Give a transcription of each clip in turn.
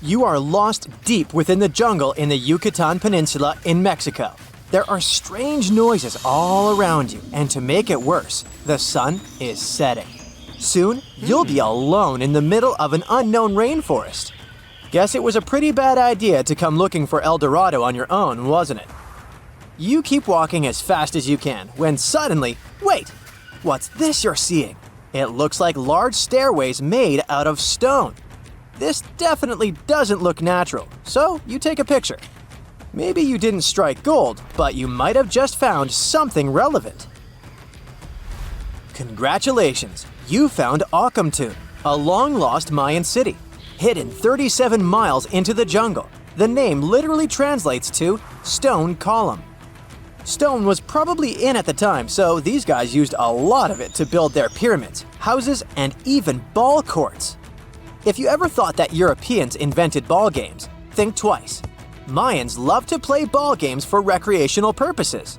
You are lost deep within the jungle in the Yucatan Peninsula in Mexico. There are strange noises all around you, and to make it worse, the sun is setting. Soon, you'll be alone in the middle of an unknown rainforest. Guess it was a pretty bad idea to come looking for El Dorado on your own, wasn't it? You keep walking as fast as you can when suddenly, wait, what's this you're seeing? It looks like large stairways made out of stone. This definitely doesn't look natural, so you take a picture. Maybe you didn't strike gold, but you might have just found something relevant. Congratulations, you found Akamtun, a long-lost Mayan city, hidden 37 miles into the jungle. The name literally translates to stone column. Stone was probably in at the time, so these guys used a lot of it to build their pyramids, houses, and even ball courts. If you ever thought that Europeans invented ball games, think twice. Mayans loved to play ball games for recreational purposes.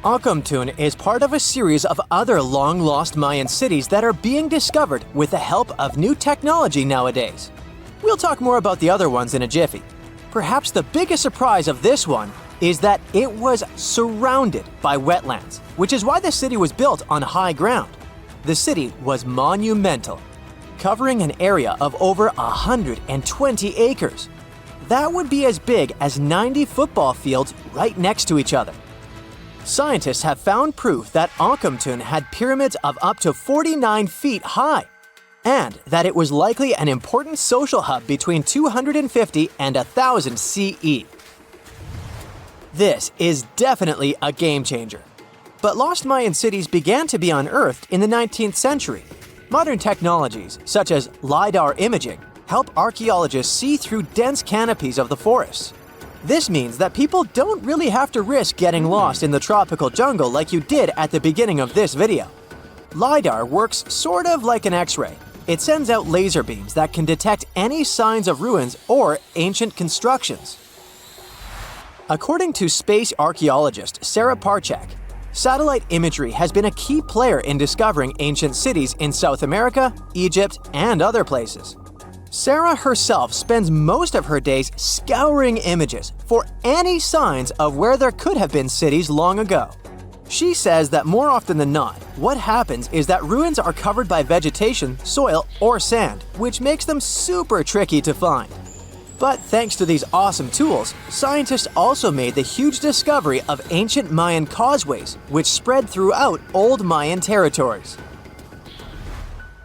Akamtun is part of a series of other long-lost Mayan cities that are being discovered with the help of new technology nowadays. We'll talk more about the other ones in a jiffy. Perhaps the biggest surprise of this one is that it was surrounded by wetlands, which is why the city was built on high ground. The city was monumental, covering an area of over 120 acres. That would be as big as 90 football fields right next to each other. Scientists have found proof that Akamtun had pyramids of up to 49 feet high, and that it was likely an important social hub between 250 and 1000 CE. This is definitely a game changer. But lost Mayan cities began to be unearthed in the 19th century. Modern technologies, such as LiDAR imaging, help archaeologists see through dense canopies of the forests. This means that people don't really have to risk getting lost in the tropical jungle like you did at the beginning of this video. LiDAR works sort of like an X-ray. It sends out laser beams that can detect any signs of ruins or ancient constructions. According to space archaeologist Sarah Parchak, satellite imagery has been a key player in discovering ancient cities in South America, Egypt, and other places. Sarah herself spends most of her days scouring images for any signs of where there could have been cities long ago. She says that more often than not, what happens is that ruins are covered by vegetation, soil, or sand, which makes them super tricky to find. But thanks to these awesome tools, scientists also made the huge discovery of ancient Mayan causeways, which spread throughout old Mayan territories.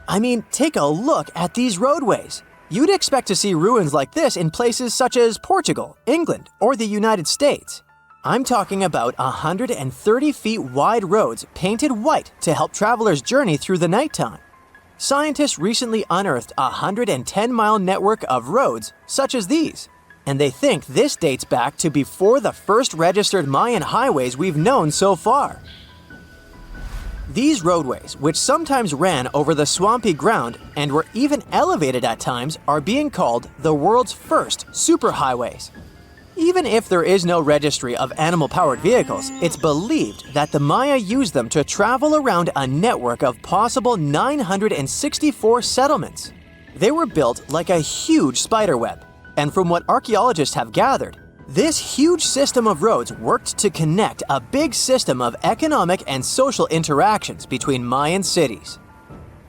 I mean, take a look at these roadways. You'd expect to see ruins like this in places such as Portugal, England, or the United States. I'm talking about 130 feet wide roads painted white to help travelers journey through the nighttime. Scientists recently unearthed a 110-mile network of roads such as these, and they think this dates back to before the first registered Mayan highways we've known so far. These roadways, which sometimes ran over the swampy ground and were even elevated at times, are being called the world's first superhighways. Even if there is no registry of animal-powered vehicles, it's believed that the Maya used them to travel around a network of possible 964 settlements. They were built like a huge spiderweb, and from what archaeologists have gathered, this huge system of roads worked to connect a big system of economic and social interactions between Mayan cities.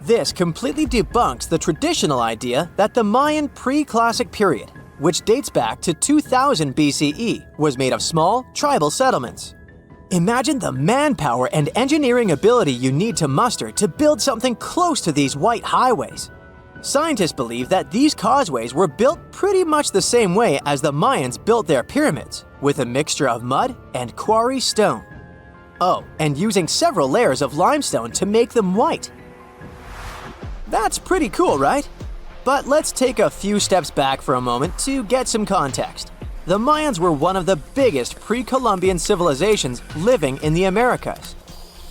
This completely debunks the traditional idea that the Mayan pre-classic period, which dates back to 2000 BCE, was made of small, tribal settlements. Imagine the manpower and engineering ability you need to muster to build something close to these white highways. Scientists believe that these causeways were built pretty much the same way as the Mayans built their pyramids, with a mixture of mud and quarry stone. Oh, and using several layers of limestone to make them white. That's pretty cool, right? But let's take a few steps back for a moment to get some context. The Mayans were one of the biggest pre-Columbian civilizations living in the Americas.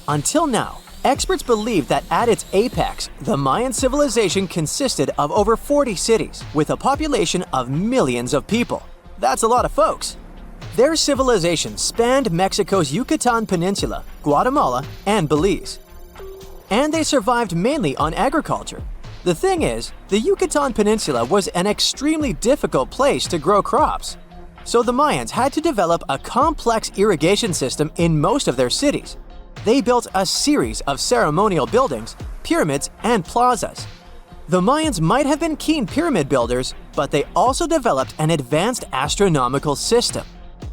Until now, experts believe that at its apex, the Mayan civilization consisted of over 40 cities with a population of millions of people. That's a lot of folks. Their civilization spanned Mexico's Yucatan Peninsula, Guatemala, and Belize. And they survived mainly on agriculture. The thing is, the Yucatan Peninsula was an extremely difficult place to grow crops. So the Mayans had to develop a complex irrigation system in most of their cities. They built a series of ceremonial buildings, pyramids, and plazas. The Mayans might have been keen pyramid builders, but they also developed an advanced astronomical system.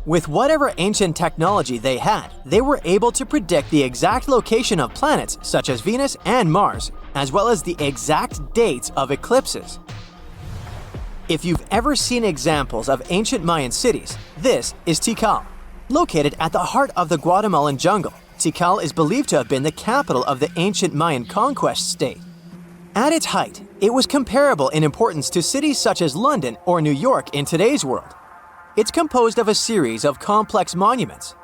With whatever ancient technology they had, they were able to predict the exact location of planets such as Venus and Mars, as well as the exact dates of eclipses. If you've ever seen examples of ancient Mayan cities, this is Tikal. Located at the heart of the Guatemalan jungle, Tikal is believed to have been the capital of the ancient Mayan conquest state. At its height, it was comparable in importance to cities such as London or New York in today's world. It's composed of a series of complex monuments.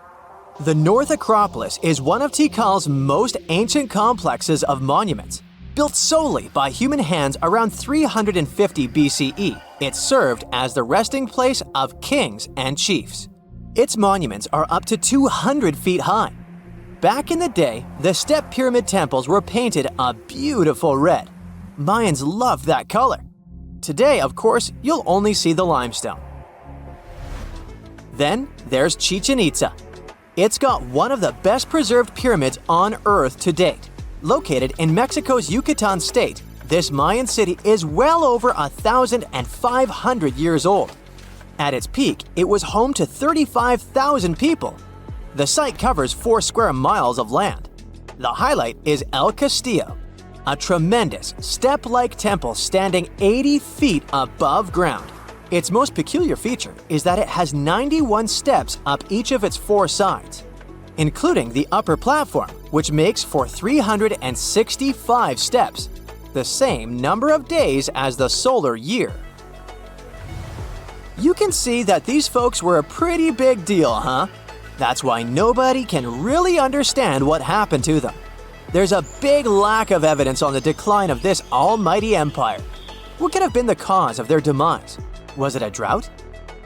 The North Acropolis is one of Tikal's most ancient complexes of monuments. Built solely by human hands around 350 BCE, it served as the resting place of kings and chiefs. Its monuments are up to 200 feet high. Back in the day, the step pyramid temples were painted a beautiful red. Mayans loved that color. Today, of course, you'll only see the limestone. Then there's Chichen Itza. It's got one of the best preserved pyramids on Earth to date. Located in Mexico's Yucatan state, this Mayan city is well over 1,500 years old. At its peak, it was home to 35,000 people. The site covers 4 square miles of land. The highlight is El Castillo, a tremendous step-like temple standing 80 feet above ground. Its most peculiar feature is that it has 91 steps up each of its 4 sides, including the upper platform, which makes for 365 steps, the same number of days as the solar year. You can see that these folks were a pretty big deal, huh? That's why nobody can really understand what happened to them. There's a big lack of evidence on the decline of this almighty empire. What could have been the cause of their demise? Was it a drought?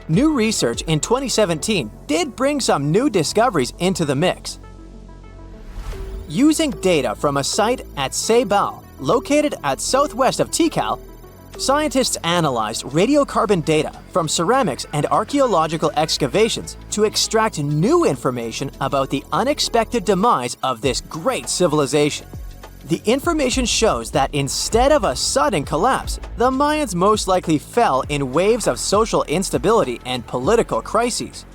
New research in 2017 did bring some new discoveries into the mix. Using data from a site at Ceibal, located at southwest of Tikal, scientists analyzed radiocarbon data from ceramics and archaeological excavations to extract new information about the unexpected demise of this great civilization. The information shows that instead of a sudden collapse, the Mayans most likely fell in waves of social instability and political crises.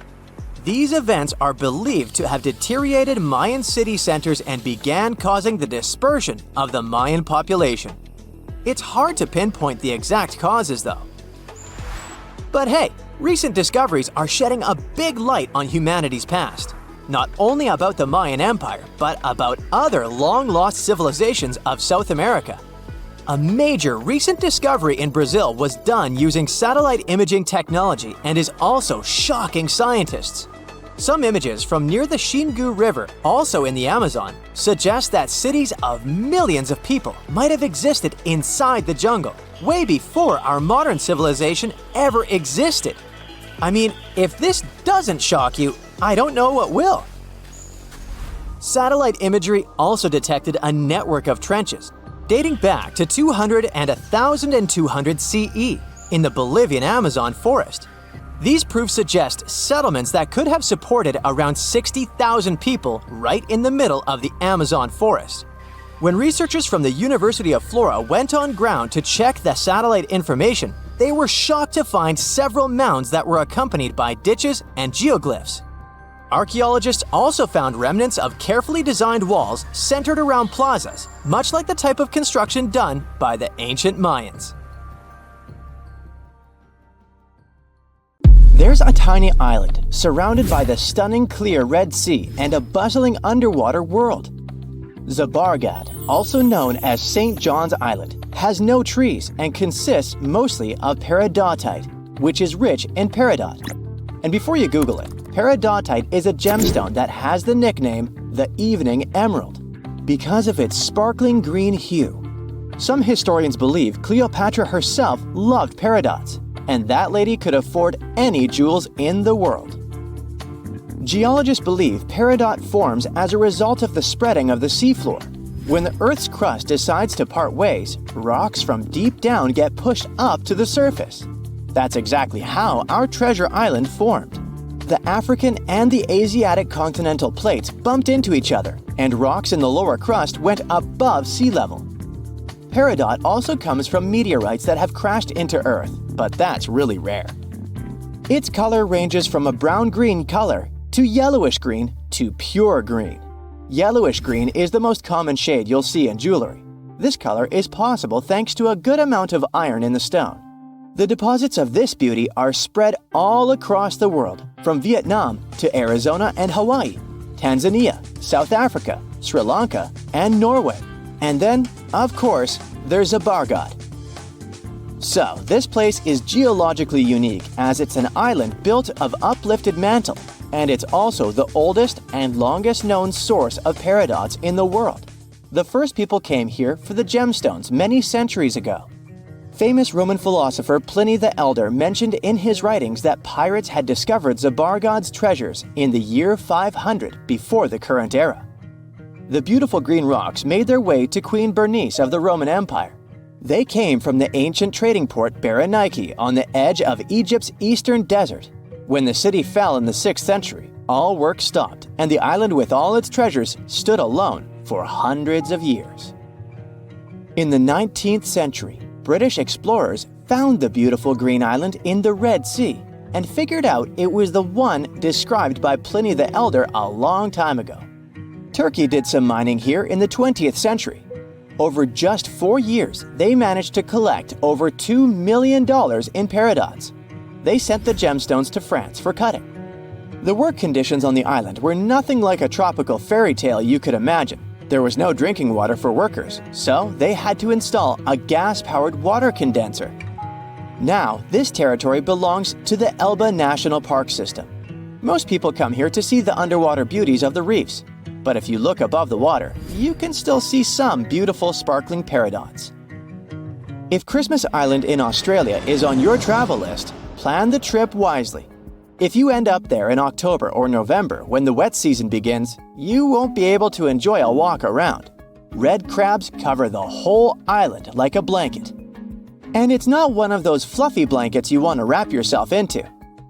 These events are believed to have deteriorated Mayan city centers and began causing the dispersion of the Mayan population. It's hard to pinpoint the exact causes, though. But hey, recent discoveries are shedding a big light on humanity's past. Not only about the Mayan Empire, but about other long-lost civilizations of South America. A major recent discovery in Brazil was done using satellite imaging technology and is also shocking scientists. Some images from near the Xingu River, also in the Amazon, suggest that cities of millions of people might have existed inside the jungle, way before our modern civilization ever existed. I mean, if this doesn't shock you, I don't know what will. Satellite imagery also detected a network of trenches dating back to 200 and 1200 CE in the Bolivian Amazon forest. These proofs suggest settlements that could have supported around 60,000 people right in the middle of the Amazon forest. When researchers from the University of Florida went on ground to check the satellite information, they were shocked to find several mounds that were accompanied by ditches and geoglyphs. Archaeologists also found remnants of carefully designed walls centered around plazas, much like the type of construction done by the ancient Mayans. There's a tiny island surrounded by the stunning clear Red Sea and a bustling underwater world. Zabargad, also known as St. John's Island, has no trees and consists mostly of peridotite, which is rich in peridot. And before you Google it, peridotite is a gemstone that has the nickname the Evening Emerald because of its sparkling green hue. Some historians believe Cleopatra herself loved peridots, and that lady could afford any jewels in the world. Geologists believe peridot forms as a result of the spreading of the seafloor. When the Earth's crust decides to part ways, rocks from deep down get pushed up to the surface. That's exactly how our treasure island formed. The African and the Asiatic continental plates bumped into each other, and rocks in the lower crust went above sea level. Peridot also comes from meteorites that have crashed into Earth, but that's really rare. Its color ranges from a brown-green color to yellowish-green to pure green. Yellowish-green is the most common shade you'll see in jewelry. This color is possible thanks to a good amount of iron in the stone. The deposits of this beauty are spread all across the world, from Vietnam to Arizona and Hawaii, Tanzania, South Africa, Sri Lanka, and Norway. And then, of course, there's Zabargad. So, this place is geologically unique as it's an island built of uplifted mantle, and it's also the oldest and longest known source of peridots in the world. The first people came here for the gemstones many centuries ago. Famous Roman philosopher Pliny the Elder mentioned in his writings that pirates had discovered Zabargad's treasures in the year 500 before the current era. The beautiful green rocks made their way to Queen Bernice of the Roman Empire. They came from the ancient trading port Berenike on the edge of Egypt's eastern desert. When the city fell in the 6th century, all work stopped, and the island with all its treasures stood alone for hundreds of years. In the 19th century, British explorers found the beautiful green island in the Red Sea and figured out it was the one described by Pliny the Elder a long time ago. Turkey did some mining here in the 20th century. Over just 4 years, they managed to collect over $2 million in peridots. They sent the gemstones to France for cutting. The work conditions on the island were nothing like a tropical fairy tale you could imagine. There was no drinking water for workers, so they had to install a gas-powered water condenser. Now, this territory belongs to the Elba National Park System. Most people come here to see the underwater beauties of the reefs, but if you look above the water, you can still see some beautiful sparkling peridots. If Christmas Island in Australia is on your travel list, plan the trip wisely. If you end up there in October or November when the wet season begins, you won't be able to enjoy a walk around. Red crabs cover the whole island like a blanket. And it's not one of those fluffy blankets you want to wrap yourself into.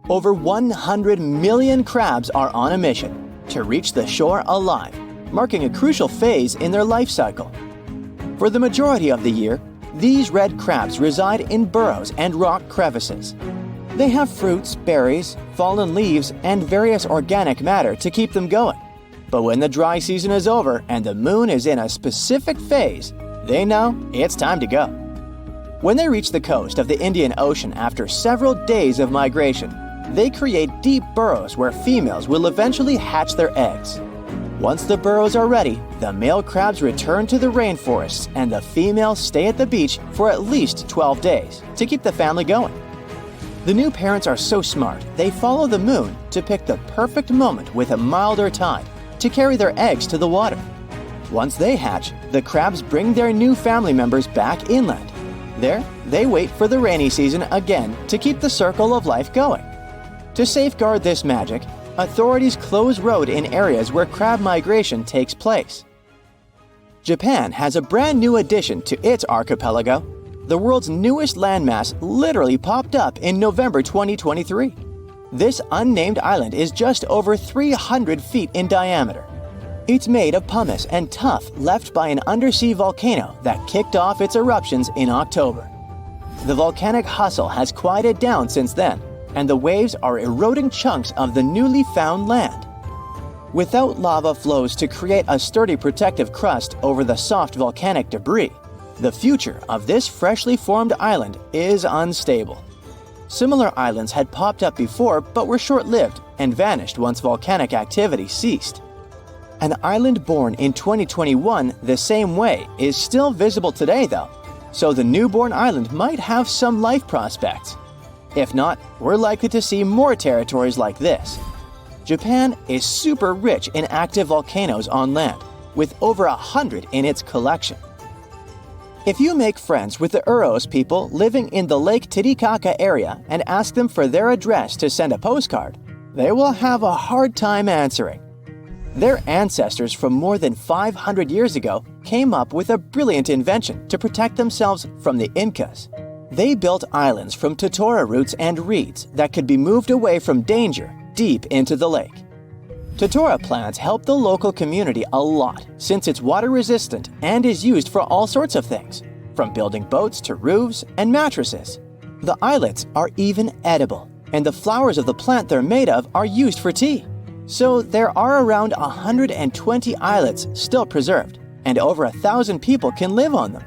Over 100 million crabs are on a mission to reach the shore alive, marking a crucial phase in their life cycle. For the majority of the year, these red crabs reside in burrows and rock crevices. They have fruits, berries, fallen leaves, and various organic matter to keep them going. But when the dry season is over and the moon is in a specific phase, they know it's time to go. When they reach the coast of the Indian Ocean after several days of migration, they create deep burrows where females will eventually hatch their eggs. Once the burrows are ready, the male crabs return to the rainforests and the females stay at the beach for at least 12 days to keep the family going. The new parents are so smart, they follow the moon to pick the perfect moment with a milder tide to carry their eggs to the water. Once they hatch, the crabs bring their new family members back inland. There, they wait for the rainy season again to keep the circle of life going. To safeguard this magic, authorities close road in areas where crab migration takes place. Japan has a brand new addition to its archipelago. The world's newest landmass literally popped up in November 2023. This unnamed island is just over 300 feet in diameter. It's made of pumice and tuff left by an undersea volcano that kicked off its eruptions in October. The volcanic hustle has quieted down since then, and the waves are eroding chunks of the newly found land. Without lava flows to create a sturdy protective crust over the soft volcanic debris, the future of this freshly formed island is unstable. Similar islands had popped up before but were short-lived and vanished once volcanic activity ceased. An island born in 2021 the same way is still visible today though, so the newborn island might have some life prospects. If not, we're likely to see more territories like this. Japan is super rich in active volcanoes on land, with over 100 in its collection. If you make friends with the Uros people living in the Lake Titicaca area and ask them for their address to send a postcard, they will have a hard time answering. Their ancestors from more than 500 years ago came up with a brilliant invention to protect themselves from the Incas. They built islands from totora roots and reeds that could be moved away from danger deep into the lake. Totora plants help the local community a lot since it's water-resistant and is used for all sorts of things, from building boats to roofs and mattresses. The islets are even edible, and the flowers of the plant they're made of are used for tea. So there are around 120 islets still preserved, and over 1,000 people can live on them.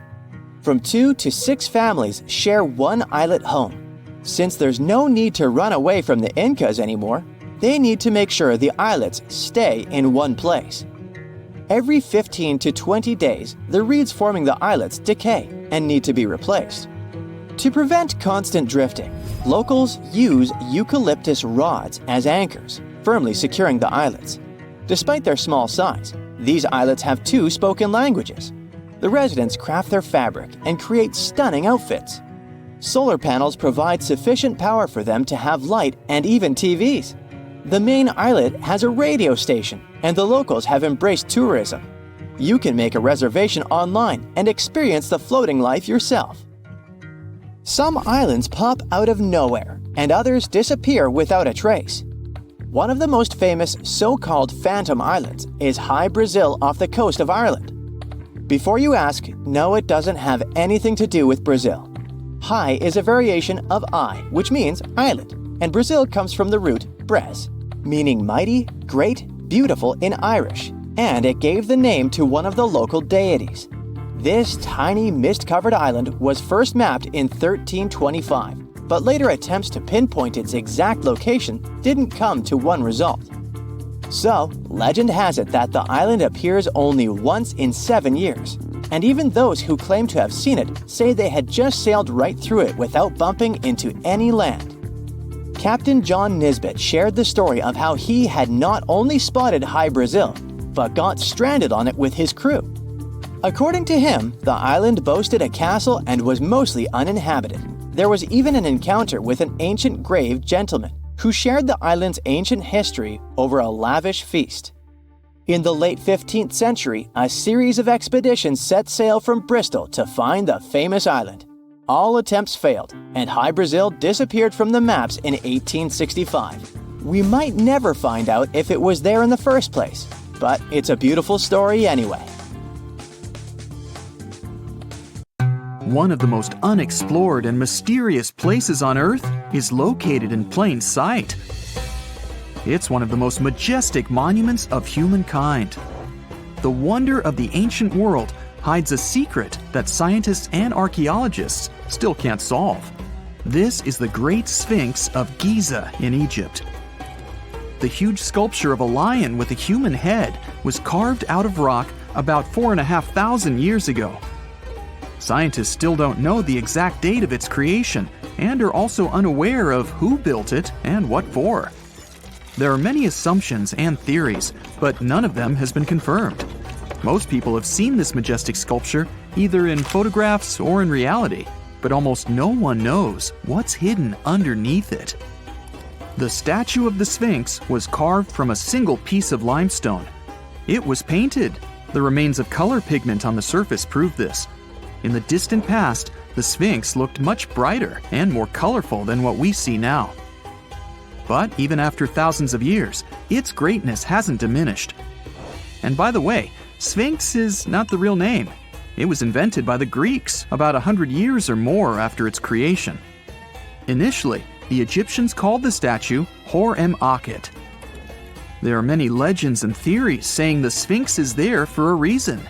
From 2 to 6 families share one islet home. Since there's no need to run away from the Incas anymore, they need to make sure the islets stay in one place. Every 15 to 20 days, the reeds forming the islets decay and need to be replaced. To prevent constant drifting, locals use eucalyptus rods as anchors, firmly securing the islets. Despite their small size, these islets have 2 spoken languages. The residents craft their fabric and create stunning outfits. Solar panels provide sufficient power for them to have light and even TVs. The main islet has a radio station, and the locals have embraced tourism. You can make a reservation online and experience the floating life yourself. Some islands pop out of nowhere, and others disappear without a trace. One of the most famous so-called phantom islands is High Brazil off the coast of Ireland. Before you ask, no, it doesn't have anything to do with Brazil. High is a variation of I, which means island, and Brazil comes from the root bres, meaning mighty, great, beautiful in Irish, and it gave the name to one of the local deities. This tiny mist-covered island was first mapped in 1325, but later attempts to pinpoint its exact location didn't come to one result. So, legend has it that the island appears only once in 7 years, and even those who claim to have seen it say they had just sailed right through it without bumping into any land. Captain John Nisbet shared the story of how he had not only spotted High Brazil, but got stranded on it with his crew. According to him, the island boasted a castle and was mostly uninhabited. There was even an encounter with an ancient grave gentleman who shared the island's ancient history over a lavish feast. In the late 15th century, a series of expeditions set sail from Bristol to find the famous island. All attempts failed, and High Brazil disappeared from the maps in 1865. We might never find out if it was there in the first place, but it's a beautiful story anyway. One of the most unexplored and mysterious places on Earth is located in plain sight. It's one of the most majestic monuments of humankind. The wonder of the ancient world hides a secret that scientists and archaeologists still can't solve. This is the Great Sphinx of Giza in Egypt. The huge sculpture of a lion with a human head was carved out of rock about 4,500 years ago. Scientists still don't know the exact date of its creation and are also unaware of who built it and what for. There are many assumptions and theories, but none of them has been confirmed. Most people have seen this majestic sculpture either in photographs or in reality, but almost no one knows what's hidden underneath it. The statue of the Sphinx was carved from a single piece of limestone. It was painted. The remains of color pigment on the surface prove this. In the distant past, the Sphinx looked much brighter and more colorful than what we see now. But even after thousands of years, its greatness hasn't diminished. And by the way, Sphinx is not the real name. It was invented by the Greeks about 100 years or more after its creation. Initially, the Egyptians called the statue Hor-em-Akhet. There are many legends and theories saying the Sphinx is there for a reason.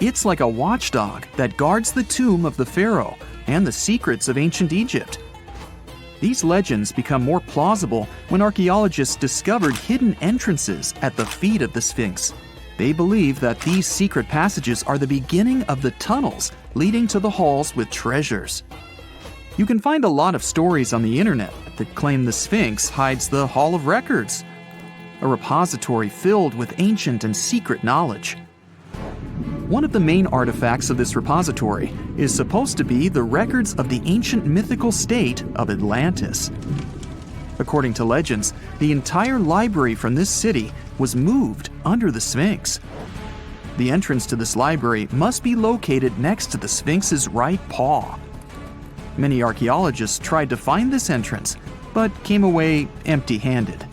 It's like a watchdog that guards the tomb of the pharaoh and the secrets of ancient Egypt. These legends become more plausible when archaeologists discovered hidden entrances at the feet of the Sphinx. They believe that these secret passages are the beginning of the tunnels leading to the halls with treasures. You can find a lot of stories on the internet that claim the Sphinx hides the Hall of Records, a repository filled with ancient and secret knowledge. One of the main artifacts of this repository is supposed to be the records of the ancient mythical state of Atlantis. According to legends, the entire library from this city was moved under the Sphinx. The entrance to this library must be located next to the Sphinx's right paw. Many archaeologists tried to find this entrance, but came away empty-handed.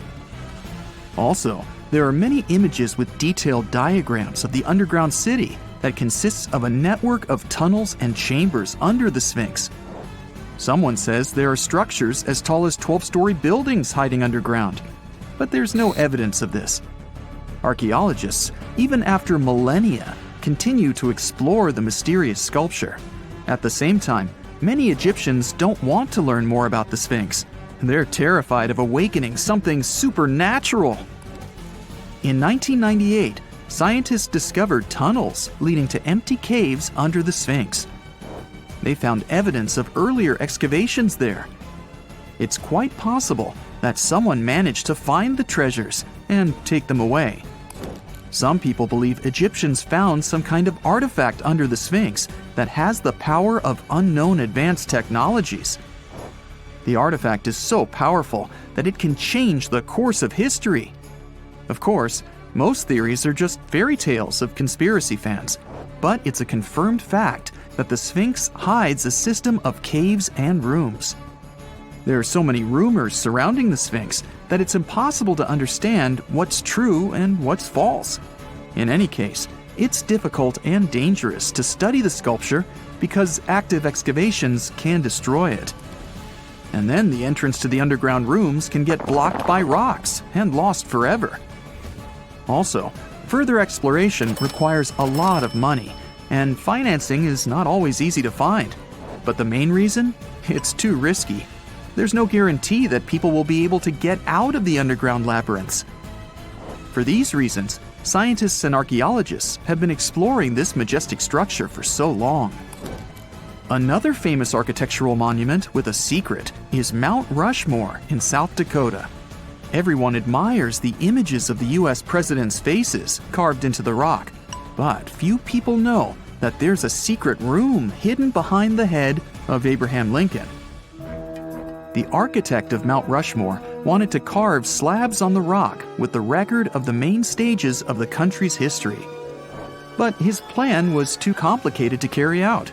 Also, there are many images with detailed diagrams of the underground city that consists of a network of tunnels and chambers under the Sphinx. Someone says there are structures as tall as 12-story buildings hiding underground, but there's no evidence of this. Archaeologists, even after millennia, continue to explore the mysterious sculpture. At the same time, many Egyptians don't want to learn more about the Sphinx. They're terrified of awakening something supernatural. In 1998, scientists discovered tunnels leading to empty caves under the Sphinx. They found evidence of earlier excavations there. It's quite possible that someone managed to find the treasures and take them away. Some people believe Egyptians found some kind of artifact under the Sphinx that has the power of unknown advanced technologies. The artifact is so powerful that it can change the course of history. Of course, most theories are just fairy tales of conspiracy fans, but it's a confirmed fact that the Sphinx hides a system of caves and rooms. There are so many rumors surrounding the Sphinx that it's impossible to understand what's true and what's false. In any case, it's difficult and dangerous to study the sculpture because active excavations can destroy it. And then the entrance to the underground rooms can get blocked by rocks and lost forever. Also, further exploration requires a lot of money, and financing is not always easy to find. But the main reason? It's too risky. There's no guarantee that people will be able to get out of the underground labyrinths. For these reasons, scientists and archaeologists have been exploring this majestic structure for so long. Another famous architectural monument with a secret is Mount Rushmore in South Dakota. Everyone admires the images of the US presidents' faces carved into the rock, but few people know that there's a secret room hidden behind the head of Abraham Lincoln. The architect of Mount Rushmore wanted to carve slabs on the rock with the record of the main stages of the country's history. But his plan was too complicated to carry out.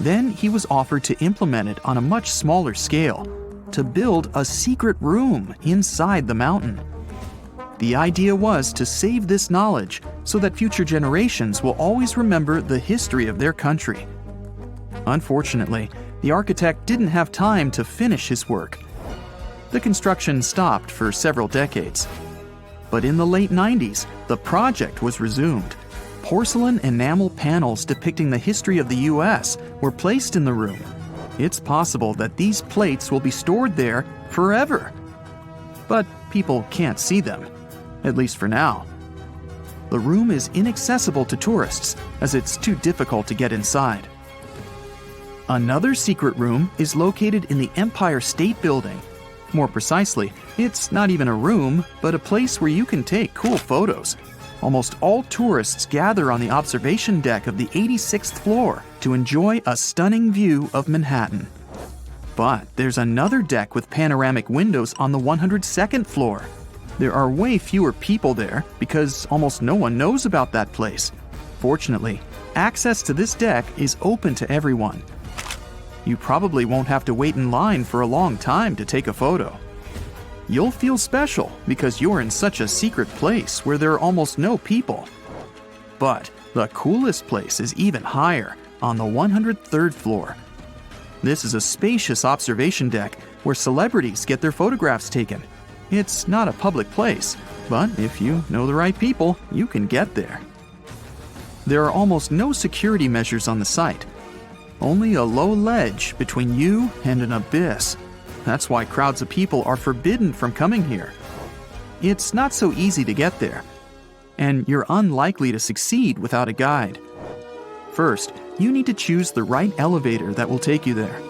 Then he was offered to implement it on a much smaller scale, to build a secret room inside the mountain. The idea was to save this knowledge so that future generations will always remember the history of their country. Unfortunately, the architect didn't have time to finish his work. The construction stopped for several decades. But in the late 90s, the project was resumed. Porcelain enamel panels depicting the history of the US were placed in the room. It's possible that these plates will be stored there forever. But people can't see them, at least for now. The room is inaccessible to tourists as it's too difficult to get inside. Another secret room is located in the Empire State Building. More precisely, it's not even a room, but a place where you can take cool photos. Almost all tourists gather on the observation deck of the 86th floor to enjoy a stunning view of Manhattan. But there's another deck with panoramic windows on the 102nd floor. There are way fewer people there because almost no one knows about that place. Fortunately, access to this deck is open to everyone. You probably won't have to wait in line for a long time to take a photo. You'll feel special because you're in such a secret place where there are almost no people. But the coolest place is even higher, on the 103rd floor. This is a spacious observation deck where celebrities get their photographs taken. It's not a public place, but if you know the right people, you can get there. There are almost no security measures on the site. Only a low ledge between you and an abyss. That's why crowds of people are forbidden from coming here. It's not so easy to get there, and you're unlikely to succeed without a guide. First, you need to choose the right elevator that will take you there.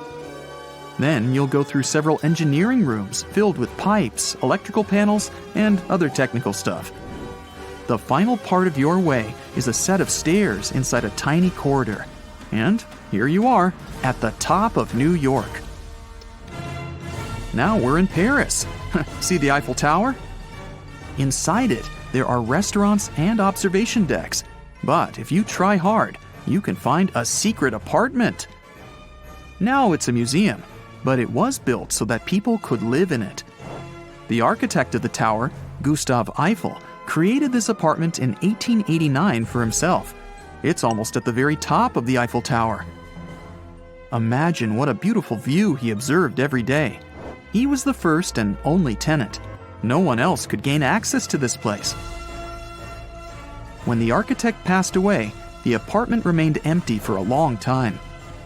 Then you'll go through several engineering rooms filled with pipes, electrical panels, and other technical stuff. The final part of your way is a set of stairs inside a tiny corridor. And here you are, at the top of New York. Now we're in Paris. See the Eiffel Tower? Inside it, there are restaurants and observation decks. But if you try hard, you can find a secret apartment. Now it's a museum, but it was built so that people could live in it. The architect of the tower, Gustav Eiffel, created this apartment in 1889 for himself. It's almost at the very top of the Eiffel Tower. Imagine what a beautiful view he observed every day. He was the first and only tenant. No one else could gain access to this place. When the architect passed away, the apartment remained empty for a long time.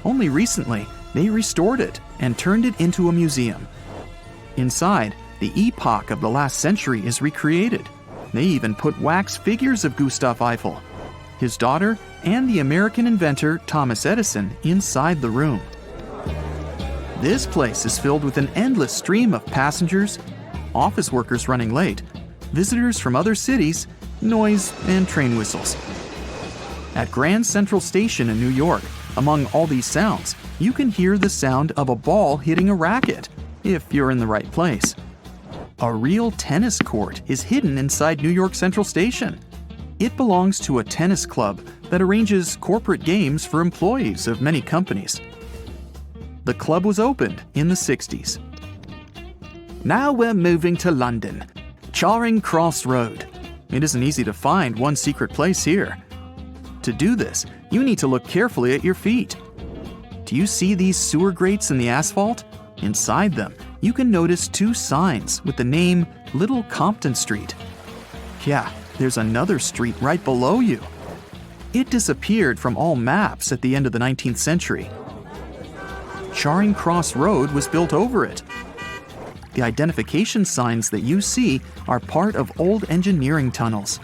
Only recently, they restored it and turned it into a museum. Inside, the epoch of the last century is recreated. They even put wax figures of Gustav Eiffel, his daughter, and the American inventor Thomas Edison inside the room. This place is filled with an endless stream of passengers, office workers running late, visitors from other cities, noise, and train whistles. At Grand Central Station in New York, among all these sounds, you can hear the sound of a ball hitting a racket, if you're in the right place. A real tennis court is hidden inside New York Central Station. It belongs to a tennis club that arranges corporate games for employees of many companies. The club was opened in the 60s. Now we're moving to London, Charing Cross Road. It isn't easy to find one secret place here. To do this, you need to look carefully at your feet. Do you see these sewer grates in the asphalt? Inside them, you can notice two signs with the name Little Compton Street. Yeah, there's another street right below you. It disappeared from all maps at the end of the 19th century. Charing Cross Road was built over it. The identification signs that you see are part of old engineering tunnels.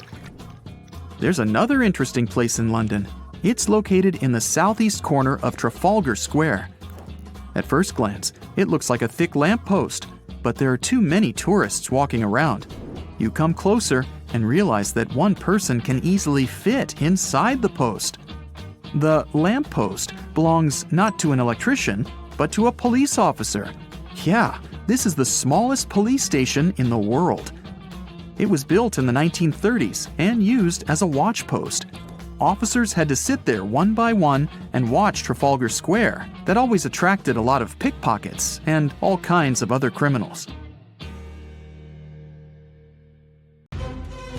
There's another interesting place in London. It's located in the southeast corner of Trafalgar Square. At first glance, it looks like a thick lamppost, but there are too many tourists walking around. You come closer and realize that one person can easily fit inside the post. The lamppost belongs not to an electrician, but to a police officer. Yeah, this is the smallest police station in the world. It was built in the 1930s and used as a watch post. Officers had to sit there one by one and watch Trafalgar Square. That always attracted a lot of pickpockets and all kinds of other criminals.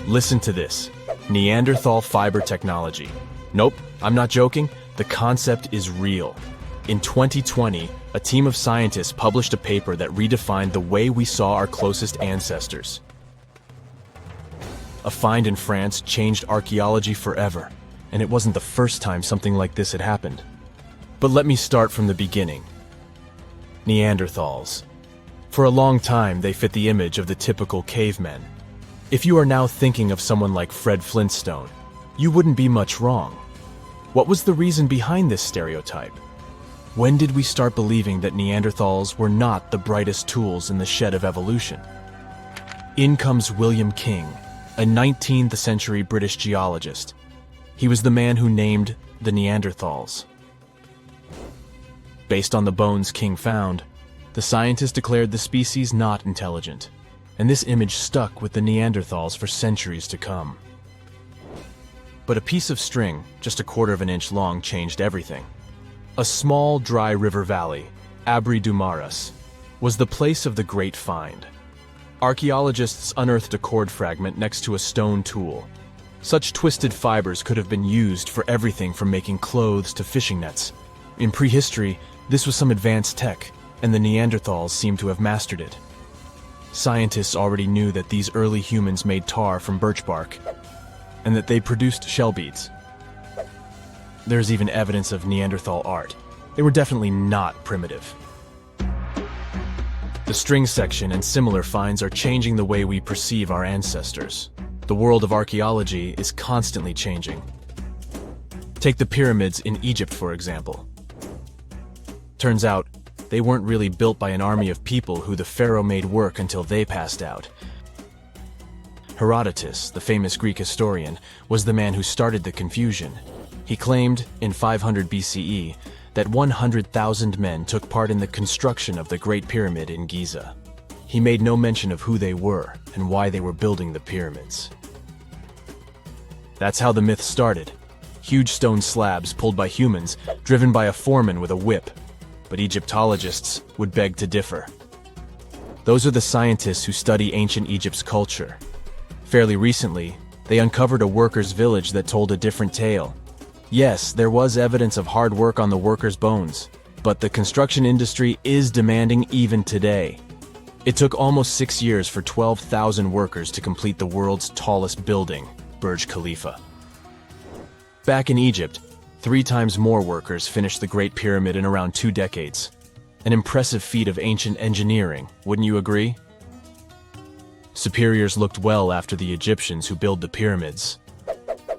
Listen to this. Neanderthal fiber technology. Nope, I'm not joking. The concept is real. In 2020, a team of scientists published a paper that redefined the way we saw our closest ancestors. A find in France changed archaeology forever, and it wasn't the first time something like this had happened. But let me start from the beginning. Neanderthals. For a long time, they fit the image of the typical cavemen. If you are now thinking of someone like Fred Flintstone, you wouldn't be much wrong. What was the reason behind this stereotype? When did we start believing that Neanderthals were not the brightest tools in the shed of evolution? In comes William King, a 19th century British geologist. He was the man who named the Neanderthals. Based on the bones King found, the scientist declared the species not intelligent, and this image stuck with the Neanderthals for centuries to come. But a piece of string, just a quarter of an inch long, changed everything. A small, dry river valley, Abri du Maras, was the place of the great find. Archaeologists unearthed a cord fragment next to a stone tool. Such twisted fibers could have been used for everything from making clothes to fishing nets. In prehistory, this was some advanced tech, and the Neanderthals seemed to have mastered it. Scientists already knew that these early humans made tar from birch bark, and that they produced shell beads. There's even evidence of Neanderthal art. They were definitely not primitive. The string section and similar finds are changing the way we perceive our ancestors. The world of archaeology is constantly changing. Take the pyramids in Egypt, for example. Turns out, they weren't really built by an army of people who the pharaoh made work until they passed out. Herodotus, the famous Greek historian, was the man who started the confusion. He claimed, in 500 BCE, that 100,000 men took part in the construction of the Great Pyramid in Giza. he made no mention of who they were and why they were building the pyramids. That's how the myth started. Huge stone slabs pulled by humans, driven by a foreman with a whip. But Egyptologists would beg to differ. Those are the scientists who study ancient Egypt's culture. Fairly recently, they uncovered a workers' village that told a different tale. Yes, there was evidence of hard work on the workers' bones, but the construction industry is demanding even today. It took almost 6 years for 12,000 workers to complete the world's tallest building, Burj Khalifa. Back in Egypt, 3 times more workers finished the Great Pyramid in around 2 decades. An impressive feat of ancient engineering, wouldn't you agree? Superiors looked well after the Egyptians who built the pyramids.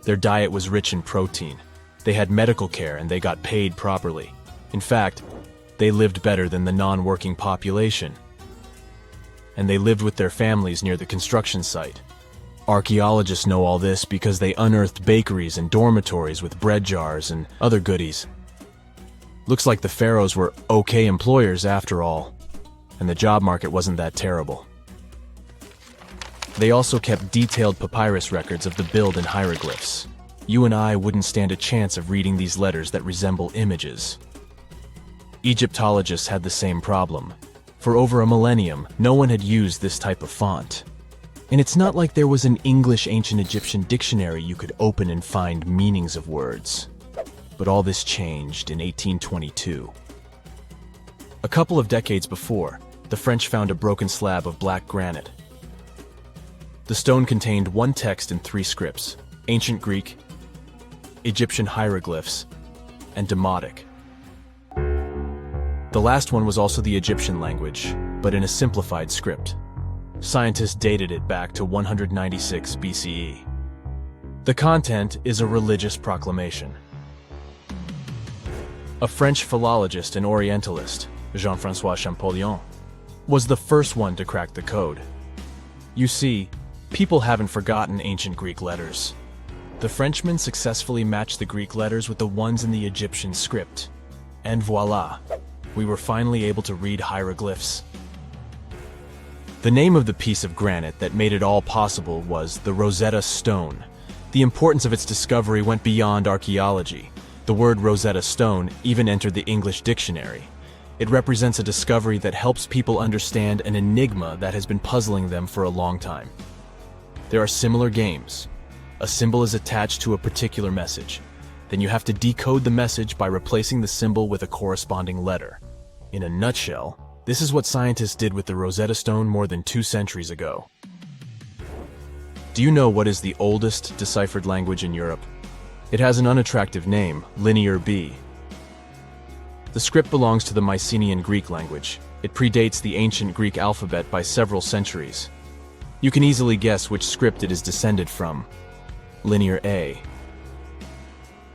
Their diet was rich in protein. They had medical care and they got paid properly. In fact, they lived better than the non-working population. And they lived with their families near the construction site. Archaeologists know all this because they unearthed bakeries and dormitories with bread jars and other goodies. Looks like the pharaohs were okay employers after all, and the job market wasn't that terrible. They also kept detailed papyrus records of the build and hieroglyphs. You and I wouldn't stand a chance of reading these letters that resemble images. Egyptologists had the same problem. For over a millennium, no one had used this type of font. And it's not like there was an English ancient Egyptian dictionary you could open and find meanings of words. But all this changed in 1822. A couple of decades before, the French found a broken slab of black granite. The stone contained 1 text in 3 scripts: Ancient Greek, Egyptian hieroglyphs, and Demotic. The last one was also the Egyptian language, but in a simplified script. Scientists dated it back to 196 BCE. The content is a religious proclamation. A French philologist and Orientalist, Jean-François Champollion, was the first one to crack the code. You see, people haven't forgotten ancient Greek letters. The Frenchman successfully matched the Greek letters with the ones in the Egyptian script. And voila, we were finally able to read hieroglyphs. The name of the piece of granite that made it all possible was the Rosetta Stone. The importance of its discovery went beyond archaeology. The word Rosetta Stone even entered the English dictionary. It represents a discovery that helps people understand an enigma that has been puzzling them for a long time. There are similar games. A symbol is attached to a particular message. Then you have to decode the message by replacing the symbol with a corresponding letter. In a nutshell, this is what scientists did with the Rosetta Stone more than 2 centuries ago. Do you know what is the oldest deciphered language in Europe? It has an unattractive name, Linear B. The script belongs to the Mycenaean Greek language. It predates the ancient Greek alphabet by several centuries. You can easily guess which script it is descended from. Linear A.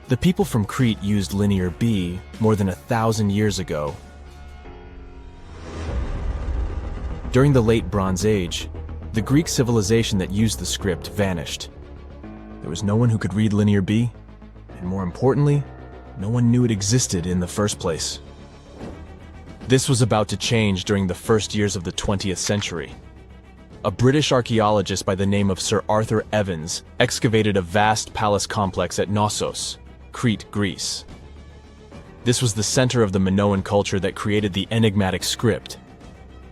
The people from Crete used Linear B more than 1,000 years ago. During the Late Bronze Age, the Greek civilization that used the script vanished. There was no one who could read Linear B, and more importantly, no one knew it existed in the first place. This was about to change during the first years of the 20th century. A British archaeologist by the name of Sir Arthur Evans excavated a vast palace complex at Knossos, Crete, Greece. This was the center of the Minoan culture that created the enigmatic script.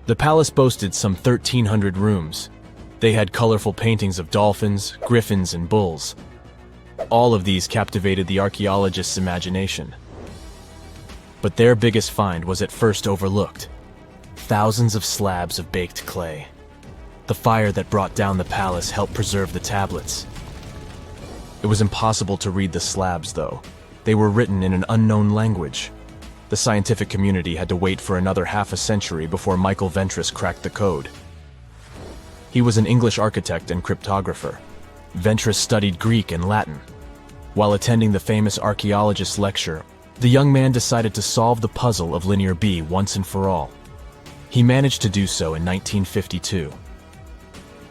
The palace boasted some 1,300 rooms. They had colorful paintings of dolphins, griffins, and bulls. All of these captivated the archaeologists' imagination. But their biggest find was at first overlooked: thousands of slabs of baked clay. The fire that brought down the palace helped preserve the tablets. It was impossible to read the slabs, though. They were written in an unknown language. The scientific community had to wait for another half a century before Michael Ventris cracked the code. He was an English architect and cryptographer. Ventris studied Greek and Latin. While attending the famous archaeologist lecture, the young man decided to solve the puzzle of Linear B once and for all. He managed to do so in 1952.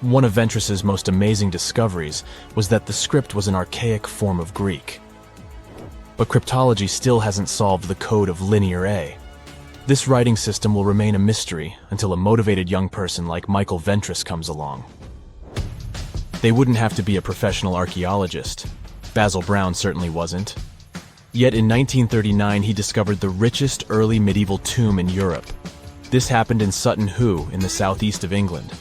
One of Ventris's most amazing discoveries was that the script was an archaic form of Greek. But cryptology still hasn't solved the code of Linear A. This writing system will remain a mystery until a motivated young person like Michael Ventris comes along. They wouldn't have to be a professional archaeologist. Basil Brown certainly wasn't. Yet in 1939 he discovered the richest early medieval tomb in Europe. This happened in Sutton Hoo in the southeast of England.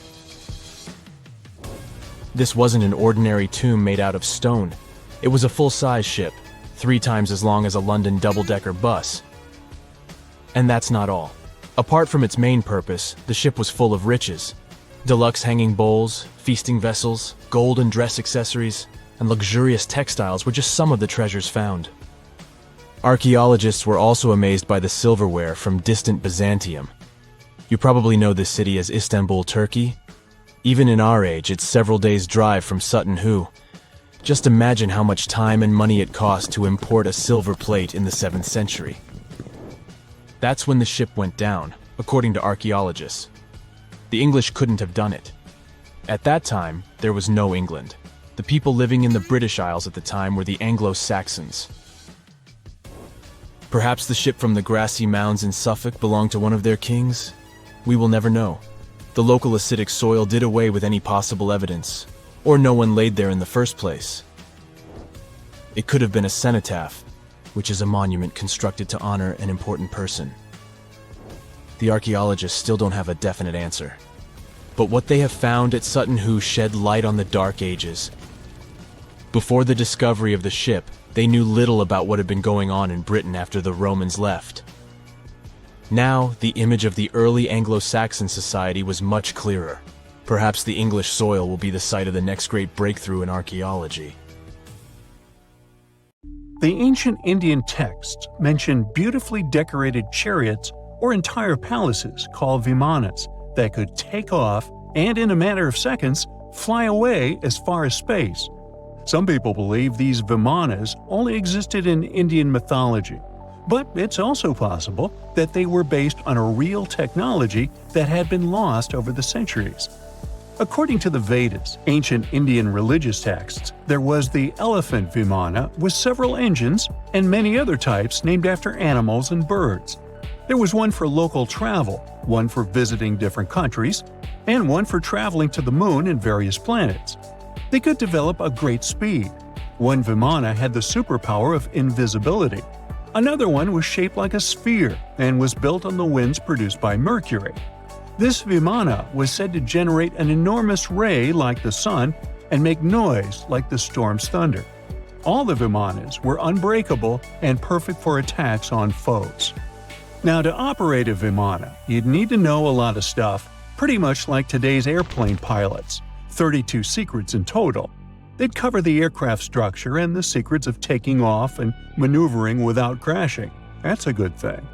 This wasn't an ordinary tomb made out of stone. It was a full-size ship, 3 times as long as a London double-decker bus. And that's not all. Apart from its main purpose, the ship was full of riches. Deluxe hanging bowls, feasting vessels, gold and dress accessories, and luxurious textiles were just some of the treasures found. Archaeologists were also amazed by the silverware from distant Byzantium. You probably know this city as Istanbul, Turkey. Even in our age, it's several days' drive from Sutton Hoo. Just imagine how much time and money it cost to import a silver plate in the 7th century. That's when the ship went down, according to archaeologists. The English couldn't have done it. At that time, there was no England. The people living in the British Isles at the time were the Anglo-Saxons. Perhaps the ship from the grassy mounds in Suffolk belonged to one of their kings? We will never know. The local acidic soil did away with any possible evidence, or no one laid there in the first place. It could have been a cenotaph, which is a monument constructed to honor an important person. The archaeologists still don't have a definite answer. But what they have found at Sutton Hoo shed light on the Dark Ages. Before the discovery of the ship, they knew little about what had been going on in Britain after the Romans left. Now, the image of the early Anglo-Saxon society was much clearer. Perhaps the English soil will be the site of the next great breakthrough in archaeology. The ancient Indian texts mention beautifully decorated chariots or entire palaces called vimanas that could take off and, in a matter of seconds, fly away as far as space. Some people believe these vimanas only existed in Indian mythology, but it's also possible that they were based on a real technology that had been lost over the centuries. According to the Vedas, ancient Indian religious texts, there was the elephant vimana with several engines and many other types named after animals and birds. There was one for local travel, one for visiting different countries, and one for traveling to the moon and various planets. They could develop a great speed. One vimana had the superpower of invisibility. Another one was shaped like a sphere and was built on the winds produced by Mercury. This vimana was said to generate an enormous ray like the sun and make noise like the storm's thunder. All the vimanas were unbreakable and perfect for attacks on foes. Now, to operate a vimana, you'd need to know a lot of stuff, pretty much like today's airplane pilots. 32 secrets in total. They'd cover the aircraft structure and the secrets of taking off and maneuvering without crashing. That's a good thing.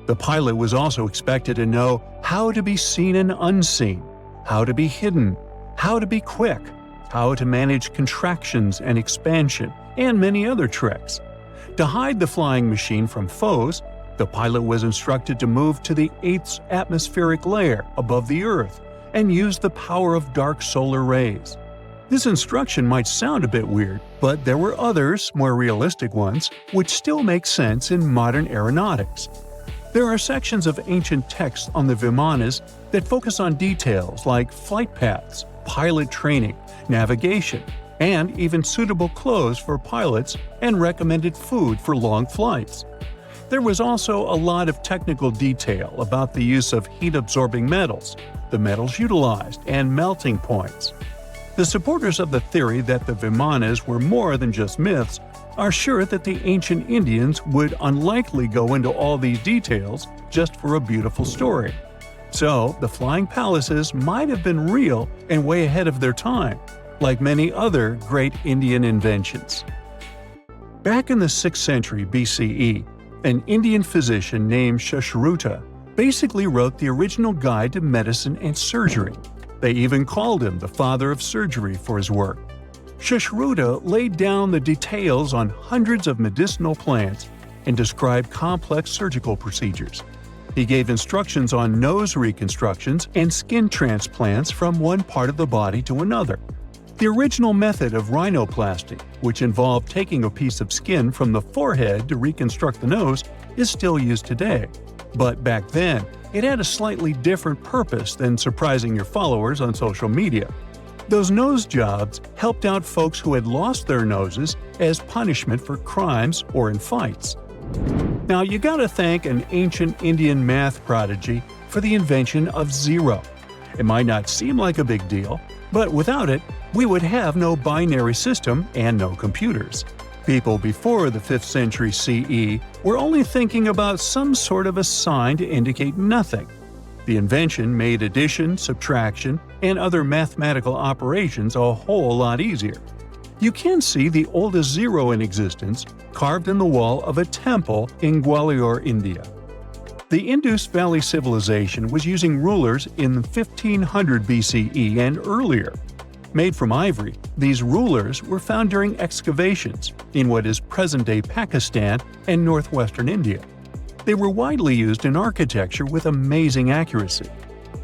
The pilot was also expected to know how to be seen and unseen, how to be hidden, how to be quick, how to manage contractions and expansion, and many other tricks. To hide the flying machine from foes, the pilot was instructed to move to the 8th atmospheric layer above the Earth and use the power of dark solar rays. This instruction might sound a bit weird, but there were others, more realistic ones, which still make sense in modern aeronautics. There are sections of ancient texts on the vimanas that focus on details like flight paths, pilot training, navigation, and even suitable clothes for pilots and recommended food for long flights. There was also a lot of technical detail about the use of heat-absorbing metals, the metals utilized, and melting points. The supporters of the theory that the vimanas were more than just myths are sure that the ancient Indians would unlikely go into all these details just for a beautiful story. So, the flying palaces might have been real and way ahead of their time, like many other great Indian inventions. Back in the 6th century BCE, an Indian physician named Sushruta basically wrote the original guide to medicine and surgery. They even called him the father of surgery for his work. Sushruta laid down the details on hundreds of medicinal plants and described complex surgical procedures. He gave instructions on nose reconstructions and skin transplants from one part of the body to another. The original method of rhinoplasty, which involved taking a piece of skin from the forehead to reconstruct the nose, is still used today. But back then, it had a slightly different purpose than surprising your followers on social media. Those nose jobs helped out folks who had lost their noses as punishment for crimes or in fights. Now, you gotta thank an ancient Indian math prodigy for the invention of zero. It might not seem like a big deal, but without it, we would have no binary system and no computers. People before the 5th century CE were only thinking about some sort of a sign to indicate nothing. The invention made addition, subtraction, and other mathematical operations a whole lot easier. You can see the oldest zero in existence carved in the wall of a temple in Gwalior, India. The Indus Valley Civilization was using rulers in 1500 BCE and earlier. Made from ivory, these rulers were found during excavations in what is present-day Pakistan and northwestern India. They were widely used in architecture with amazing accuracy.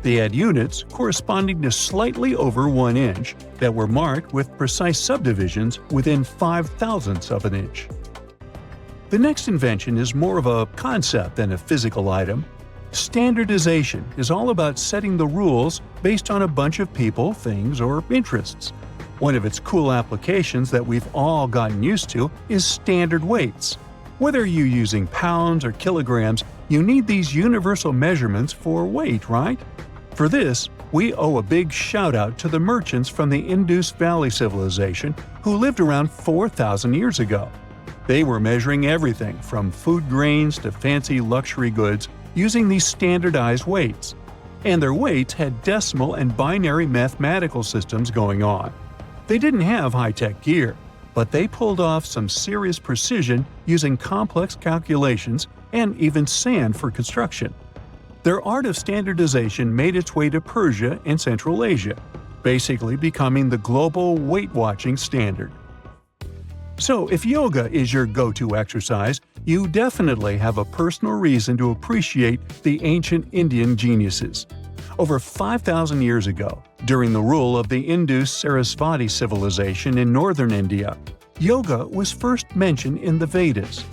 They had units corresponding to slightly over 1 inch that were marked with precise subdivisions within 5/1000ths of an inch. The next invention is more of a concept than a physical item. Standardization is all about setting the rules based on a bunch of people, things, or interests. One of its cool applications that we've all gotten used to is standard weights. Whether you're using pounds or kilograms, you need these universal measurements for weight, right? For this, we owe a big shout-out to the merchants from the Indus Valley Civilization who lived around 4,000 years ago. They were measuring everything from food grains to fancy luxury goods using these standardized weights. And their weights had decimal and binary mathematical systems going on. They didn't have high-tech gear, but they pulled off some serious precision using complex calculations and even sand for construction. Their art of standardization made its way to Persia and Central Asia, basically becoming the global weight-watching standard. So if yoga is your go-to exercise, you definitely have a personal reason to appreciate the ancient Indian geniuses. Over 5,000 years ago, during the rule of the Indus-Sarasvati civilization in northern India, yoga was first mentioned in the Vedas.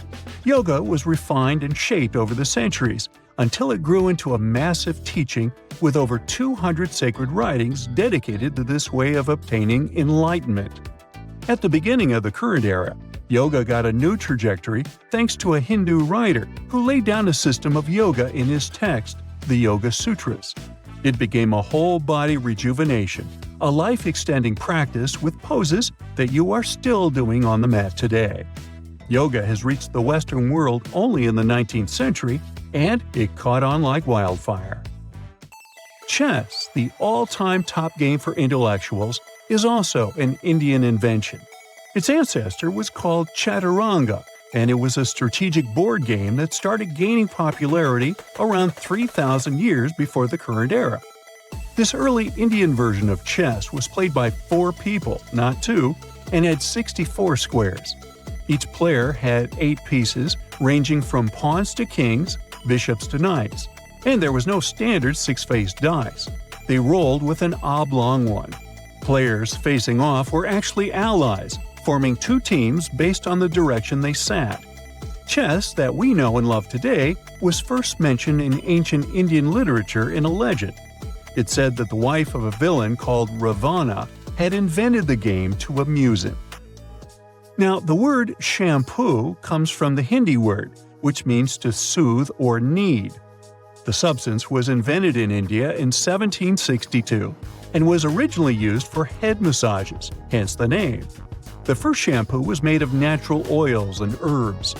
Yoga was refined and shaped over the centuries until it grew into a massive teaching with over 200 sacred writings dedicated to this way of obtaining enlightenment. At the beginning of the current era, yoga got a new trajectory thanks to a Hindu writer who laid down a system of yoga in his text, the Yoga Sutras. It became a whole-body rejuvenation, a life-extending practice with poses that you are still doing on the mat today. Yoga has reached the Western world only in the 19th century, and it caught on like wildfire. Chess, the all-time top game for intellectuals, is also an Indian invention. Its ancestor was called Chaturanga, and it was a strategic board game that started gaining popularity around 3,000 years before the current era. This early Indian version of chess was played by 4 people, not 2, and had 64 squares. Each player had 8 pieces, ranging from pawns to kings, bishops to knights, and there was no standard 6-faced dice. They rolled with an oblong one. Players facing off were actually allies, forming 2 teams based on the direction they sat. Chess, that we know and love today, was first mentioned in ancient Indian literature in a legend. It said that the wife of a villain called Ravana had invented the game to amuse him. Now, the word shampoo comes from the Hindi word, which means to soothe or knead. The substance was invented in India in 1762 and was originally used for head massages, hence the name. The first shampoo was made of natural oils and herbs.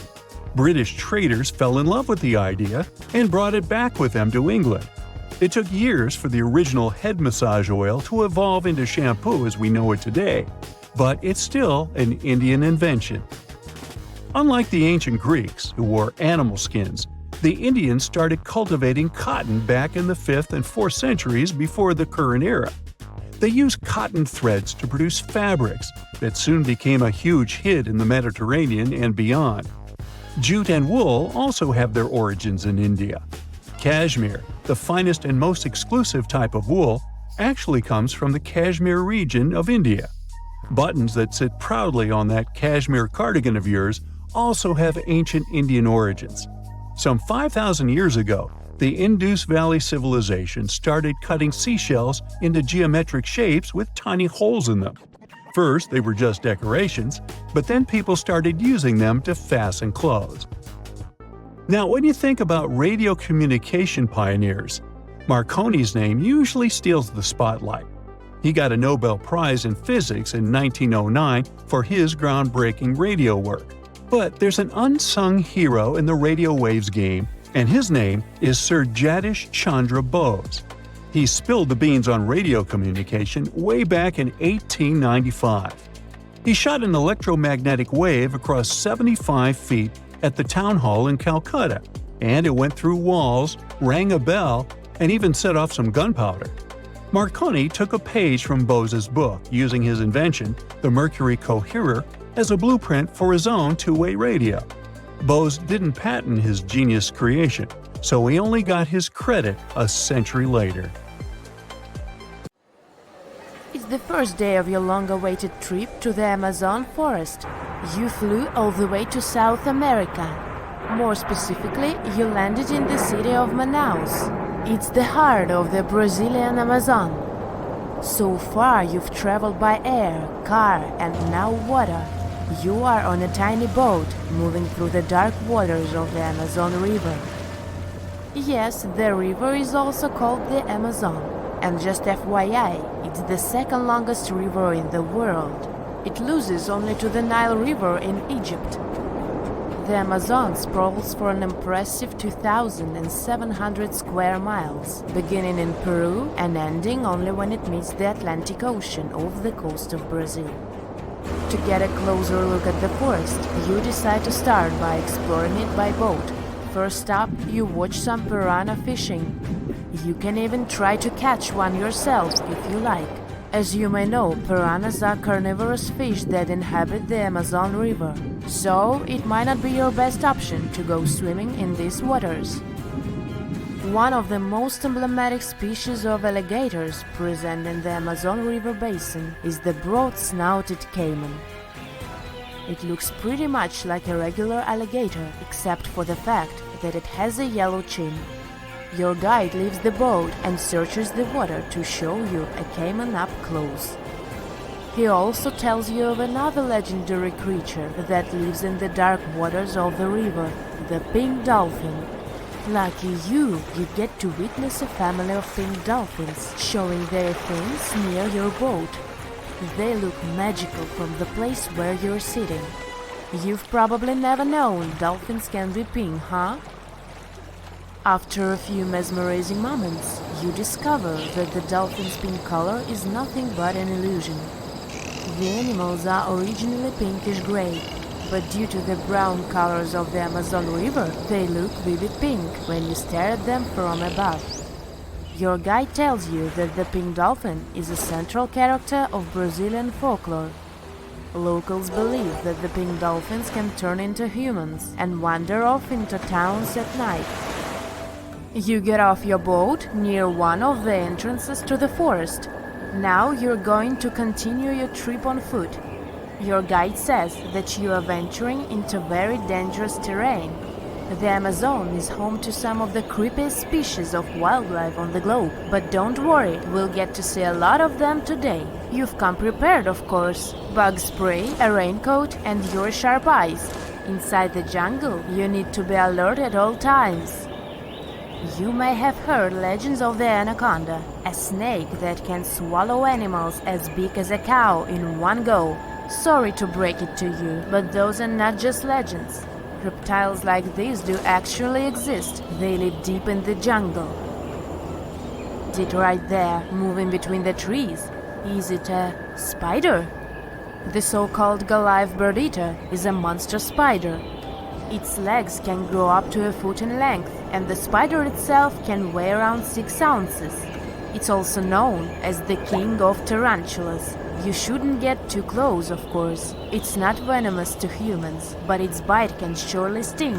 British traders fell in love with the idea and brought it back with them to England. It took years for the original head massage oil to evolve into shampoo as we know it today, but it's still an Indian invention. Unlike the ancient Greeks, who wore animal skins, the Indians started cultivating cotton back in the 5th and 4th centuries before the current era. They used cotton threads to produce fabrics that soon became a huge hit in the Mediterranean and beyond. Jute and wool also have their origins in India. Cashmere, the finest and most exclusive type of wool, actually comes from the Kashmir region of India. Buttons that sit proudly on that cashmere cardigan of yours also have ancient Indian origins. Some 5,000 years ago, the Indus Valley civilization started cutting seashells into geometric shapes with tiny holes in them. First, they were just decorations, but then people started using them to fasten clothes. Now, when you think about radio communication pioneers, Marconi's name usually steals the spotlight. He got a Nobel Prize in Physics in 1909 for his groundbreaking radio work. But there's an unsung hero in the radio waves game, and his name is Sir Jagdish Chandra Bose. He spilled the beans on radio communication way back in 1895. He shot an electromagnetic wave across 75 feet at the town hall in Calcutta, and it went through walls, rang a bell, and even set off some gunpowder. Marconi took a page from Bose's book, using his invention, the Mercury Coherer, as a blueprint for his own two-way radio. Bose didn't patent his genius creation, so he only got his credit a century later. It's the first day of your long-awaited trip to the Amazon forest. You flew all the way to South America. More specifically, you landed in the city of Manaus. It's the heart of the Brazilian Amazon. So far, you've traveled by air, car, and now water. You are on a tiny boat, moving through the dark waters of the Amazon River. Yes, the river is also called the Amazon. And just FYI, it's the second longest river in the world. It loses only to the Nile River in Egypt. The Amazon sprawls for an impressive 2,700 square miles, beginning in Peru and ending only when it meets the Atlantic Ocean off the coast of Brazil. To get a closer look at the forest, you decide to start by exploring it by boat. First up, you watch some piranha fishing. You can even try to catch one yourself if you like. As you may know, piranhas are carnivorous fish that inhabit the Amazon River, so it might not be your best option to go swimming in these waters. One of the most emblematic species of alligators present in the Amazon River basin is the broad-snouted caiman. It looks pretty much like a regular alligator, except for the fact that it has a yellow chin. Your guide leaves the boat and searches the water to show you a caiman up close. He also tells you of another legendary creature that lives in the dark waters of the river, the pink dolphin. Lucky you get to witness a family of pink dolphins showing their fins near your boat. They look magical from the place where you're sitting. You've probably never known dolphins can be pink, huh? After a few mesmerizing moments, you discover that the dolphin's pink color is nothing but an illusion. The animals are originally pinkish-gray, but due to the brown colors of the Amazon River, they look vivid pink when you stare at them from above. Your guide tells you that the pink dolphin is a central character of Brazilian folklore. Locals believe that the pink dolphins can turn into humans and wander off into towns at night. You get off your boat near one of the entrances to the forest. Now you're going to continue your trip on foot. Your guide says that you are venturing into very dangerous terrain. The Amazon is home to some of the creepiest species of wildlife on the globe. But don't worry, we'll get to see a lot of them today. You've come prepared, of course. Bug spray, a raincoat, and your sharp eyes. Inside the jungle, you need to be alert at all times. You may have heard legends of the anaconda, a snake that can swallow animals as big as a cow in one go. Sorry to break it to you, but those are not just legends. Reptiles like these do actually exist. They live deep in the jungle. Is it right there, moving between the trees? Is it a spider? The so-called Goliath bird-eater is a monster spider. Its legs can grow up to a foot in length, and the spider itself can weigh around 6 ounces. It's also known as the king of tarantulas. You shouldn't get too close, of course. It's not venomous to humans, but its bite can surely sting.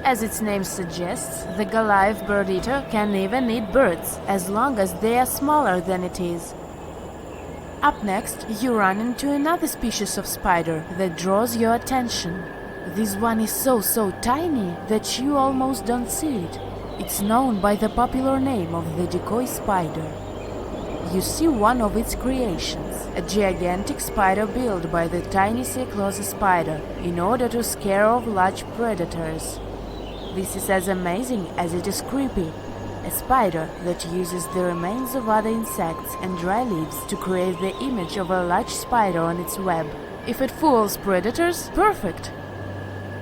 As its name suggests, the Goliath bird-eater can even eat birds, as long as they are smaller than it is. Up next, you run into another species of spider that draws your attention. This one is so tiny that you almost don't see it. It's known by the popular name of the decoy spider. You see one of its creations, a gigantic spider built by the tiny Cyclosa spider in order to scare off large predators. This is as amazing as it is creepy. A spider that uses the remains of other insects and dry leaves to create the image of a large spider on its web. If it fools predators, perfect!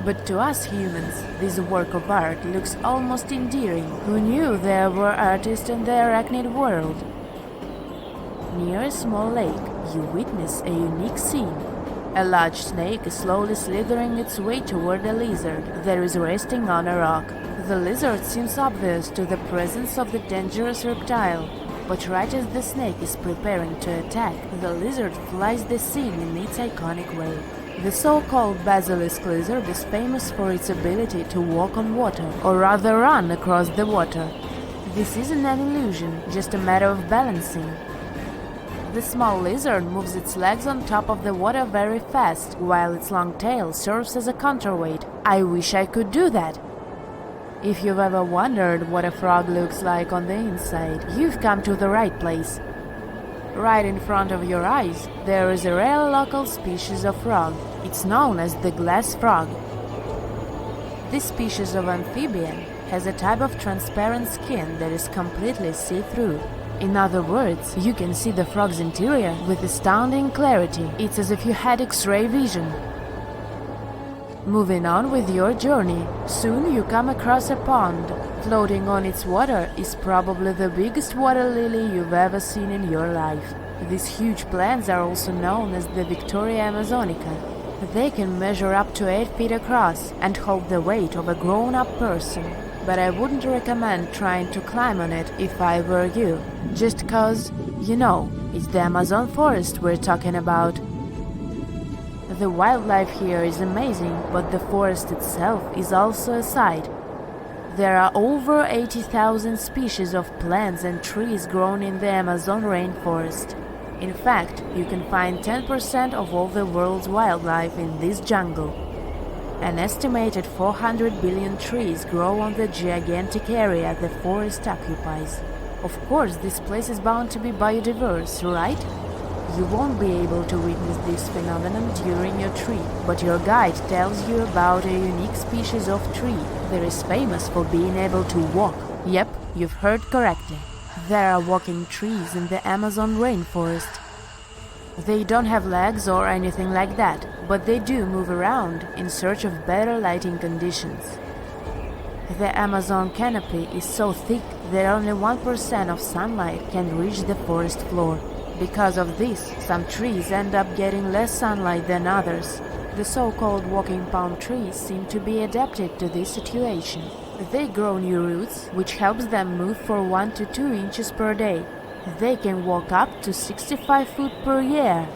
But to us humans, this work of art looks almost endearing. Who knew there were artists in the arachnid world? Near a small lake, you witness a unique scene. A large snake is slowly slithering its way toward a lizard that is resting on a rock. The lizard seems obvious to the presence of the dangerous reptile, but right as the snake is preparing to attack, the lizard flies the scene in its iconic way. The so-called basilisk lizard is famous for its ability to walk on water, or rather run across the water. This isn't an illusion, just a matter of balancing. The small lizard moves its legs on top of the water very fast, while its long tail serves as a counterweight. I wish I could do that. If you've ever wondered what a frog looks like on the inside, you've come to the right place. Right in front of your eyes, there is a rare local species of frog. It's known as the glass frog. This species of amphibian has a type of transparent skin that is completely see-through. In other words, you can see the frog's interior with astounding clarity. It's as if you had X-ray vision. Moving on with your journey, soon you come across a pond. Floating on its water is probably the biggest water lily you've ever seen in your life. These huge plants are also known as the Victoria Amazonica. They can measure up to 8 feet across and hold the weight of a grown-up person. But I wouldn't recommend trying to climb on it if I were you, just cause, you know, it's the Amazon forest we're talking about. The wildlife here is amazing, but the forest itself is also a sight. There are over 80,000 species of plants and trees grown in the Amazon rainforest. In fact, you can find 10% of all the world's wildlife in this jungle. An estimated 400 billion trees grow on the gigantic area the forest occupies. Of course, this place is bound to be biodiverse, right? You won't be able to witness this phenomenon during your trip, but your guide tells you about a unique species of tree that is famous for being able to walk. Yep, you've heard correctly. There are walking trees in the Amazon rainforest. They don't have legs or anything like that, but they do move around in search of better lighting conditions. The Amazon canopy is so thick that only 1% of sunlight can reach the forest floor. Because of this, some trees end up getting less sunlight than others. The so-called walking palm trees seem to be adapted to this situation. They grow new roots, which helps them move for 1 to 2 inches per day. They can walk up to 65 feet per year.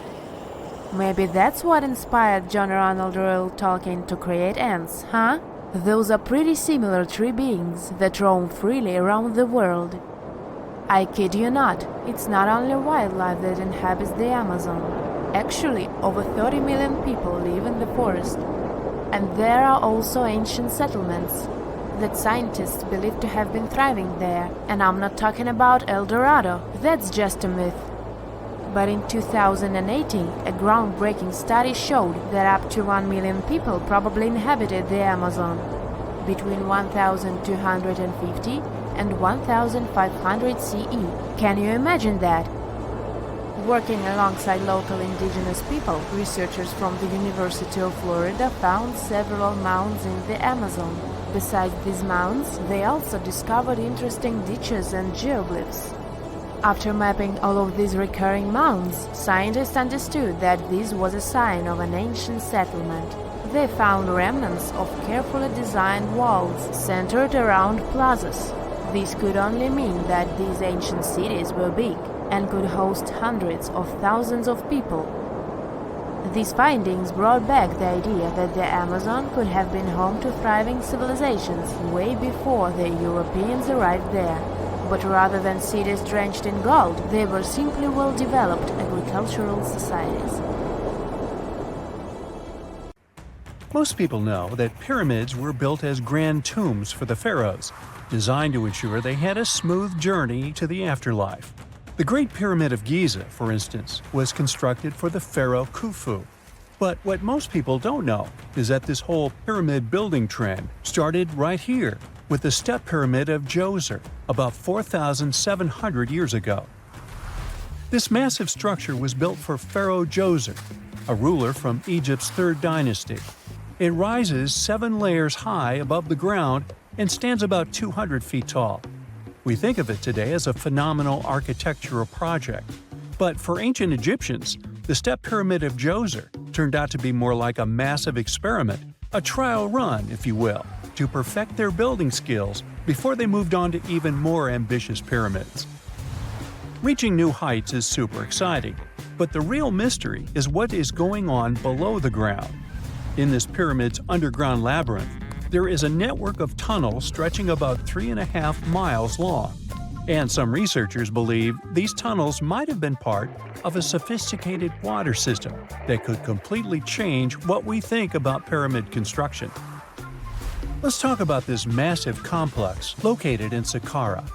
Maybe that's what inspired John Ronald Reuel Tolkien to create ants, huh? Those are pretty similar tree beings that roam freely around the world. I kid you not, it's not only wildlife that inhabits the Amazon. Actually, over 30 million people live in the forest. And there are also ancient settlements that scientists believe to have been thriving there. And I'm not talking about El Dorado, that's just a myth. But in 2018, a groundbreaking study showed that up to 1 million people probably inhabited the Amazon between 1250 and 1500 CE. Can you imagine that? Working alongside local indigenous people, researchers from the University of Florida found several mounds in the Amazon. Besides these mounds, they also discovered interesting ditches and geoglyphs. After mapping all of these recurring mounds, scientists understood that this was a sign of an ancient settlement. They found remnants of carefully designed walls centered around plazas. This could only mean that these ancient cities were big and could host hundreds of thousands of people. These findings brought back the idea that the Amazon could have been home to thriving civilizations way before the Europeans arrived there. But rather than cities drenched in gold, they were simply well-developed agricultural societies. Most people know that pyramids were built as grand tombs for the pharaohs, designed to ensure they had a smooth journey to the afterlife. The Great Pyramid of Giza, for instance, was constructed for the pharaoh Khufu. But what most people don't know is that this whole pyramid building trend started right here with the step pyramid of Djoser about 4,700 years ago. This massive structure was built for Pharaoh Djoser, a ruler from Egypt's 3rd dynasty. It rises 7 layers high above the ground and stands about 200 feet tall. We think of it today as a phenomenal architectural project, but for ancient Egyptians, the step pyramid of Djoser turned out to be more like a massive experiment, a trial run, if you will, to perfect their building skills before they moved on to even more ambitious pyramids. Reaching new heights is super exciting, but the real mystery is what is going on below the ground. In this pyramid's underground labyrinth, there is a network of tunnels stretching about 3.5 miles long, and some researchers believe these tunnels might have been part of a sophisticated water system that could completely change what we think about pyramid construction. Let's talk about this massive complex located in Saqqara.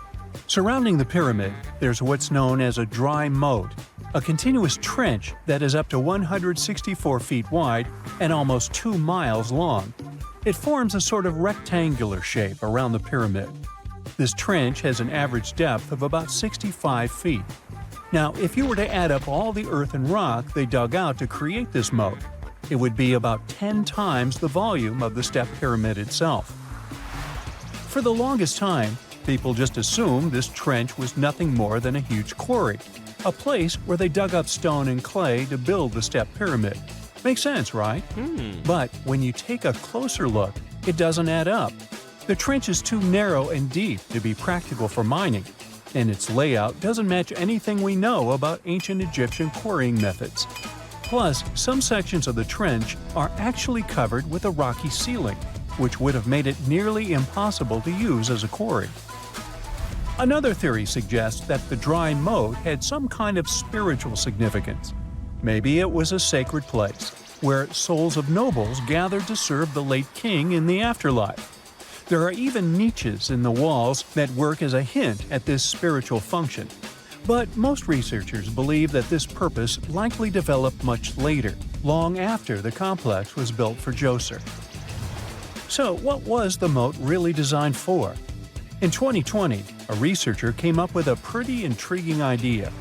Surrounding the pyramid, there's what's known as a dry moat, a continuous trench that is up to 164 feet wide and almost 2 miles long. It forms a sort of rectangular shape around the pyramid. This trench has an average depth of about 65 feet. Now, if you were to add up all the earth and rock they dug out to create this moat, it would be about 10 times the volume of the step pyramid itself. For the longest time, people just assumed this trench was nothing more than a huge quarry, a place where they dug up stone and clay to build the step pyramid. Makes sense, right? But when you take a closer look, it doesn't add up. The trench is too narrow and deep to be practical for mining, and its layout doesn't match anything we know about ancient Egyptian quarrying methods. Plus, some sections of the trench are actually covered with a rocky ceiling, which would have made it nearly impossible to use as a quarry. Another theory suggests that the dry moat had some kind of spiritual significance. Maybe it was a sacred place, where souls of nobles gathered to serve the late king in the afterlife. There are even niches in the walls that work as a hint at this spiritual function. But most researchers believe that this purpose likely developed much later, long after the complex was built for Djoser. So what was the moat really designed for? In 2020, a researcher came up with a pretty intriguing idea.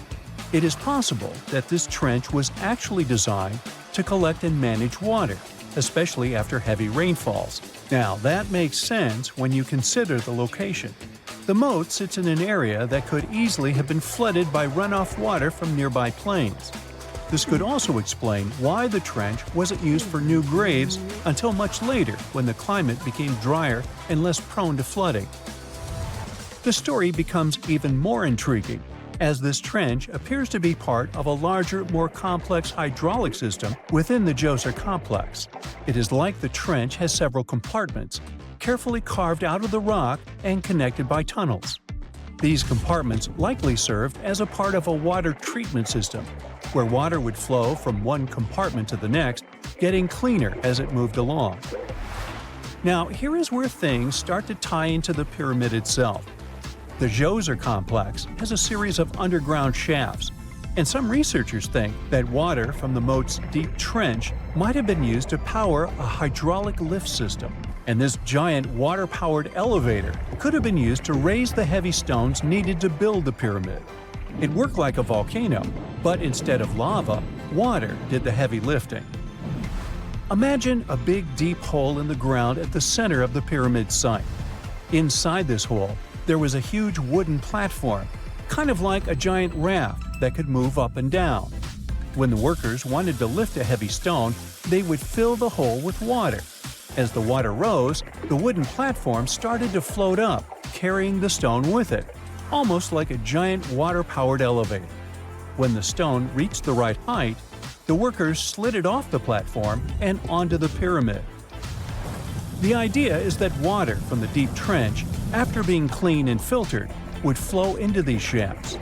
It is possible that this trench was actually designed to collect and manage water, especially after heavy rainfalls. Now, that makes sense when you consider the location. The moat sits in an area that could easily have been flooded by runoff water from nearby plains. This could also explain why the trench wasn't used for new graves until much later when the climate became drier and less prone to flooding. The story becomes even more intriguing, as this trench appears to be part of a larger, more complex hydraulic system within the Djoser complex. It is like the trench has several compartments, carefully carved out of the rock and connected by tunnels. These compartments likely served as a part of a water treatment system, where water would flow from one compartment to the next, getting cleaner as it moved along. Now, here is where things start to tie into the pyramid itself. The Djoser complex has a series of underground shafts, and some researchers think that water from the moat's deep trench might have been used to power a hydraulic lift system, and this giant water-powered elevator could have been used to raise the heavy stones needed to build the pyramid. It worked like a volcano, but instead of lava, water did the heavy lifting. Imagine a big deep hole in the ground at the center of the pyramid site. Inside this hole, there was a huge wooden platform, kind of like a giant raft that could move up and down. When the workers wanted to lift a heavy stone, they would fill the hole with water. As the water rose, the wooden platform started to float up, carrying the stone with it, almost like a giant water-powered elevator. When the stone reached the right height, the workers slid it off the platform and onto the pyramid. The idea is that water from the deep trench, after being cleaned and filtered, would flow into these shafts.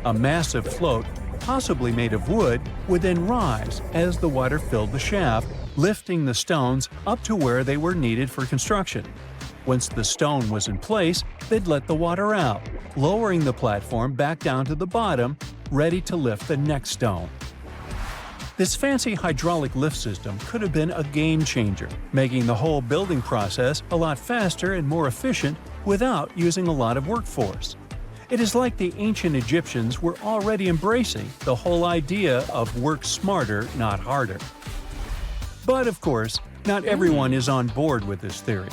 A massive float, possibly made of wood, would then rise as the water filled the shaft, lifting the stones up to where they were needed for construction. Once the stone was in place, they'd let the water out, lowering the platform back down to the bottom, ready to lift the next stone. This fancy hydraulic lift system could have been a game changer, making the whole building process a lot faster and more efficient without using a lot of workforce. It is like the ancient Egyptians were already embracing the whole idea of work smarter, not harder. But of course, not everyone is on board with this theory.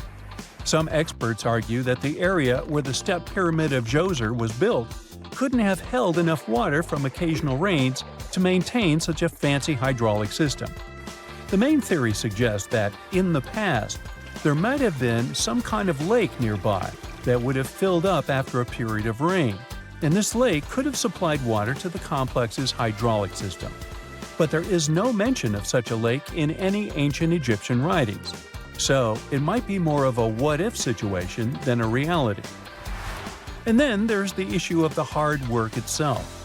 Some experts argue that the area where the step pyramid of Djoser was built couldn't have held enough water from occasional rains to maintain such a fancy hydraulic system. The main theory suggests that, in the past, there might have been some kind of lake nearby that would have filled up after a period of rain, and this lake could have supplied water to the complex's hydraulic system. But there is no mention of such a lake in any ancient Egyptian writings, so it might be more of a what-if situation than a reality. And then there's the issue of the hard work itself.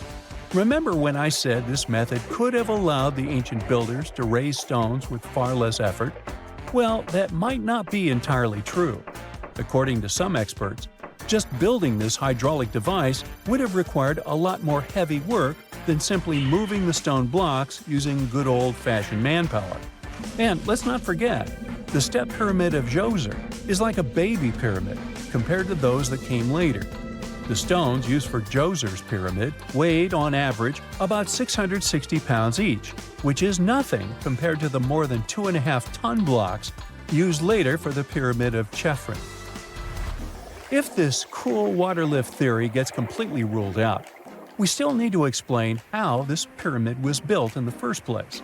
Remember when I said this method could have allowed the ancient builders to raise stones with far less effort? Well, that might not be entirely true. According to some experts, just building this hydraulic device would have required a lot more heavy work than simply moving the stone blocks using good old-fashioned manpower. And let's not forget, the step pyramid of Djoser is like a baby pyramid compared to those that came later. The stones used for Djoser's pyramid weighed, on average, about 660 pounds each, which is nothing compared to the more than 2.5-ton blocks used later for the pyramid of Chephren. If this cool water lift theory gets completely ruled out, we still need to explain how this pyramid was built in the first place.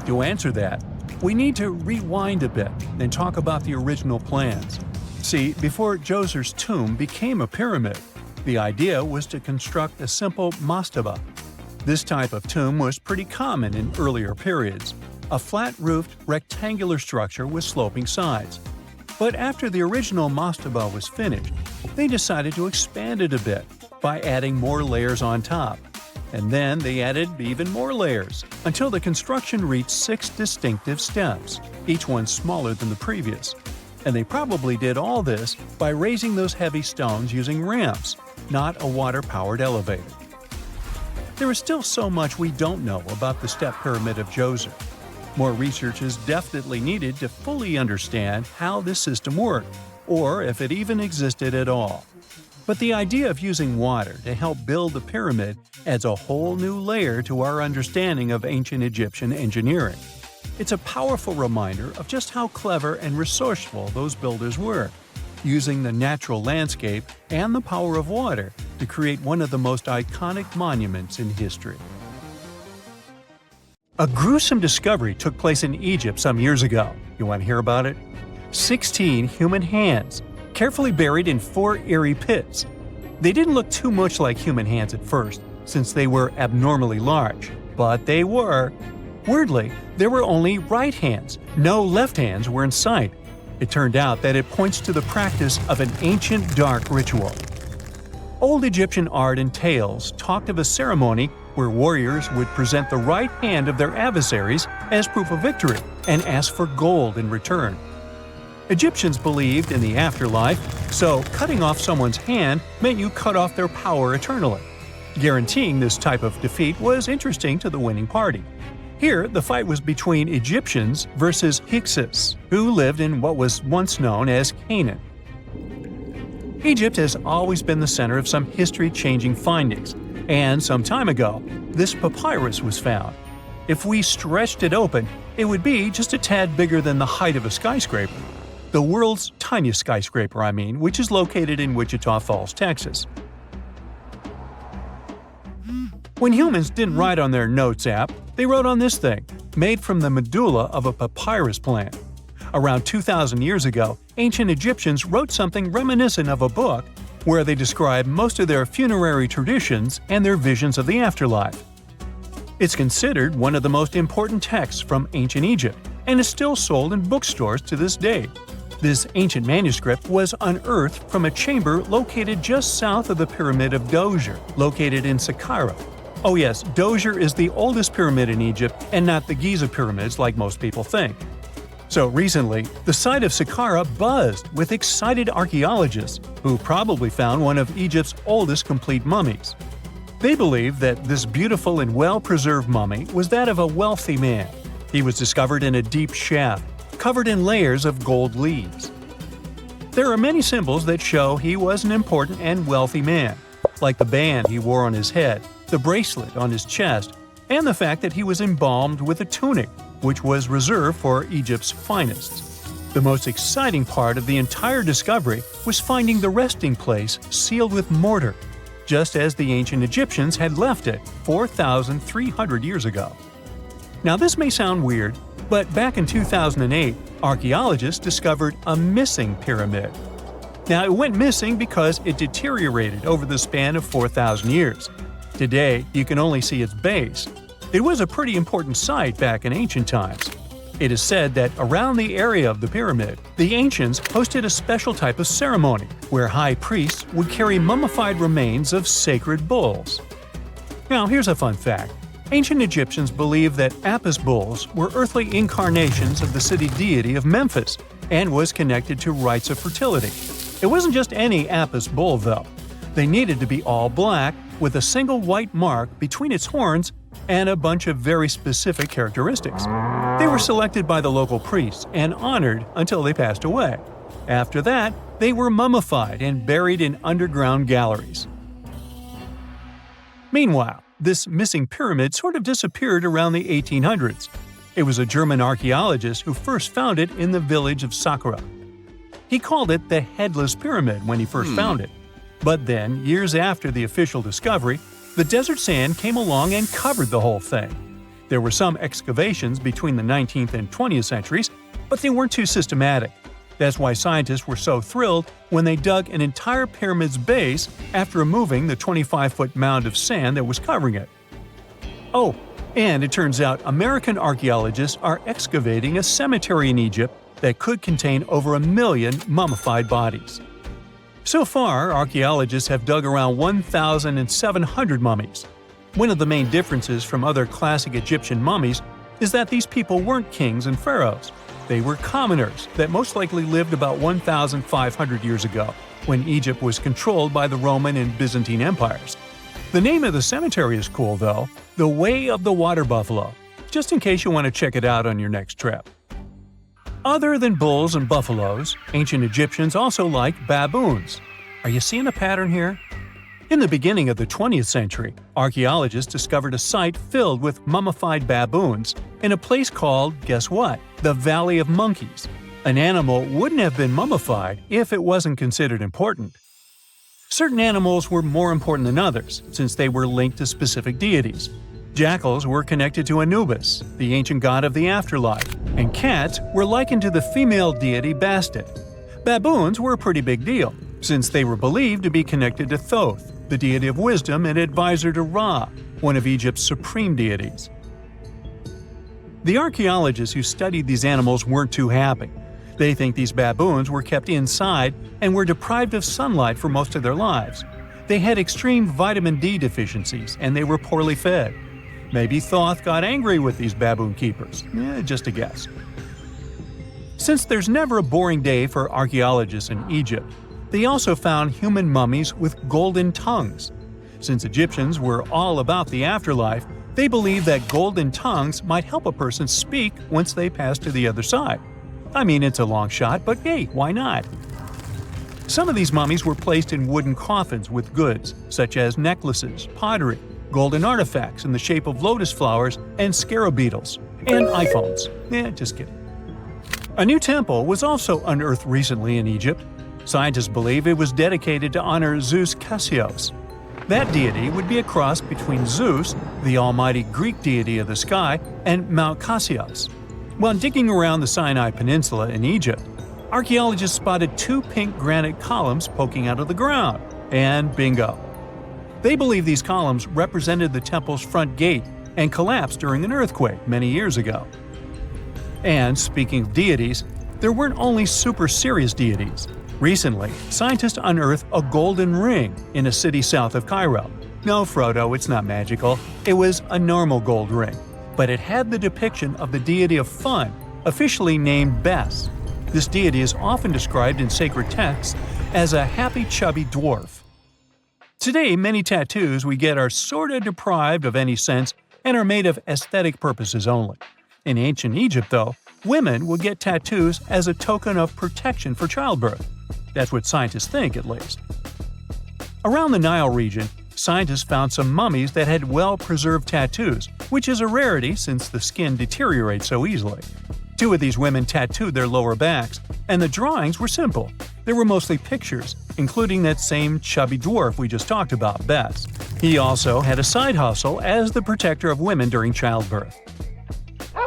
To answer that, we need to rewind a bit and talk about the original plans. See, before Djoser's tomb became a pyramid, the idea was to construct a simple mastaba. This type of tomb was pretty common in earlier periods, a flat-roofed, rectangular structure with sloping sides. But after the original mastaba was finished, they decided to expand it a bit by adding more layers on top. And then they added even more layers, until the construction reached 6 distinctive steps, each one smaller than the previous. And they probably did all this by raising those heavy stones using ramps, not a water-powered elevator. There is still so much we don't know about the step pyramid of Djoser. More research is definitely needed to fully understand how this system worked, or if it even existed at all. But the idea of using water to help build the pyramid adds a whole new layer to our understanding of ancient Egyptian engineering. It's a powerful reminder of just how clever and resourceful those builders were, using the natural landscape and the power of water to create one of the most iconic monuments in history. A gruesome discovery took place in Egypt some years ago. You want to hear about it? 16 human hands, carefully buried in 4 eerie pits. They didn't look too much like human hands at first, since they were abnormally large, but they were. Weirdly, there were only right hands. No left hands were in sight. It turned out that it points to the practice of an ancient dark ritual. Old Egyptian art and tales talked of a ceremony where warriors would present the right hand of their adversaries as proof of victory and ask for gold in return. Egyptians believed in the afterlife, so cutting off someone's hand meant you cut off their power eternally. Guaranteeing this type of defeat was interesting to the winning party. Here, the fight was between Egyptians versus Hyksos, who lived in what was once known as Canaan. Egypt has always been the center of some history-changing findings, and some time ago, this papyrus was found. If we stretched it open, it would be just a tad bigger than the height of a skyscraper. The world's tiniest skyscraper, which is located in Wichita Falls, Texas. When humans didn't write on their notes app, they wrote on this thing, made from the medulla of a papyrus plant. Around 2,000 years ago, ancient Egyptians wrote something reminiscent of a book where they describe most of their funerary traditions and their visions of the afterlife. It's considered one of the most important texts from ancient Egypt and is still sold in bookstores to this day. This ancient manuscript was unearthed from a chamber located just south of the Pyramid of Djoser, located in Saqqara. Oh yes, Djoser is the oldest pyramid in Egypt and not the Giza pyramids like most people think. So recently, the site of Saqqara buzzed with excited archaeologists who probably found one of Egypt's oldest complete mummies. They believe that this beautiful and well-preserved mummy was that of a wealthy man. He was discovered in a deep shaft, covered in layers of gold leaves. There are many symbols that show he was an important and wealthy man, like the band he wore on his head, the bracelet on his chest, and the fact that he was embalmed with a tunic, which was reserved for Egypt's finest. The most exciting part of the entire discovery was finding the resting place sealed with mortar, just as the ancient Egyptians had left it 4,300 years ago. Now this may sound weird, but back in 2008, archaeologists discovered a missing pyramid. Now it went missing because it deteriorated over the span of 4,000 years. Today, you can only see its base. It was a pretty important site back in ancient times. It is said that around the area of the pyramid, the ancients hosted a special type of ceremony where high priests would carry mummified remains of sacred bulls. Now, here's a fun fact. Ancient Egyptians believed that Apis bulls were earthly incarnations of the city deity of Memphis and was connected to rites of fertility. It wasn't just any Apis bull, though. They needed to be all black, with a single white mark between its horns and a bunch of very specific characteristics. They were selected by the local priests and honored until they passed away. After that, they were mummified and buried in underground galleries. Meanwhile, this missing pyramid sort of disappeared around the 1800s. It was a German archaeologist who first found it in the village of Saqqara. He called it the Headless Pyramid when he first found it. But then, years after the official discovery, the desert sand came along and covered the whole thing. There were some excavations between the 19th and 20th centuries, but they weren't too systematic. That's why scientists were so thrilled when they dug an entire pyramid's base after removing the 25-foot mound of sand that was covering it. Oh, and it turns out American archaeologists are excavating a cemetery in Egypt that could contain over 1 million mummified bodies. So far, archaeologists have dug around 1,700 mummies. One of the main differences from other classic Egyptian mummies is that these people weren't kings and pharaohs. They were commoners that most likely lived about 1,500 years ago, when Egypt was controlled by the Roman and Byzantine empires. The name of the cemetery is cool, though, the Way of the Water Buffalo, just in case you want to check it out on your next trip. Other than bulls and buffaloes, ancient Egyptians also liked baboons. Are you seeing a pattern here? In the beginning of the 20th century, archaeologists discovered a site filled with mummified baboons in a place called, guess what? The Valley of Monkeys. An animal wouldn't have been mummified if it wasn't considered important. Certain animals were more important than others, since they were linked to specific deities. Jackals were connected to Anubis, the ancient god of the afterlife, and cats were likened to the female deity Bastet. Baboons were a pretty big deal, since they were believed to be connected to Thoth, the deity of wisdom and advisor to Ra, one of Egypt's supreme deities. The archaeologists who studied these animals weren't too happy. They think these baboons were kept inside and were deprived of sunlight for most of their lives. They had extreme vitamin D deficiencies and they were poorly fed. Maybe Thoth got angry with these baboon keepers. Just a guess. Since there's never a boring day for archaeologists in Egypt, they also found human mummies with golden tongues. Since Egyptians were all about the afterlife, they believed that golden tongues might help a person speak once they pass to the other side. I mean, it's a long shot, but hey, why not? Some of these mummies were placed in wooden coffins with goods, such as necklaces, pottery, golden artifacts in the shape of lotus flowers and scarab beetles, and iPhones. Just kidding. A new temple was also unearthed recently in Egypt. Scientists believe it was dedicated to honor Zeus Cassios. That deity would be a cross between Zeus, the almighty Greek deity of the sky, and Mount Cassios. While digging around the Sinai Peninsula in Egypt, archaeologists spotted 2 pink granite columns poking out of the ground, and bingo. They believe these columns represented the temple's front gate and collapsed during an earthquake many years ago. And speaking of deities, there weren't only super serious deities. Recently, scientists unearthed a golden ring in a city south of Cairo. No, Frodo, it's not magical. It was a normal gold ring, but it had the depiction of the deity of fun, officially named Bes. This deity is often described in sacred texts as a happy chubby dwarf. Today, many tattoos we get are sorta deprived of any sense and are made of aesthetic purposes only. In ancient Egypt, though, women would get tattoos as a token of protection for childbirth. That's what scientists think, at least. Around the Nile region, scientists found some mummies that had well-preserved tattoos, which is a rarity since the skin deteriorates so easily. 2 of these women tattooed their lower backs, and the drawings were simple. They were mostly pictures, including that same chubby dwarf we just talked about, Bes. He also had a side hustle as the protector of women during childbirth.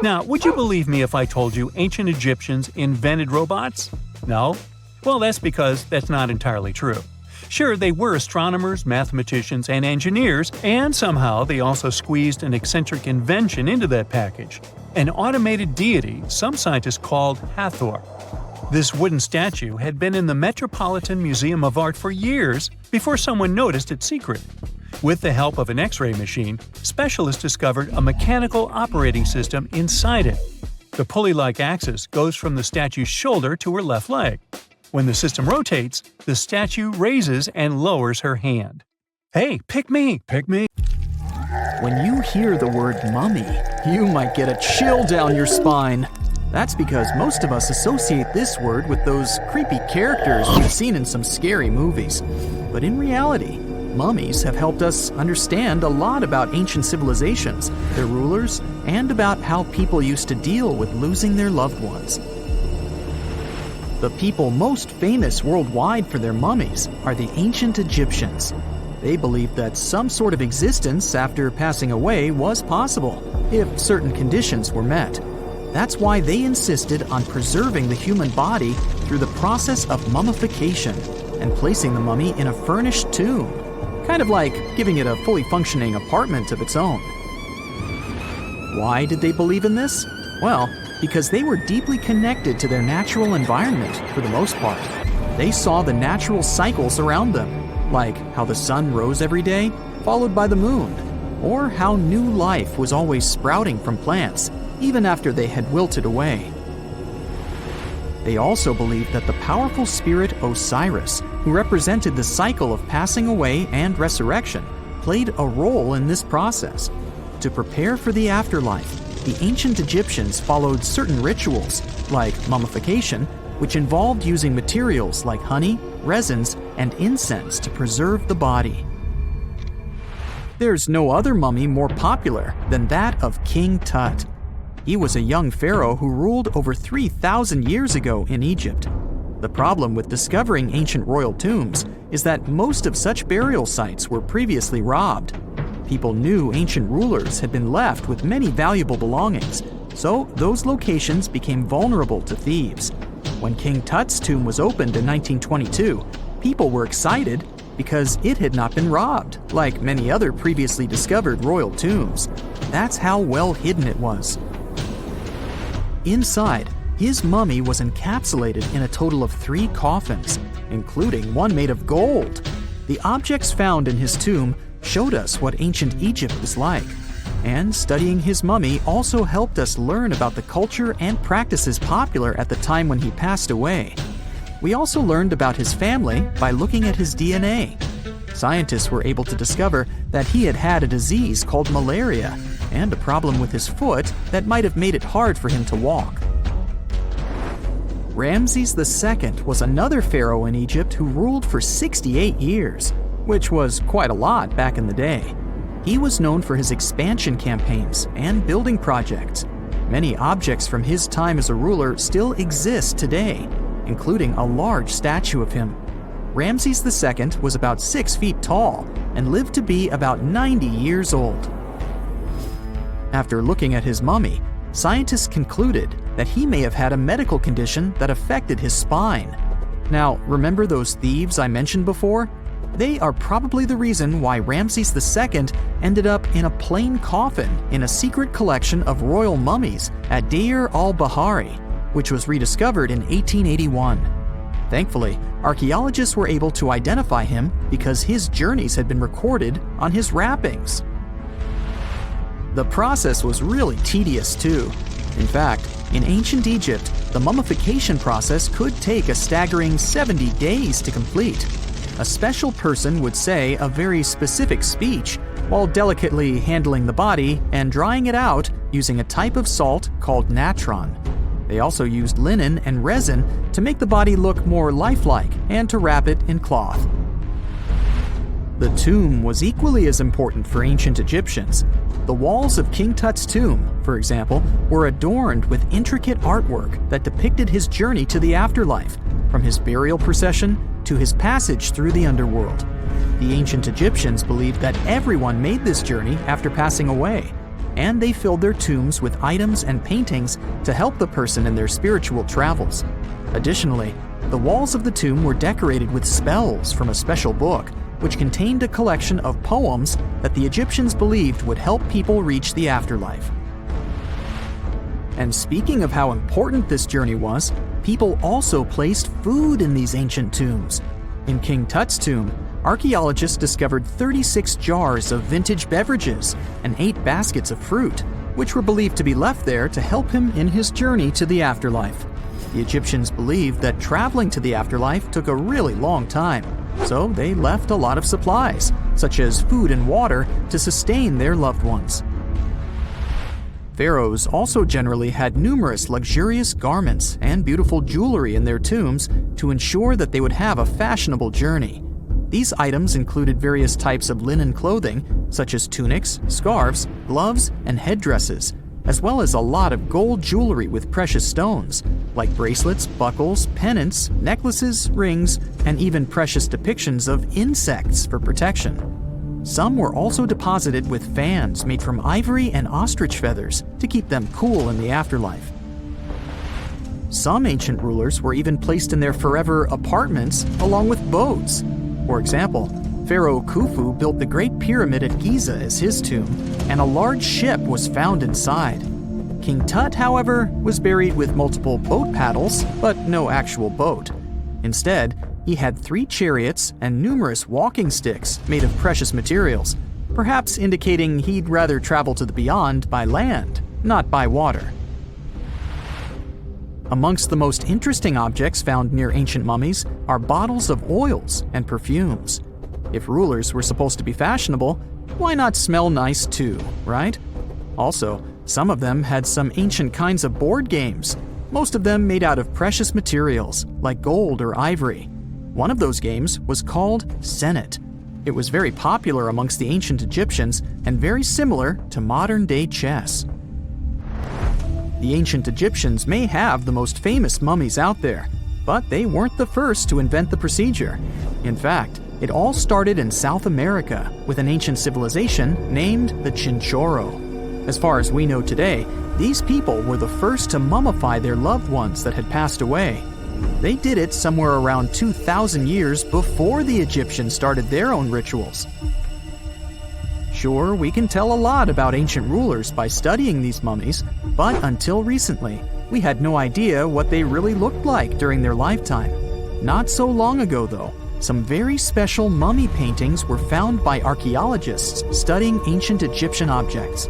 Now, would you believe me if I told you ancient Egyptians invented robots? No? Well, that's because that's not entirely true. Sure, they were astronomers, mathematicians, and engineers, and somehow they also squeezed an eccentric invention into that package: an automated deity some scientists called Hathor. This wooden statue had been in the Metropolitan Museum of Art for years before someone noticed its secret. With the help of an X-ray machine, specialists discovered a mechanical operating system inside it. The pulley-like axis goes from the statue's shoulder to her left leg. When the system rotates, the statue raises and lowers her hand. Hey, pick me, pick me. When you hear the word mummy, you might get a chill down your spine. That's because most of us associate this word with those creepy characters we've seen in some scary movies. But in reality, mummies have helped us understand a lot about ancient civilizations, their rulers, and about how people used to deal with losing their loved ones. The people most famous worldwide for their mummies are the ancient Egyptians. They believed that some sort of existence after passing away was possible, if certain conditions were met. That's why they insisted on preserving the human body through the process of mummification and placing the mummy in a furnished tomb, kind of like giving it a fully functioning apartment of its own. Why did they believe in this? Well, because they were deeply connected to their natural environment for the most part. They saw the natural cycles around them, like how the sun rose every day, followed by the moon, or how new life was always sprouting from plants, even after they had wilted away. They also believed that the powerful spirit Osiris, who represented the cycle of passing away and resurrection, played a role in this process. To prepare for the afterlife, the ancient Egyptians followed certain rituals, like mummification, which involved using materials like honey, resins, and incense to preserve the body. There's no other mummy more popular than that of King Tut. He was a young pharaoh who ruled over 3,000 years ago in Egypt. The problem with discovering ancient royal tombs is that most of such burial sites were previously robbed. People knew ancient rulers had been left with many valuable belongings, so those locations became vulnerable to thieves. When King Tut's tomb was opened in 1922, people were excited because it had not been robbed, like many other previously discovered royal tombs. That's how well hidden it was. Inside, his mummy was encapsulated in a total of 3 coffins, including one made of gold. The objects found in his tomb showed us what ancient Egypt was like, and studying his mummy also helped us learn about the culture and practices popular at the time when he passed away. We also learned about his family by looking at his DNA. Scientists were able to discover that he had had a disease called malaria and a problem with his foot that might have made it hard for him to walk. Ramses II was another pharaoh in Egypt who ruled for 68 years, which was quite a lot back in the day. He was known for his expansion campaigns and building projects. Many objects from his time as a ruler still exist today, including a large statue of him. Ramses II was about 6 feet tall and lived to be about 90 years old. After looking at his mummy, scientists concluded that he may have had a medical condition that affected his spine. Now, remember those thieves I mentioned before? They are probably the reason why Ramses II ended up in a plain coffin in a secret collection of royal mummies at Deir al-Bahari, which was rediscovered in 1881. Thankfully, archaeologists were able to identify him because his journeys had been recorded on his wrappings. The process was really tedious too. In fact, In ancient Egypt, the mummification process could take a staggering 70 days to complete. A special person would say a very specific speech while delicately handling the body and drying it out using a type of salt called natron. They also used linen and resin to make the body look more lifelike and to wrap it in cloth. The tomb was equally as important for ancient Egyptians. The walls of King Tut's tomb, for example, were adorned with intricate artwork that depicted his journey to the afterlife, from his burial procession to his passage through the underworld. The ancient Egyptians believed that everyone made this journey after passing away, and they filled their tombs with items and paintings to help the person in their spiritual travels. Additionally, the walls of the tomb were decorated with spells from a special book, which contained a collection of poems that the Egyptians believed would help people reach the afterlife. And speaking of how important this journey was, people also placed food in these ancient tombs. In King Tut's tomb, archaeologists discovered 36 jars of vintage beverages and 8 baskets of fruit, which were believed to be left there to help him in his journey to the afterlife. The Egyptians believed that traveling to the afterlife took a really long time, so they left a lot of supplies, such as food and water, to sustain their loved ones. Pharaohs also generally had numerous luxurious garments and beautiful jewelry in their tombs to ensure that they would have a fashionable journey. These items included various types of linen clothing, such as tunics, scarves, gloves, and headdresses, as well as a lot of gold jewelry with precious stones, like bracelets, buckles, pendants, necklaces, rings, and even precious depictions of insects for protection. Some were also deposited with fans made from ivory and ostrich feathers to keep them cool in the afterlife. Some ancient rulers were even placed in their forever apartments along with boats. For example, Pharaoh Khufu built the Great Pyramid at Giza as his tomb, and a large ship was found inside. King Tut, however, was buried with multiple boat paddles, but no actual boat. Instead, he had 3 chariots and numerous walking sticks made of precious materials, perhaps indicating he'd rather travel to the beyond by land, not by water. Amongst the most interesting objects found near ancient mummies are bottles of oils and perfumes. If rulers were supposed to be fashionable, why not smell nice too, right? Also, some of them had some ancient kinds of board games, most of them made out of precious materials like gold or ivory. One of those games was called Senet. It was very popular amongst the ancient Egyptians and very similar to modern-day chess. The ancient Egyptians may have the most famous mummies out there, but they weren't the first to invent the procedure. In fact, it all started in South America with an ancient civilization named the Chinchorro. As far as we know today, these people were the first to mummify their loved ones that had passed away. They did it somewhere around 2,000 years before the Egyptians started their own rituals. Sure, we can tell a lot about ancient rulers by studying these mummies, but until recently, we had no idea what they really looked like during their lifetime. Not so long ago, though, some very special mummy paintings were found by archaeologists studying ancient Egyptian objects.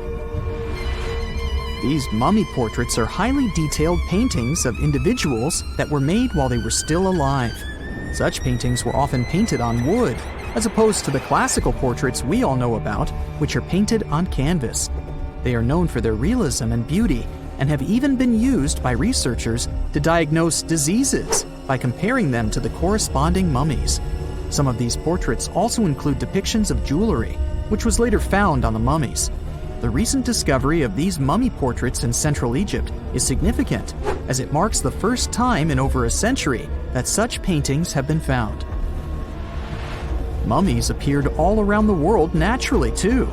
These mummy portraits are highly detailed paintings of individuals that were made while they were still alive. Such paintings were often painted on wood, as opposed to the classical portraits we all know about, which are painted on canvas. They are known for their realism and beauty, and have even been used by researchers to diagnose diseases by comparing them to the corresponding mummies. Some of these portraits also include depictions of jewelry, which was later found on the mummies. The recent discovery of these mummy portraits in Central Egypt is significant, as it marks the first time in over a century that such paintings have been found. Mummies appeared all around the world naturally, too.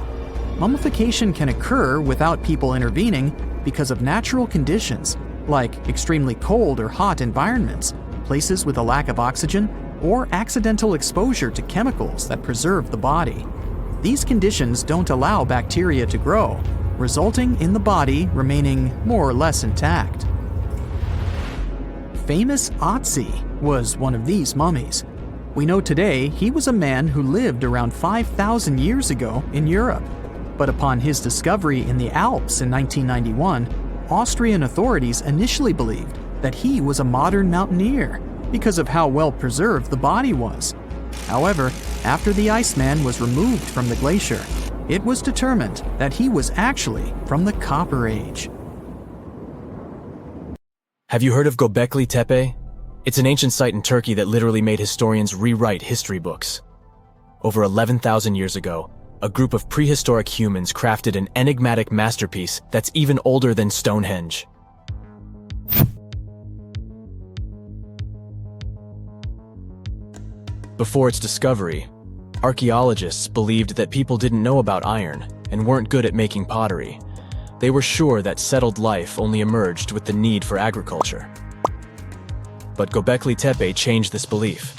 Mummification can occur without people intervening because of natural conditions, like extremely cold or hot environments, places with a lack of oxygen, or accidental exposure to chemicals that preserve the body. These conditions don't allow bacteria to grow, resulting in the body remaining more or less intact. Famous Otzi was one of these mummies. We know today he was a man who lived around 5,000 years ago in Europe. But upon his discovery in the Alps in 1991, Austrian authorities initially believed that he was a modern mountaineer because of how well preserved the body was. However, after the Iceman was removed from the glacier, it was determined that he was actually from the Copper Age. Have you heard of Göbekli Tepe? It's an ancient site in Turkey that literally made historians rewrite history books. Over 11,000 years ago, a group of prehistoric humans crafted an enigmatic masterpiece that's even older than Stonehenge. Before its discovery, archaeologists believed that people didn't know about iron and weren't good at making pottery. They were sure that settled life only emerged with the need for agriculture. But Göbekli Tepe changed this belief.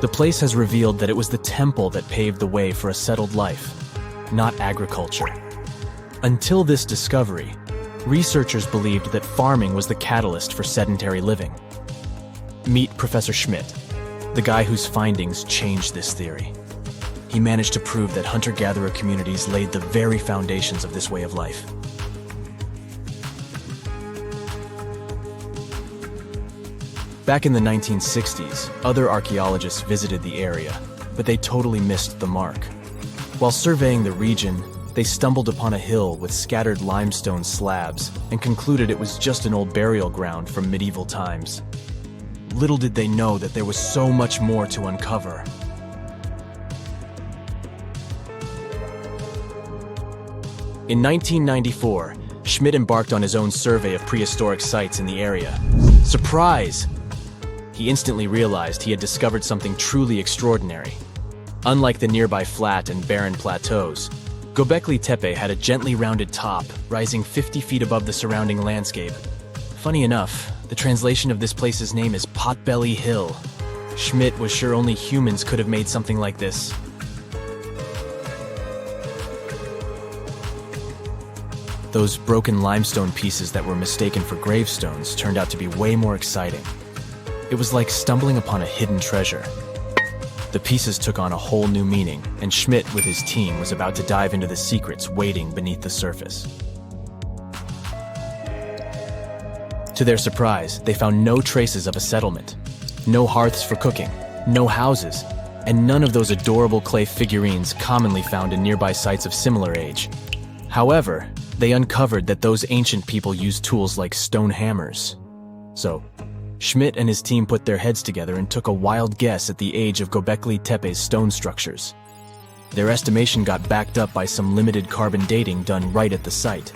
The place has revealed that it was the temple that paved the way for a settled life, not agriculture. Until this discovery, researchers believed that farming was the catalyst for sedentary living. Meet Professor Schmidt, the guy whose findings changed this theory. He managed to prove that hunter-gatherer communities laid the very foundations of this way of life. Back in the 1960s, other archaeologists visited the area, but they totally missed the mark. While surveying the region, they stumbled upon a hill with scattered limestone slabs and concluded it was just an old burial ground from medieval times. Little did they know that there was so much more to uncover. In 1994, Schmidt embarked on his own survey of prehistoric sites in the area. Surprise! He instantly realized he had discovered something truly extraordinary. Unlike the nearby flat and barren plateaus, Göbekli Tepe had a gently rounded top, rising 50 feet above the surrounding landscape. Funny enough, the translation of this place's name is Potbelly Hill. Schmidt was sure only humans could have made something like this. Those broken limestone pieces that were mistaken for gravestones turned out to be way more exciting. It was like stumbling upon a hidden treasure. The pieces took on a whole new meaning, and Schmidt with his team was about to dive into the secrets waiting beneath the surface. To their surprise, they found no traces of a settlement. No hearths for cooking, no houses, and none of those adorable clay figurines commonly found in nearby sites of similar age. However, they uncovered that those ancient people used tools like stone hammers. So, Schmidt and his team put their heads together and took a wild guess at the age of Göbekli Tepe's stone structures. Their estimation got backed up by some limited carbon dating done right at the site.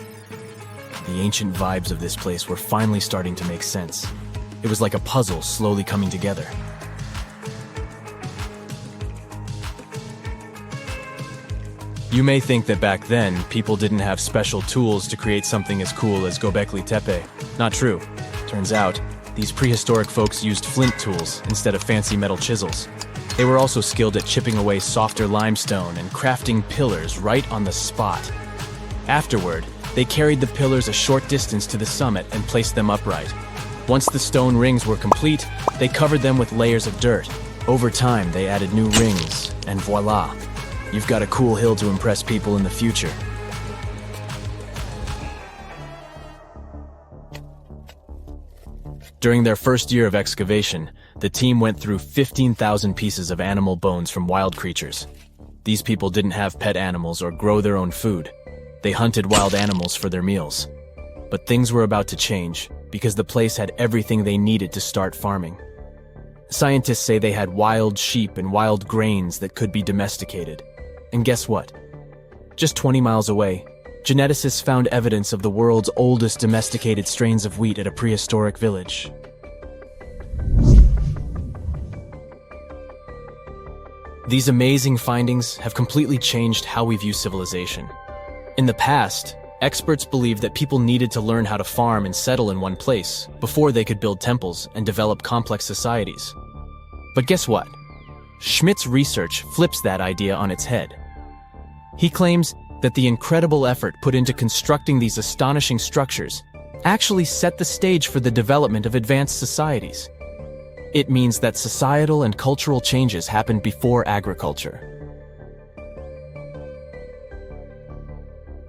The ancient vibes of this place were finally starting to make sense. It was like a puzzle slowly coming together. You may think that back then, people didn't have special tools to create something as cool as Göbekli Tepe. Not true. Turns out, these prehistoric folks used flint tools instead of fancy metal chisels. They were also skilled at chipping away softer limestone and crafting pillars right on the spot. Afterward, they carried the pillars a short distance to the summit and placed them upright. Once the stone rings were complete, they covered them with layers of dirt. Over time, they added new rings, and voila! You've got a cool hill to impress people in the future. During their first year of excavation, the team went through 15,000 pieces of animal bones from wild creatures. These people didn't have pet animals or grow their own food. They hunted wild animals for their meals. But things were about to change, because the place had everything they needed to start farming. Scientists say they had wild sheep and wild grains that could be domesticated. And guess what? Just 20 miles away, geneticists found evidence of the world's oldest domesticated strains of wheat at a prehistoric village. These amazing findings have completely changed how we view civilization. In the past, experts believed that people needed to learn how to farm and settle in one place before they could build temples and develop complex societies. But guess what? Schmidt's research flips that idea on its head. He claims that the incredible effort put into constructing these astonishing structures actually set the stage for the development of advanced societies. It means that societal and cultural changes happened before agriculture.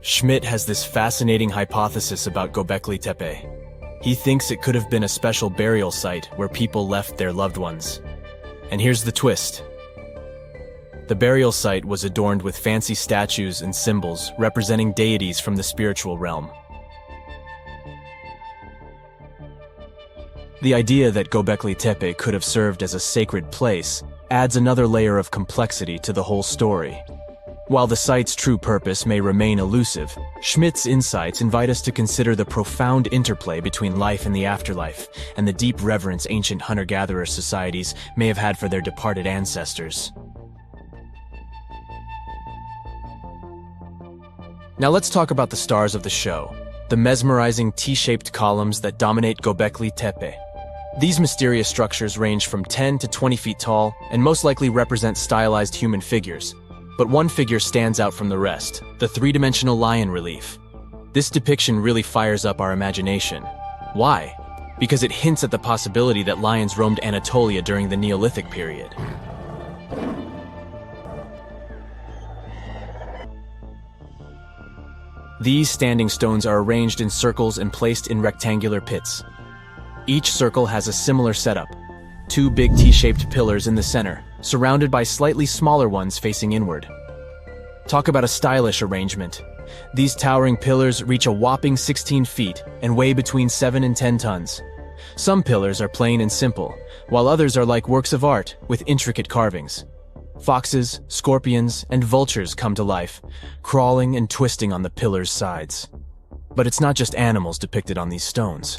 Schmidt has this fascinating hypothesis about Göbekli Tepe. He thinks it could have been a special burial site where people left their loved ones. And here's the twist. The burial site was adorned with fancy statues and symbols representing deities from the spiritual realm. The idea that Göbekli Tepe could have served as a sacred place adds another layer of complexity to the whole story. While the site's true purpose may remain elusive, Schmidt's insights invite us to consider the profound interplay between life and the afterlife, and the deep reverence ancient hunter-gatherer societies may have had for their departed ancestors. Now let's talk about the stars of the show, the mesmerizing T-shaped columns that dominate Göbekli Tepe. These mysterious structures range from 10 to 20 feet tall and most likely represent stylized human figures. But one figure stands out from the rest, the three-dimensional lion relief. This depiction really fires up our imagination. Why? Because it hints at the possibility that lions roamed Anatolia during the Neolithic period. These standing stones are arranged in circles and placed in rectangular pits. Each circle has a similar setup. Two big T-shaped pillars in the center, surrounded by slightly smaller ones facing inward. Talk about a stylish arrangement. These towering pillars reach a whopping 16 feet and weigh between 7 and 10 tons. Some pillars are plain and simple, while others are like works of art with intricate carvings. Foxes, scorpions, and vultures come to life, crawling and twisting on the pillars' sides. But it's not just animals depicted on these stones.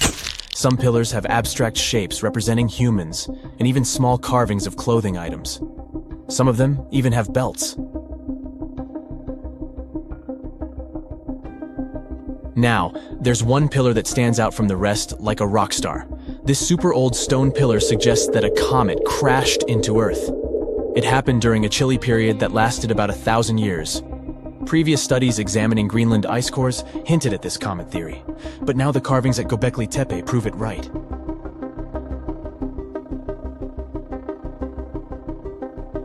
Some pillars have abstract shapes representing humans, and even small carvings of clothing items. Some of them even have belts. Now, there's one pillar that stands out from the rest like a rock star. This super old stone pillar suggests that a comet crashed into Earth. It happened during a chilly period that lasted about 1,000 years. Previous studies examining Greenland ice cores hinted at this comet theory, but now the carvings at Göbekli Tepe prove it right.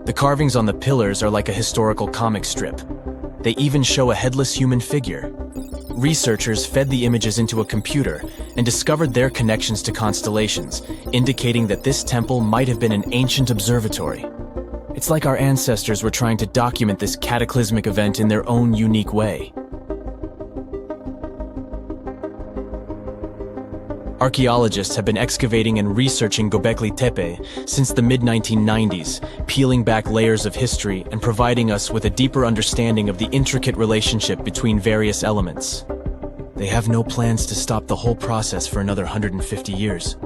The carvings on the pillars are like a historical comic strip. They even show a headless human figure. Researchers fed the images into a computer and discovered their connections to constellations, indicating that this temple might have been an ancient observatory. It's like our ancestors were trying to document this cataclysmic event in their own unique way. Archaeologists have been excavating and researching Göbekli Tepe since the mid-1990s, peeling back layers of history and providing us with a deeper understanding of the intricate relationship between various elements. They have no plans to stop the whole process for another 150 years.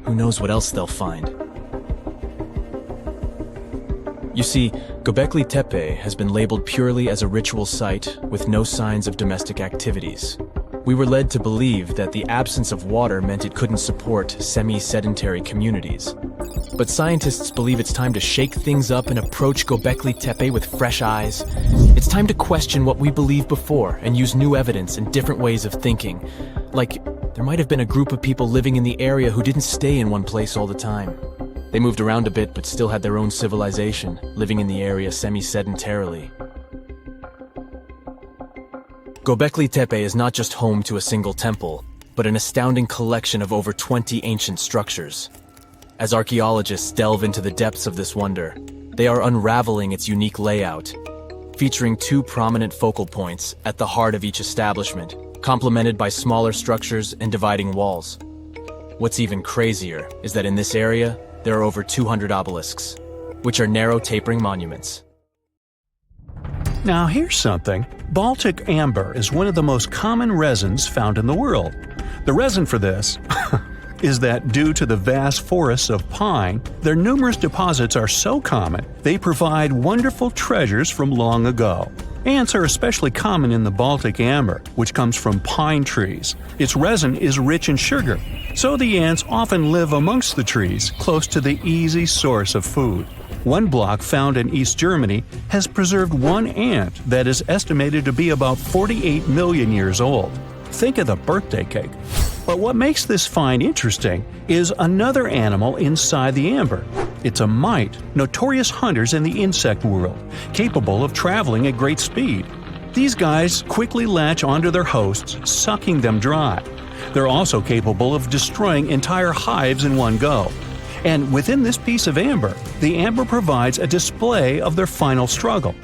Who knows what else they'll find? You see, Göbekli Tepe has been labeled purely as a ritual site with no signs of domestic activities. We were led to believe that the absence of water meant it couldn't support semi-sedentary communities. But scientists believe it's time to shake things up and approach Göbekli Tepe with fresh eyes. It's time to question what we believed before and use new evidence and different ways of thinking. Like, there might have been a group of people living in the area who didn't stay in one place all the time. They moved around a bit but still had their own civilization, living in the area semi-sedentarily. Göbekli Tepe is not just home to a single temple, but an astounding collection of over 20 ancient structures. As archaeologists delve into the depths of this wonder, they are unraveling its unique layout, featuring two prominent focal points at the heart of each establishment, complemented by smaller structures and dividing walls. What's even crazier is that in this area, there are over 200 obelisks, which are narrow tapering monuments. Now here's something. Baltic amber is one of the most common resins found in the world. The reason for this is that due to the vast forests of pine, their numerous deposits are so common, they provide wonderful treasures from long ago. Ants are especially common in the Baltic amber, which comes from pine trees. Its resin is rich in sugar, so the ants often live amongst the trees, close to the easy source of food. One block found in East Germany has preserved one ant that is estimated to be about 48 million years old. Think of the birthday cake. But what makes this find interesting is another animal inside the amber. It's a mite, notorious hunters in the insect world, capable of traveling at great speed. These guys quickly latch onto their hosts, sucking them dry. They're also capable of destroying entire hives in one go. And within this piece of amber, the amber provides a display of their final struggle.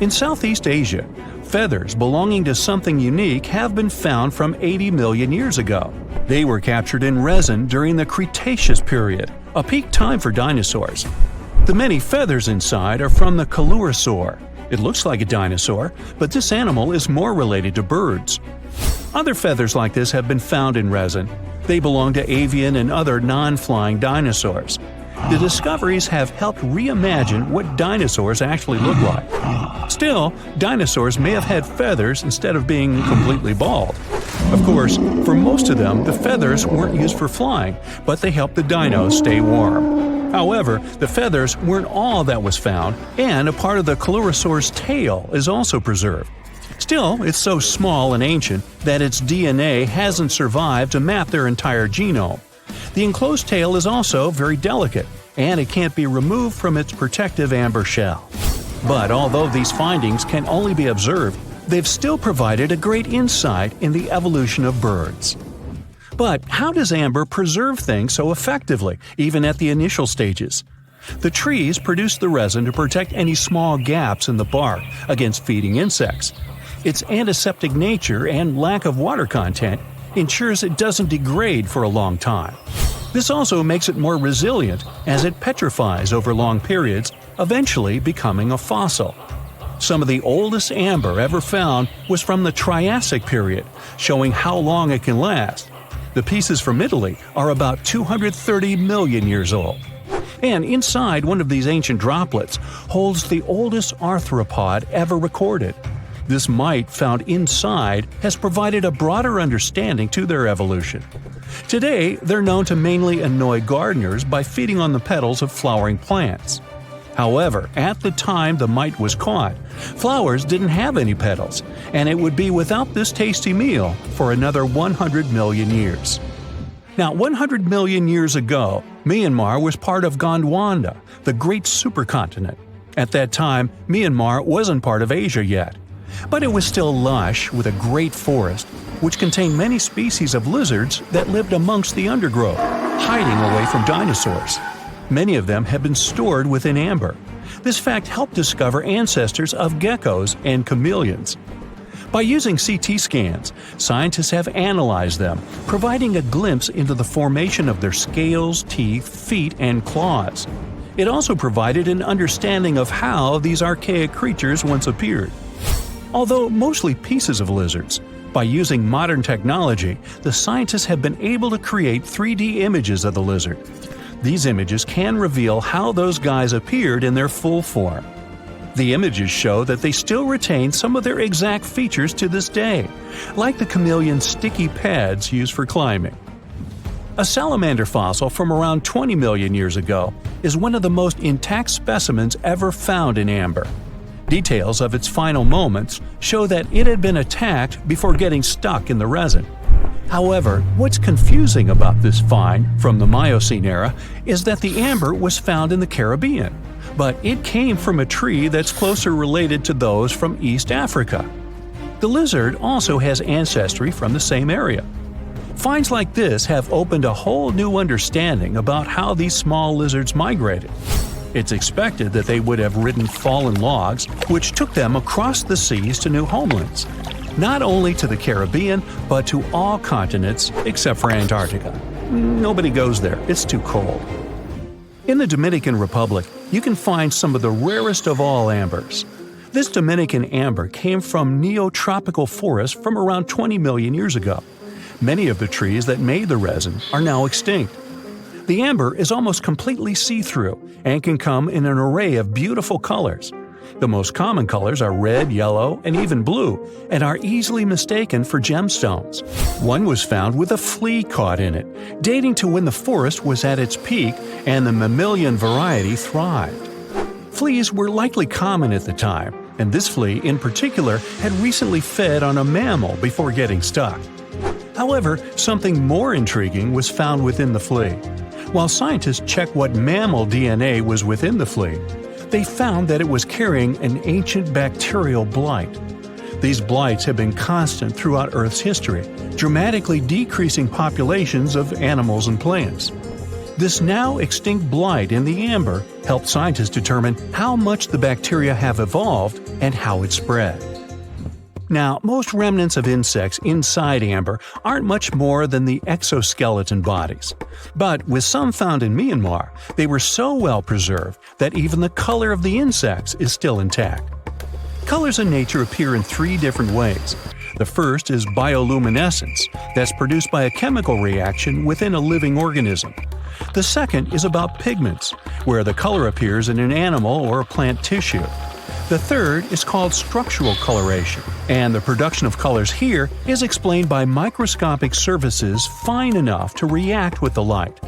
In Southeast Asia, feathers belonging to something unique have been found from 80 million years ago. They were captured in resin during the Cretaceous period, a peak time for dinosaurs. The many feathers inside are from the coelurosaur. It looks like a dinosaur, but this animal is more related to birds. Other feathers like this have been found in resin. They belong to avian and other non-flying dinosaurs. The discoveries have helped reimagine what dinosaurs actually look like. Still, dinosaurs may have had feathers instead of being completely bald. Of course, for most of them, the feathers weren't used for flying, but they helped the dinos stay warm. However, the feathers weren't all that was found, and a part of the coelurosaur's tail is also preserved. Still, it's so small and ancient that its DNA hasn't survived to map their entire genome. The enclosed tail is also very delicate, and it can't be removed from its protective amber shell. But although these findings can only be observed, they've still provided a great insight in the evolution of birds. But how does amber preserve things so effectively, even at the initial stages? The trees produce the resin to protect any small gaps in the bark against feeding insects. Its antiseptic nature and lack of water content ensures it doesn't degrade for a long time. This also makes it more resilient as it petrifies over long periods, eventually becoming a fossil. Some of the oldest amber ever found was from the Triassic period, showing how long it can last. The pieces from Italy are about 230 million years old. And inside one of these ancient droplets holds the oldest arthropod ever recorded. This mite found inside has provided a broader understanding to their evolution. Today, they're known to mainly annoy gardeners by feeding on the petals of flowering plants. However, at the time the mite was caught, flowers didn't have any petals, and it would be without this tasty meal for another 100 million years. Now, 100 million years ago, Myanmar was part of Gondwana, the great supercontinent. At that time, Myanmar wasn't part of Asia yet. But it was still lush with a great forest, which contained many species of lizards that lived amongst the undergrowth, hiding away from dinosaurs. Many of them have been stored within amber. This fact helped discover ancestors of geckos and chameleons. By using CT scans, scientists have analyzed them, providing a glimpse into the formation of their scales, teeth, feet, and claws. It also provided an understanding of how these archaic creatures once appeared. Although mostly pieces of lizards, by using modern technology, the scientists have been able to create 3D images of the lizard. These images can reveal how those guys appeared in their full form. The images show that they still retain some of their exact features to this day, like the chameleon's sticky pads used for climbing. A salamander fossil from around 20 million years ago is one of the most intact specimens ever found in amber. Details of its final moments show that it had been attacked before getting stuck in the resin. However, what's confusing about this find from the Miocene era is that the amber was found in the Caribbean, but it came from a tree that's closer related to those from East Africa. The lizard also has ancestry from the same area. Finds like this have opened a whole new understanding about how these small lizards migrated. It's expected that they would have ridden fallen logs, which took them across the seas to new homelands, not only to the Caribbean, but to all continents except for Antarctica. Nobody goes there, it's too cold. In the Dominican Republic, you can find some of the rarest of all ambers. This Dominican amber came from neotropical forests from around 20 million years ago. Many of the trees that made the resin are now extinct. The amber is almost completely see-through and can come in an array of beautiful colors. The most common colors are red, yellow, and even blue, and are easily mistaken for gemstones. One was found with a flea caught in it, dating to when the forest was at its peak and the mammalian variety thrived. Fleas were likely common at the time, and this flea in particular had recently fed on a mammal before getting stuck. However, something more intriguing was found within the flea. While scientists checked what mammal DNA was within the flea, they found that it was carrying an ancient bacterial blight. These blights have been constant throughout Earth's history, dramatically decreasing populations of animals and plants. This now extinct blight in the amber helped scientists determine how much the bacteria have evolved and how it spread. Now, most remnants of insects inside amber aren't much more than the exoskeleton bodies. But with some found in Myanmar, they were so well preserved that even the color of the insects is still intact. Colors in nature appear in three different ways. The first is bioluminescence, that's produced by a chemical reaction within a living organism. The second is about pigments, where the color appears in an animal or plant tissue. The third is called structural coloration, and the production of colors here is explained by microscopic surfaces fine enough to react with the light.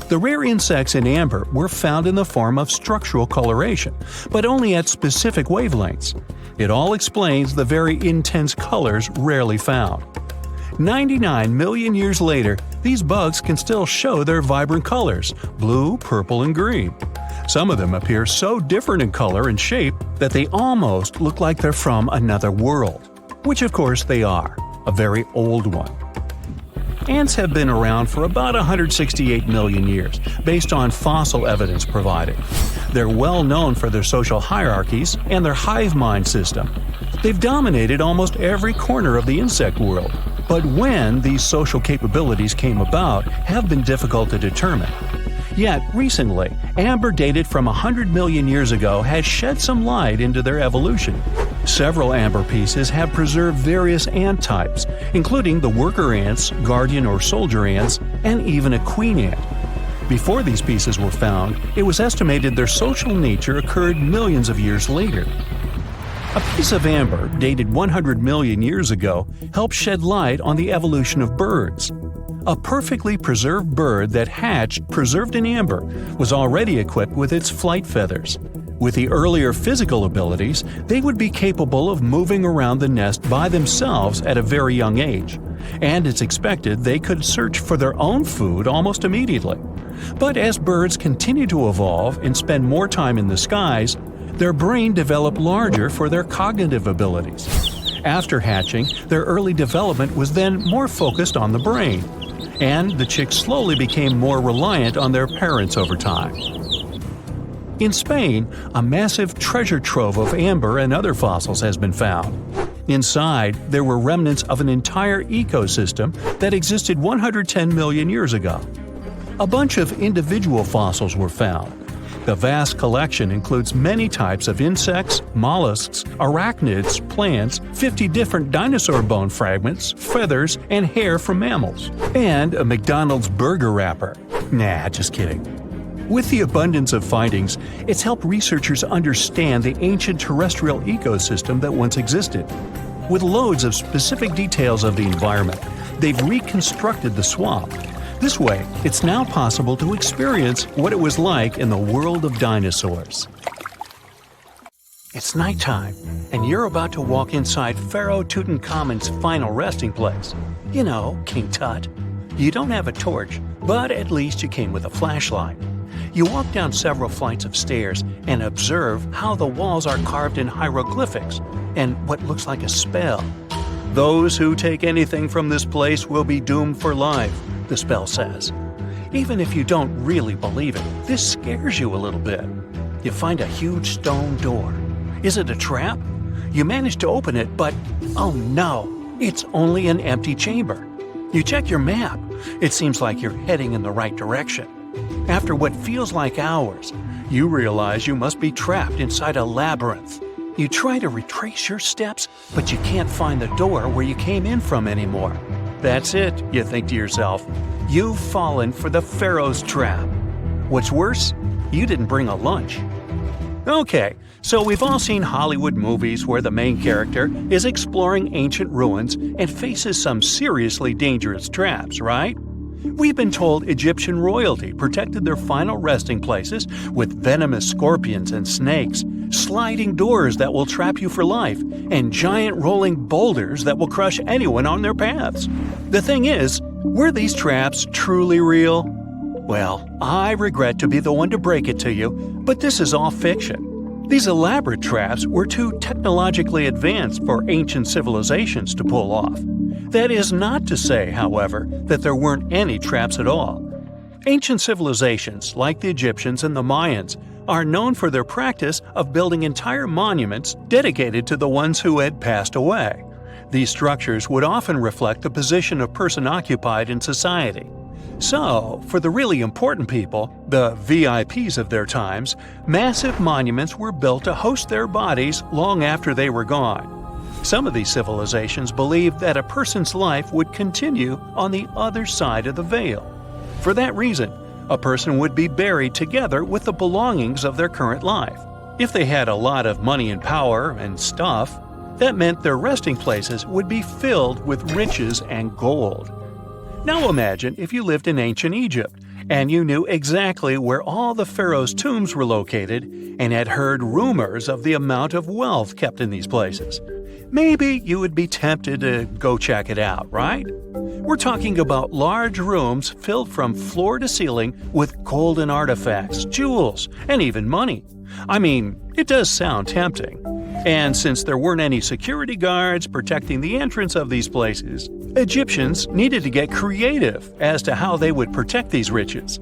The rare insects in amber were found in the form of structural coloration, but only at specific wavelengths. It all explains the very intense colors rarely found. 99 million years later, these bugs can still show their vibrant colors – blue, purple, and green. Some of them appear so different in color and shape that they almost look like they're from another world. Which of course they are, a very old one. Ants have been around for about 168 million years, based on fossil evidence provided. They're well known for their social hierarchies and their hive mind system. They've dominated almost every corner of the insect world, but when these social capabilities came about have been difficult to determine. Yet, recently, amber dated from 100 million years ago has shed some light into their evolution. Several amber pieces have preserved various ant types, including the worker ants, guardian or soldier ants, and even a queen ant. Before these pieces were found, it was estimated their social nature occurred millions of years later. A piece of amber dated 100 million years ago helped shed light on the evolution of birds. A perfectly preserved bird that hatched preserved in amber was already equipped with its flight feathers. With the earlier physical abilities, they would be capable of moving around the nest by themselves at a very young age, and it's expected they could search for their own food almost immediately. But as birds continue to evolve and spend more time in the skies, their brain developed larger for their cognitive abilities. After hatching, their early development was then more focused on the brain, and the chicks slowly became more reliant on their parents over time. In Spain, a massive treasure trove of amber and other fossils has been found. Inside, there were remnants of an entire ecosystem that existed 110 million years ago. A bunch of individual fossils were found. The vast collection includes many types of insects, mollusks, arachnids, plants, 50 different dinosaur bone fragments, feathers, and hair from mammals, and a McDonald's burger wrapper. Nah, just kidding. With the abundance of findings, it's helped researchers understand the ancient terrestrial ecosystem that once existed. With loads of specific details of the environment, they've reconstructed the swamp. This way, it's now possible to experience what it was like in the world of dinosaurs. It's nighttime, and you're about to walk inside Pharaoh Tutankhamun's final resting place. You know, King Tut. You don't have a torch, but at least you came with a flashlight. You walk down several flights of stairs and observe how the walls are carved in hieroglyphics and what looks like a spell. Those who take anything from this place will be doomed for life, the spell says. Even if you don't really believe it, this scares you a little bit. You find a huge stone door. Is it a trap? You manage to open it, but oh no, it's only an empty chamber. You check your map. It seems like you're heading in the right direction. After what feels like hours, you realize you must be trapped inside a labyrinth. You try to retrace your steps, but you can't find the door where you came in from anymore. That's it, you think to yourself. You've fallen for the Pharaoh's trap. What's worse, you didn't bring a lunch. Okay, so we've all seen Hollywood movies where the main character is exploring ancient ruins and faces some seriously dangerous traps, right? We've been told Egyptian royalty protected their final resting places with venomous scorpions and snakes, sliding doors that will trap you for life, and giant rolling boulders that will crush anyone on their paths. The thing is, were these traps truly real? Well, I regret to be the one to break it to you, but this is all fiction. These elaborate traps were too technologically advanced for ancient civilizations to pull off. That is not to say, however, that there weren't any traps at all. Ancient civilizations, like the Egyptians and the Mayans, are known for their practice of building entire monuments dedicated to the ones who had passed away. These structures would often reflect the position of person occupied in society. So, for the really important people, the VIPs of their times, massive monuments were built to host their bodies long after they were gone. Some of these civilizations believed that a person's life would continue on the other side of the veil. For that reason, a person would be buried together with the belongings of their current life. If they had a lot of money and power and stuff, that meant their resting places would be filled with riches and gold. Now imagine if you lived in ancient Egypt and you knew exactly where all the pharaohs' tombs were located and had heard rumors of the amount of wealth kept in these places. Maybe you would be tempted to go check it out, right? We're talking about large rooms filled from floor to ceiling with golden artifacts, jewels, and even money. I mean, it does sound tempting. And since there weren't any security guards protecting the entrance of these places, Egyptians needed to get creative as to how they would protect these riches.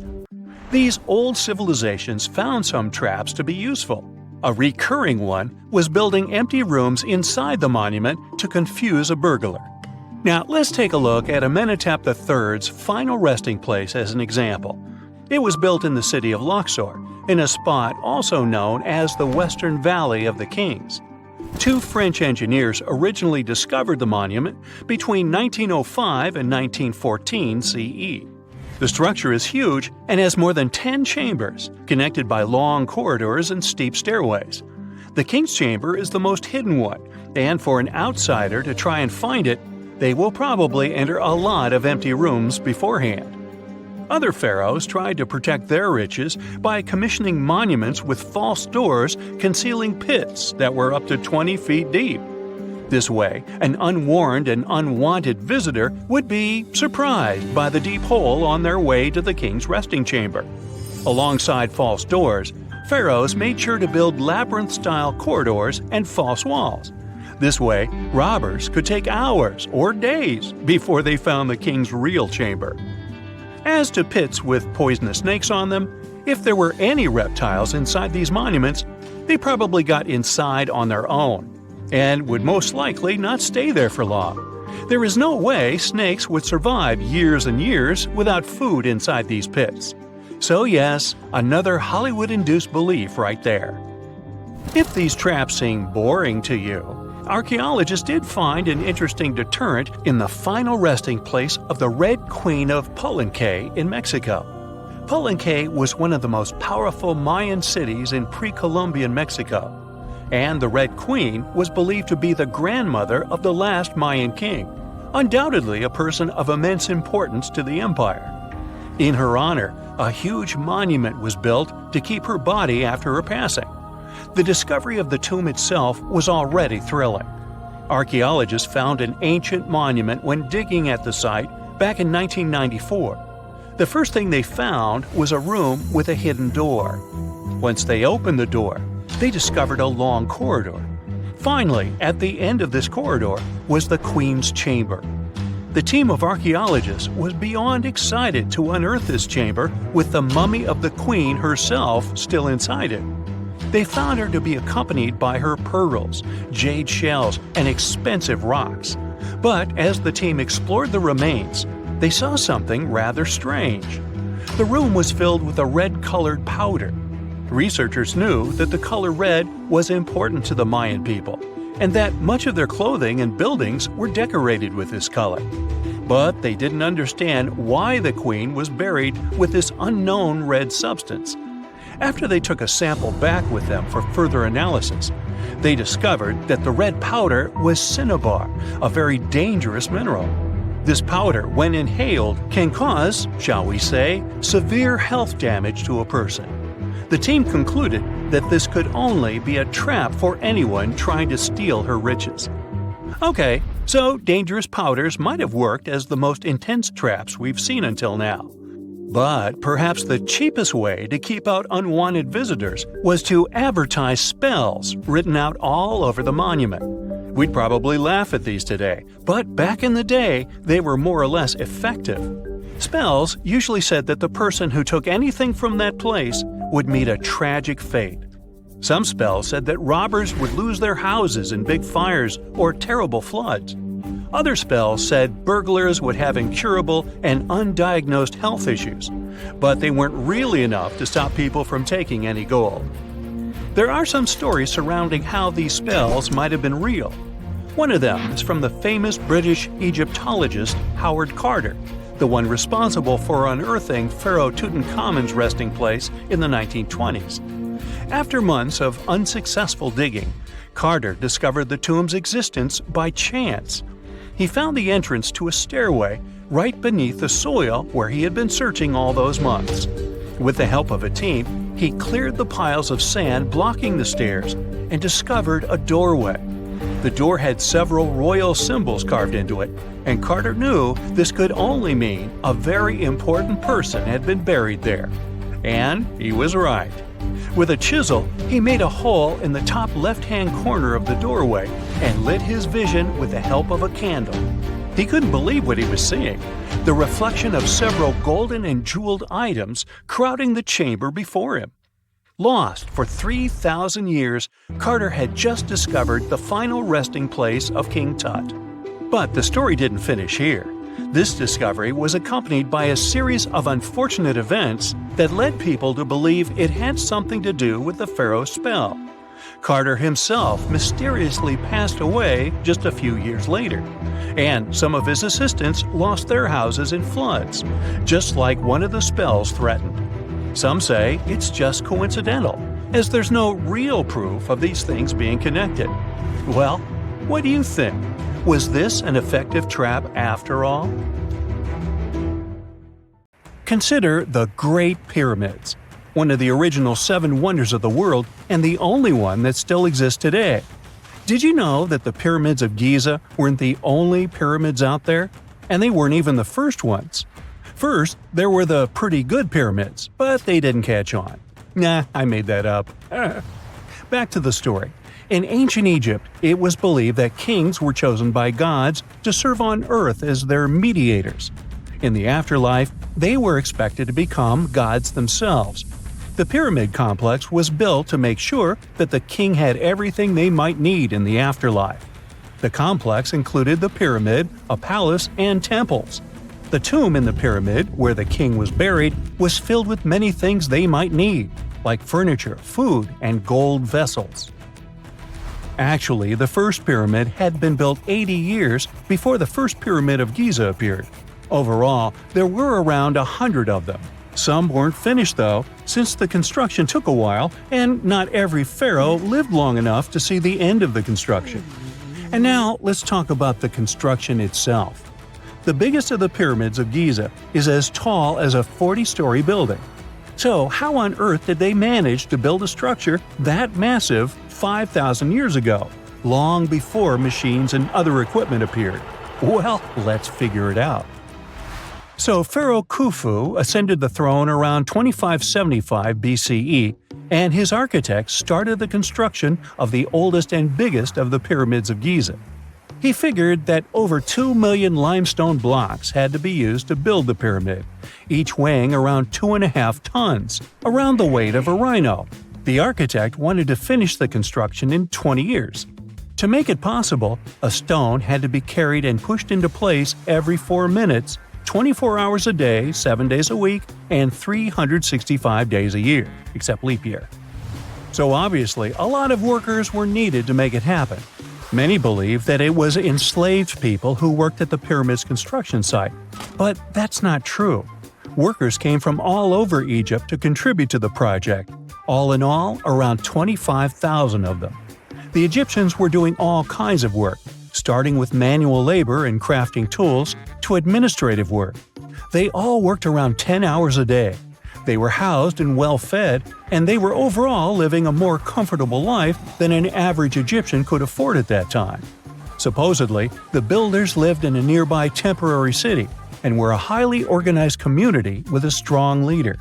These old civilizations found some traps to be useful. A recurring one was building empty rooms inside the monument to confuse a burglar. Now, let's take a look at Amenhotep III's final resting place as an example. It was built in the city of Luxor, in a spot also known as the Western Valley of the Kings. Two French engineers originally discovered the monument between 1905 and 1914 CE. The structure is huge and has more than 10 chambers, connected by long corridors and steep stairways. The King's Chamber is the most hidden one, and for an outsider to try and find it, they will probably enter a lot of empty rooms beforehand. Other pharaohs tried to protect their riches by commissioning monuments with false doors concealing pits that were up to 20 feet deep. This way, an unwarned and unwanted visitor would be surprised by the deep hole on their way to the king's resting chamber. Alongside false doors, pharaohs made sure to build labyrinth-style corridors and false walls. This way, robbers could take hours or days before they found the king's real chamber. As to pits with poisonous snakes on them, if there were any reptiles inside these monuments, they probably got inside on their own, and would most likely not stay there for long. There is no way snakes would survive years and years without food inside these pits. So yes, another Hollywood-induced belief right there. If these traps seem boring to you, archaeologists did find an interesting deterrent in the final resting place of the Red Queen of Palenque in Mexico. Palenque was one of the most powerful Mayan cities in pre-Columbian Mexico, and the Red Queen was believed to be the grandmother of the last Mayan king, undoubtedly a person of immense importance to the empire. In her honor, a huge monument was built to keep her body after her passing. The discovery of the tomb itself was already thrilling. Archaeologists found an ancient monument when digging at the site back in 1994. The first thing they found was a room with a hidden door. Once they opened the door, they discovered a long corridor. Finally, at the end of this corridor was the Queen's chamber. The team of archaeologists was beyond excited to unearth this chamber with the mummy of the Queen herself still inside it. They found her to be accompanied by her pearls, jade shells, and expensive rocks. But as the team explored the remains, they saw something rather strange. The room was filled with a red-colored powder. Researchers knew that the color red was important to the Mayan people, and that much of their clothing and buildings were decorated with this color. But they didn't understand why the queen was buried with this unknown red substance. After they took a sample back with them for further analysis, they discovered that the red powder was cinnabar, a very dangerous mineral. This powder, when inhaled, can cause, shall we say, severe health damage to a person. The team concluded that this could only be a trap for anyone trying to steal her riches. Okay, so dangerous powders might have worked as the most intense traps we've seen until now. But perhaps the cheapest way to keep out unwanted visitors was to advertise spells written out all over the monument. We'd probably laugh at these today, but back in the day, they were more or less effective. Spells usually said that the person who took anything from that place would meet a tragic fate. Some spells said that robbers would lose their houses in big fires or terrible floods. Other spells said burglars would have incurable and undiagnosed health issues, but they weren't really enough to stop people from taking any gold. There are some stories surrounding how these spells might have been real. One of them is from the famous British Egyptologist Howard Carter, the one responsible for unearthing Pharaoh Tutankhamun's resting place in the 1920s. After months of unsuccessful digging, Carter discovered the tomb's existence by chance. He found the entrance to a stairway right beneath the soil where he had been searching all those months. With the help of a team, he cleared the piles of sand blocking the stairs and discovered a doorway. The door had several royal symbols carved into it, and Carter knew this could only mean a very important person had been buried there. And he was right. With a chisel, he made a hole in the top left-hand corner of the doorway and lit his vision with the help of a candle. He couldn't believe what he was seeing, the reflection of several golden and jeweled items crowding the chamber before him. Lost for 3,000 years, Carter had just discovered the final resting place of King Tut. But the story didn't finish here. This discovery was accompanied by a series of unfortunate events that led people to believe it had something to do with the pharaoh's spell. Carter himself mysteriously passed away just a few years later, and some of his assistants lost their houses in floods, just like one of the spells threatened. Some say it's just coincidental, as there's no real proof of these things being connected. Well, what do you think? Was this an effective trap after all? Consider the Great Pyramids, one of the original 7 wonders of the world and the only one that still exists today. Did you know that the pyramids of Giza weren't the only pyramids out there? And they weren't even the first ones. First, there were the pretty good pyramids, but they didn't catch on. Nah, I made that up. Back to the story. In ancient Egypt, it was believed that kings were chosen by gods to serve on earth as their mediators. In the afterlife, they were expected to become gods themselves. The pyramid complex was built to make sure that the king had everything they might need in the afterlife. The complex included the pyramid, a palace, and temples. The tomb in the pyramid, where the king was buried, was filled with many things they might need, like furniture, food, and gold vessels. Actually, the first pyramid had been built 80 years before the first pyramid of Giza appeared. Overall, there were around 100 of them. Some weren't finished though, since the construction took a while and not every pharaoh lived long enough to see the end of the construction. And now let's talk about the construction itself. The biggest of the pyramids of Giza is as tall as a 40-story building. So how on earth did they manage to build a structure that massive 5,000 years ago, long before machines and other equipment appeared? Well, let's figure it out. So Pharaoh Khufu ascended the throne around 2575 BCE, and his architects started the construction of the oldest and biggest of the pyramids of Giza. He figured that over 2 million limestone blocks had to be used to build the pyramid, each weighing around 2.5 tons, around the weight of a rhino. The architect wanted to finish the construction in 20 years. To make it possible, a stone had to be carried and pushed into place every 4 minutes, 24 hours a day, 7 days a week, and 365 days a year, except leap year. So obviously, a lot of workers were needed to make it happen. Many believe that it was enslaved people who worked at the pyramid's construction site, but that's not true. Workers came from all over Egypt to contribute to the project. All in all, around 25,000 of them. The Egyptians were doing all kinds of work, starting with manual labor and crafting tools to administrative work. They all worked around 10 hours a day. They were housed and well-fed, and they were overall living a more comfortable life than an average Egyptian could afford at that time. Supposedly, the builders lived in a nearby temporary city, and were a highly organized community with a strong leader.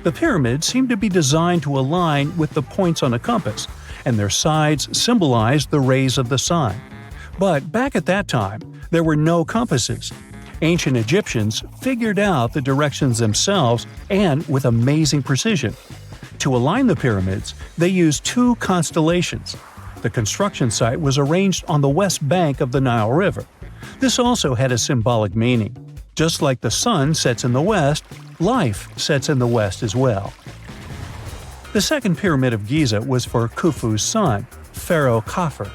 The pyramids seem to be designed to align with the points on a compass, and their sides symbolize the rays of the sun. But back at that time, there were no compasses. Ancient Egyptians figured out the directions themselves and with amazing precision. To align the pyramids, they used 2 constellations. The construction site was arranged on the west bank of the Nile River. This also had a symbolic meaning. Just like the sun sets in the west, life sets in the west as well. The second pyramid of Giza was for Khufu's son, Pharaoh Khafre.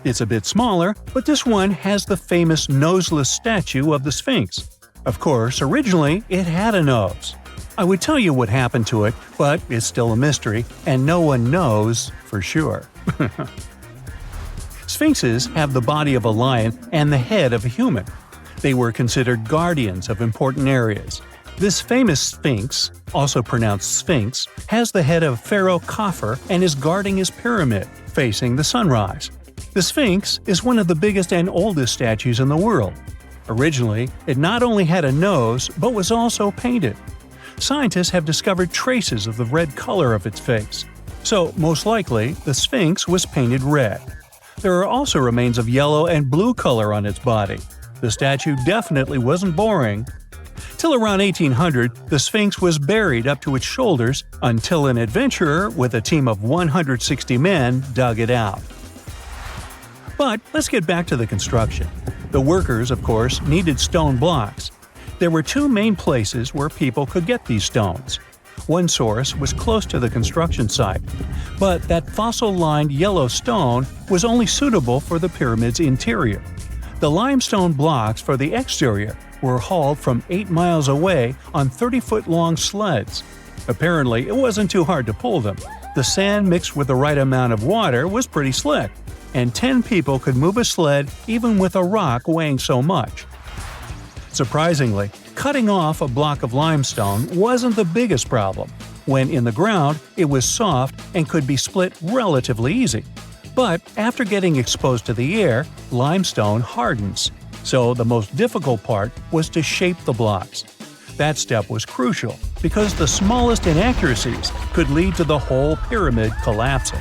It's a bit smaller, but this one has the famous noseless statue of the Sphinx. Of course, originally it had a nose. I would tell you what happened to it, but it's still a mystery, and no one knows for sure. Sphinxes have the body of a lion and the head of a human. They were considered guardians of important areas. This famous Sphinx, also pronounced Sphinx, has the head of Pharaoh Khafre and is guarding his pyramid, facing the sunrise. The Sphinx is one of the biggest and oldest statues in the world. Originally, it not only had a nose, but was also painted. Scientists have discovered traces of the red color of its face. So, most likely, the Sphinx was painted red. There are also remains of yellow and blue color on its body. The statue definitely wasn't boring. Till around 1800, the Sphinx was buried up to its shoulders until an adventurer with a team of 160 men dug it out. But let's get back to the construction. The workers, of course, needed stone blocks. There were 2 main places where people could get these stones. One source was close to the construction site, but that fossil-lined yellow stone was only suitable for the pyramid's interior. The limestone blocks for the exterior were hauled from 8 miles away on 30-foot-long sleds. Apparently, it wasn't too hard to pull them. The sand mixed with the right amount of water was pretty slick, and 10 people could move a sled even with a rock weighing so much. Surprisingly, cutting off a block of limestone wasn't the biggest problem. When in the ground, it was soft and could be split relatively easy. But after getting exposed to the air, limestone hardens. So the most difficult part was to shape the blocks. That step was crucial because the smallest inaccuracies could lead to the whole pyramid collapsing.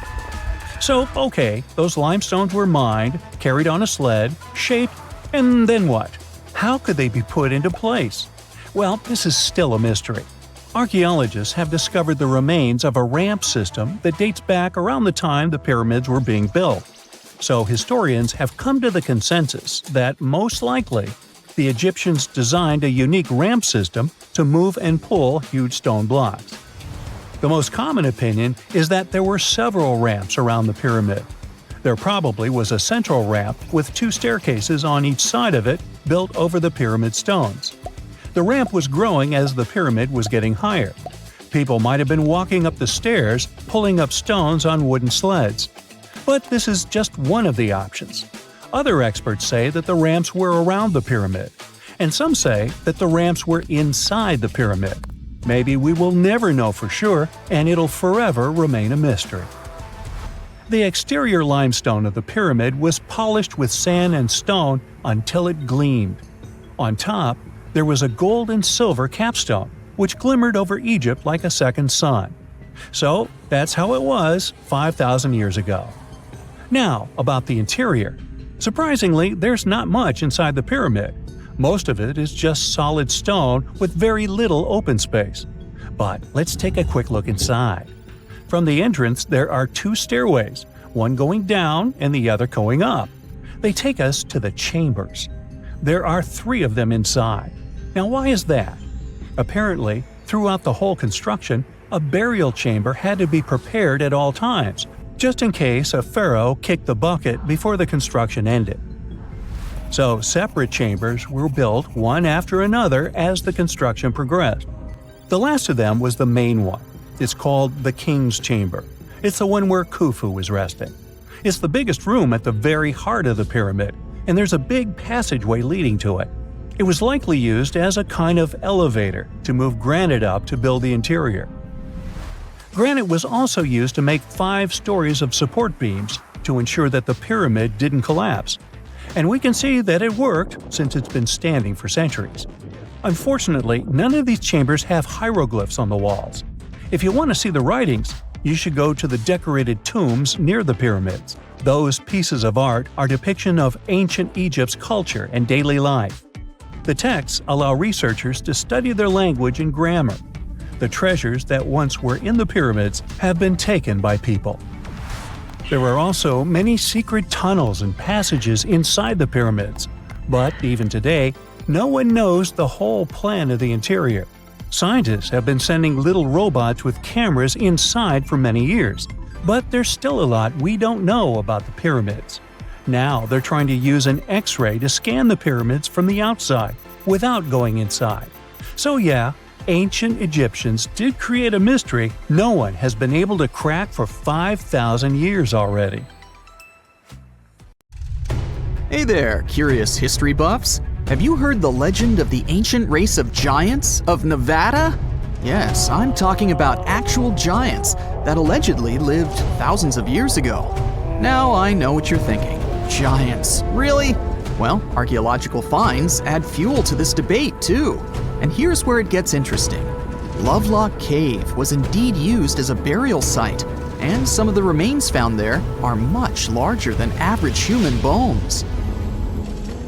So, okay, those limestones were mined, carried on a sled, shaped, and then what? How could they be put into place? Well, this is still a mystery. Archaeologists have discovered the remains of a ramp system that dates back around the time the pyramids were being built. So historians have come to the consensus that, most likely, the Egyptians designed a unique ramp system to move and pull huge stone blocks. The most common opinion is that there were several ramps around the pyramid. There probably was a central ramp with 2 staircases on each side of it built over the pyramid stones. The ramp was growing as the pyramid was getting higher. People might have been walking up the stairs, pulling up stones on wooden sleds. But this is just one of the options. Other experts say that the ramps were around the pyramid, and some say that the ramps were inside the pyramid. Maybe we will never know for sure, and it'll forever remain a mystery. The exterior limestone of the pyramid was polished with sand and stone until it gleamed. On top, there was a gold and silver capstone, which glimmered over Egypt like a second sun. So that's how it was 5,000 years ago. Now, about the interior. Surprisingly, there's not much inside the pyramid. Most of it is just solid stone with very little open space. But let's take a quick look inside. From the entrance, there are 2 stairways, one going down and the other going up. They take us to the chambers. There are 3 of them inside. Now, why is that? Apparently, throughout the whole construction, a burial chamber had to be prepared at all times, just in case a pharaoh kicked the bucket before the construction ended. So, separate chambers were built one after another as the construction progressed. The last of them was the main one. It's called the King's Chamber. It's the one where Khufu was resting. It's the biggest room at the very heart of the pyramid, and there's a big passageway leading to it. It was likely used as a kind of elevator to move granite up to build the interior. Granite was also used to make 5 stories of support beams to ensure that the pyramid didn't collapse. And we can see that it worked since it's been standing for centuries. Unfortunately, none of these chambers have hieroglyphs on the walls. If you want to see the writings, you should go to the decorated tombs near the pyramids. Those pieces of art are depiction of ancient Egypt's culture and daily life. The texts allow researchers to study their language and grammar. The treasures that once were in the pyramids have been taken by people. There are also many secret tunnels and passages inside the pyramids, but even today, no one knows the whole plan of the interior. Scientists have been sending little robots with cameras inside for many years, but there's still a lot we don't know about the pyramids. Now they're trying to use an X-ray to scan the pyramids from the outside, without going inside. So yeah, ancient Egyptians did create a mystery no one has been able to crack for 5,000 years already. Hey there, curious history buffs! Have you heard the legend of the ancient race of giants of Nevada? Yes, I'm talking about actual giants that allegedly lived thousands of years ago. Now I know what you're thinking. Giants, really? Well, archaeological finds add fuel to this debate too. And here's where it gets interesting. Lovelock Cave was indeed used as a burial site, and some of the remains found there are much larger than average human bones.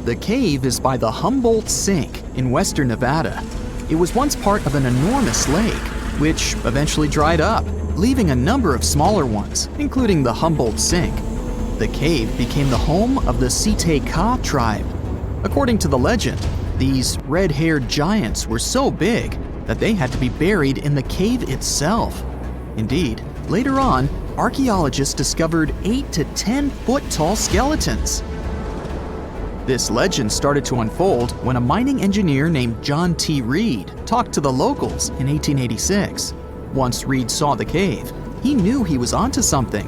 The cave is by the Humboldt Sink in western Nevada. It was once part of an enormous lake, which eventually dried up, leaving a number of smaller ones, including the Humboldt Sink. The cave became the home of the Site-Ka tribe. According to the legend, these red-haired giants were so big that they had to be buried in the cave itself. Indeed, later on, archaeologists discovered 8 to 10 foot tall skeletons. This legend started to unfold when a mining engineer named John T. Reed talked to the locals in 1886. Once Reed saw the cave, he knew he was onto something.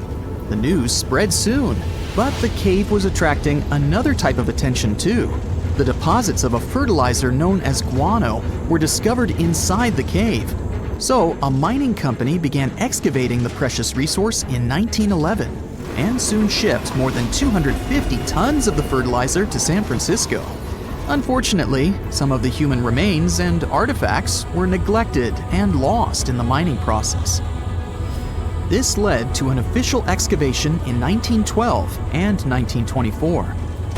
The news spread soon, but the cave was attracting another type of attention too. The deposits of a fertilizer known as guano were discovered inside the cave. So a mining company began excavating the precious resource in 1911 and soon shipped more than 250 tons of the fertilizer to San Francisco. Unfortunately, some of the human remains and artifacts were neglected and lost in the mining process. This led to an official excavation in 1912 and 1924.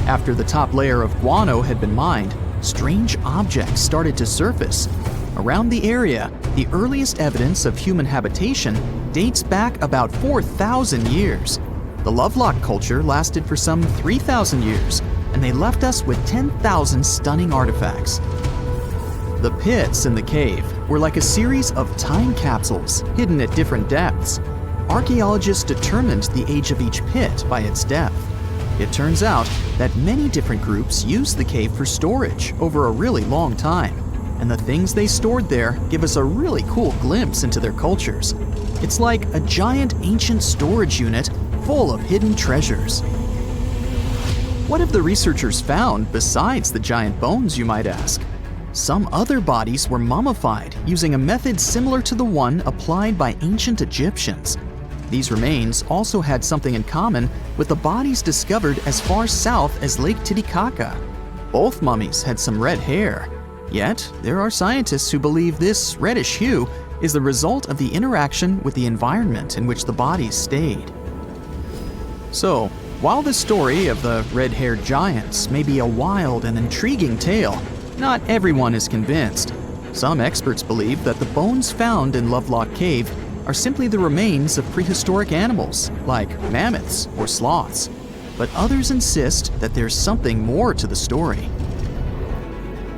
After the top layer of guano had been mined, strange objects started to surface. Around the area, the earliest evidence of human habitation dates back about 4,000 years. The Lovelock culture lasted for some 3,000 years, and they left us with 10,000 stunning artifacts. The pits in the cave were like a series of time capsules hidden at different depths. Archaeologists determined the age of each pit by its depth. It turns out that many different groups used the cave for storage over a really long time, and the things they stored there give us a really cool glimpse into their cultures. It's like a giant ancient storage unit full of hidden treasures. What have the researchers found besides the giant bones, you might ask? Some other bodies were mummified using a method similar to the one applied by ancient Egyptians. These remains also had something in common with the bodies discovered as far south as Lake Titicaca. Both mummies had some red hair. Yet, there are scientists who believe this reddish hue is the result of the interaction with the environment in which the bodies stayed. So, while the story of the red-haired giants may be a wild and intriguing tale, not everyone is convinced. Some experts believe that the bones found in Lovelock Cave are simply the remains of prehistoric animals, like mammoths or sloths. But others insist that there's something more to the story.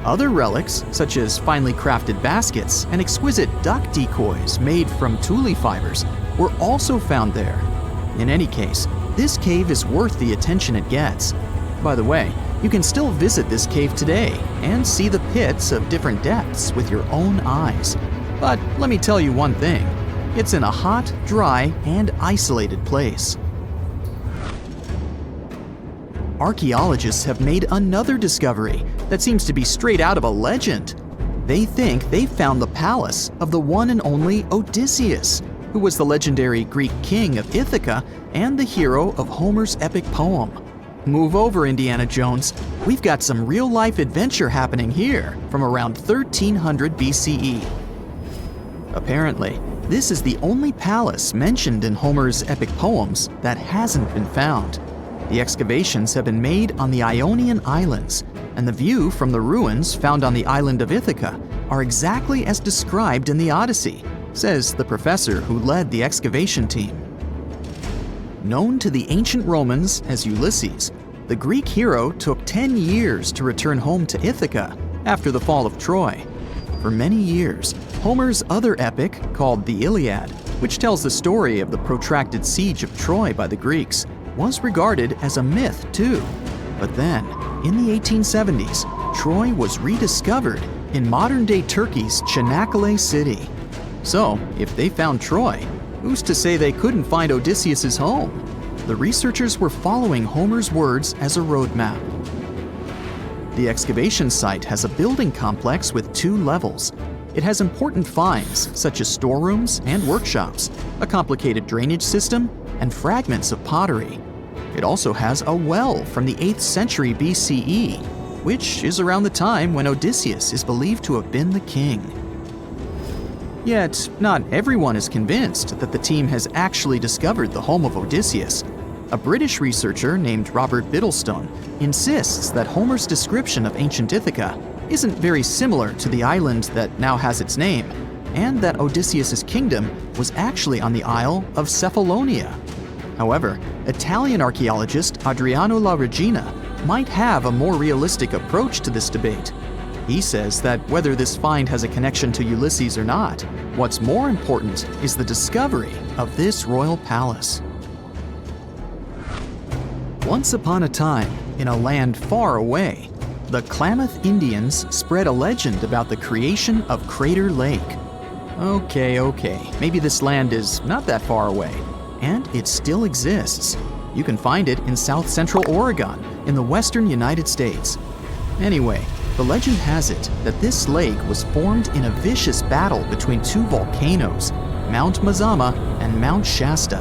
Other relics, such as finely crafted baskets and exquisite duck decoys made from tule fibers, were also found there. In any case, this cave is worth the attention it gets. By the way, you can still visit this cave today and see the pits of different depths with your own eyes. But let me tell you one thing, it's in a hot, dry, and isolated place. Archaeologists have made another discovery that seems to be straight out of a legend. They think they found the palace of the one and only Odysseus, who was the legendary Greek king of Ithaca and the hero of Homer's epic poem. Move over, Indiana Jones. We've got some real-life adventure happening here from around 1300 BCE. Apparently, this is the only palace mentioned in Homer's epic poems that hasn't been found. The excavations have been made on the Ionian Islands, and the view from the ruins found on the island of Ithaca are exactly as described in the Odyssey, says the professor who led the excavation team. Known to the ancient Romans as Ulysses, the Greek hero took 10 years to return home to Ithaca after the fall of Troy. For many years, Homer's other epic, called the Iliad, which tells the story of the protracted siege of Troy by the Greeks, was regarded as a myth too. But then, in the 1870s, Troy was rediscovered in modern-day Turkey's Çanakkale city. So, if they found Troy, who's to say they couldn't find Odysseus' home? The researchers were following Homer's words as a roadmap. The excavation site has a building complex with 2 levels. It has important finds, such as storerooms and workshops, a complicated drainage system, and fragments of pottery. It also has a well from the 8th century BCE, which is around the time when Odysseus is believed to have been the king. Yet, not everyone is convinced that the team has actually discovered the home of Odysseus. A British researcher named Robert Biddlestone insists that Homer's description of ancient Ithaca isn't very similar to the island that now has its name, and that Odysseus' kingdom was actually on the Isle of Cephalonia. However, Italian archaeologist Adriano La Regina might have a more realistic approach to this debate. He says that whether this find has a connection to Ulysses or not, what's more important is the discovery of this royal palace. Once upon a time, in a land far away, the Klamath Indians spread a legend about the creation of Crater Lake. Okay, maybe this land is not that far away, and it still exists. You can find it in south central Oregon, in the western United States. Anyway, the legend has it that this lake was formed in a vicious battle between 2 volcanoes, Mount Mazama and Mount Shasta.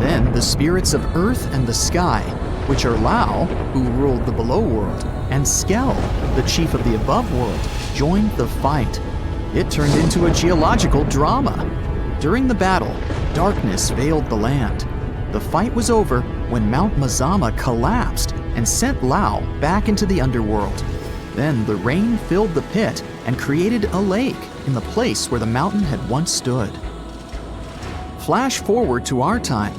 Then the spirits of Earth and the sky, which are Lao, who ruled the below world, and Skell, the chief of the above world, joined the fight. It turned into a geological drama. During the battle, darkness veiled the land. The fight was over when Mount Mazama collapsed and sent Lao back into the underworld. Then the rain filled the pit and created a lake in the place where the mountain had once stood. Flash forward to our time.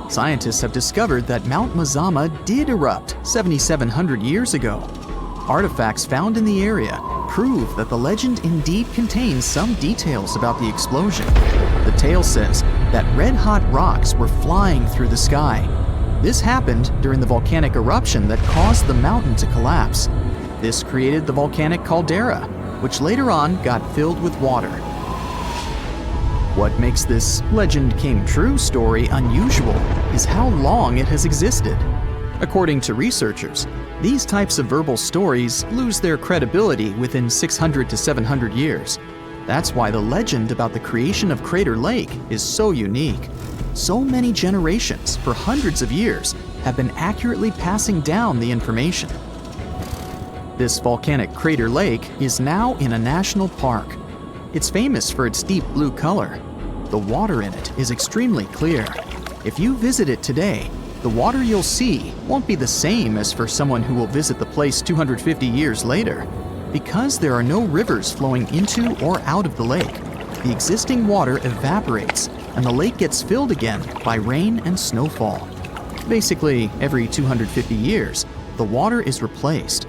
Scientists have discovered that Mount Mazama did erupt 7,700 years ago. Artifacts found in the area prove that the legend indeed contains some details about the explosion. The tale says that red-hot rocks were flying through the sky. This happened during the volcanic eruption that caused the mountain to collapse. This created the volcanic caldera, which later on got filled with water. What makes this legend came true story unusual is how long it has existed. According to researchers, these types of verbal stories lose their credibility within 600 to 700 years. That's why the legend about the creation of Crater Lake is so unique. So many generations, for hundreds of years, have been accurately passing down the information. This volcanic crater lake is now in a national park. It's famous for its deep blue color. The water in it is extremely clear. If you visit it today, the water you'll see won't be the same as for someone who will visit the place 250 years later. Because there are no rivers flowing into or out of the lake, the existing water evaporates and the lake gets filled again by rain and snowfall. Basically, every 250 years, the water is replaced.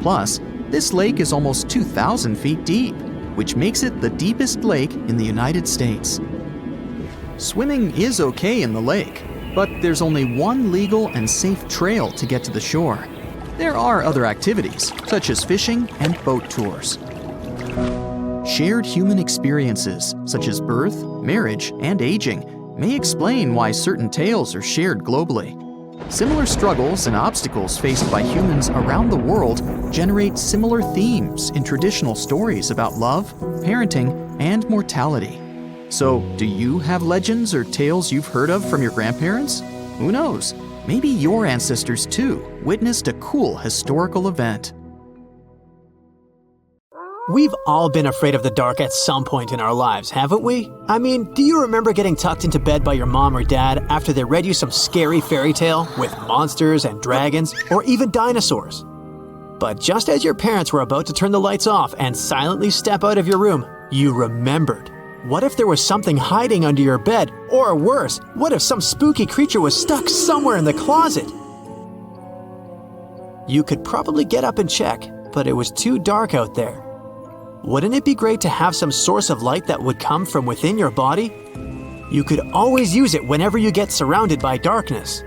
Plus, this lake is almost 2,000 feet deep, which makes it the deepest lake in the United States. Swimming is okay in the lake, but there's only one legal and safe trail to get to the shore. There are other activities, such as fishing and boat tours. Shared human experiences, such as birth, marriage, and aging, may explain why certain tales are shared globally. Similar struggles and obstacles faced by humans around the world generate similar themes in traditional stories about love, parenting, and mortality. So, do you have legends or tales you've heard of from your grandparents? Who knows? Maybe your ancestors too witnessed a cool historical event. We've all been afraid of the dark at some point in our lives, haven't we? I mean, do you remember getting tucked into bed by your mom or dad after they read you some scary fairy tale with monsters and dragons or even dinosaurs? But just as your parents were about to turn the lights off and silently step out of your room, you remembered. What if there was something hiding under your bed? Or worse, what if some spooky creature was stuck somewhere in the closet? You could probably get up and check, but it was too dark out there. Wouldn't it be great to have some source of light that would come from within your body? You could always use it whenever you get surrounded by darkness.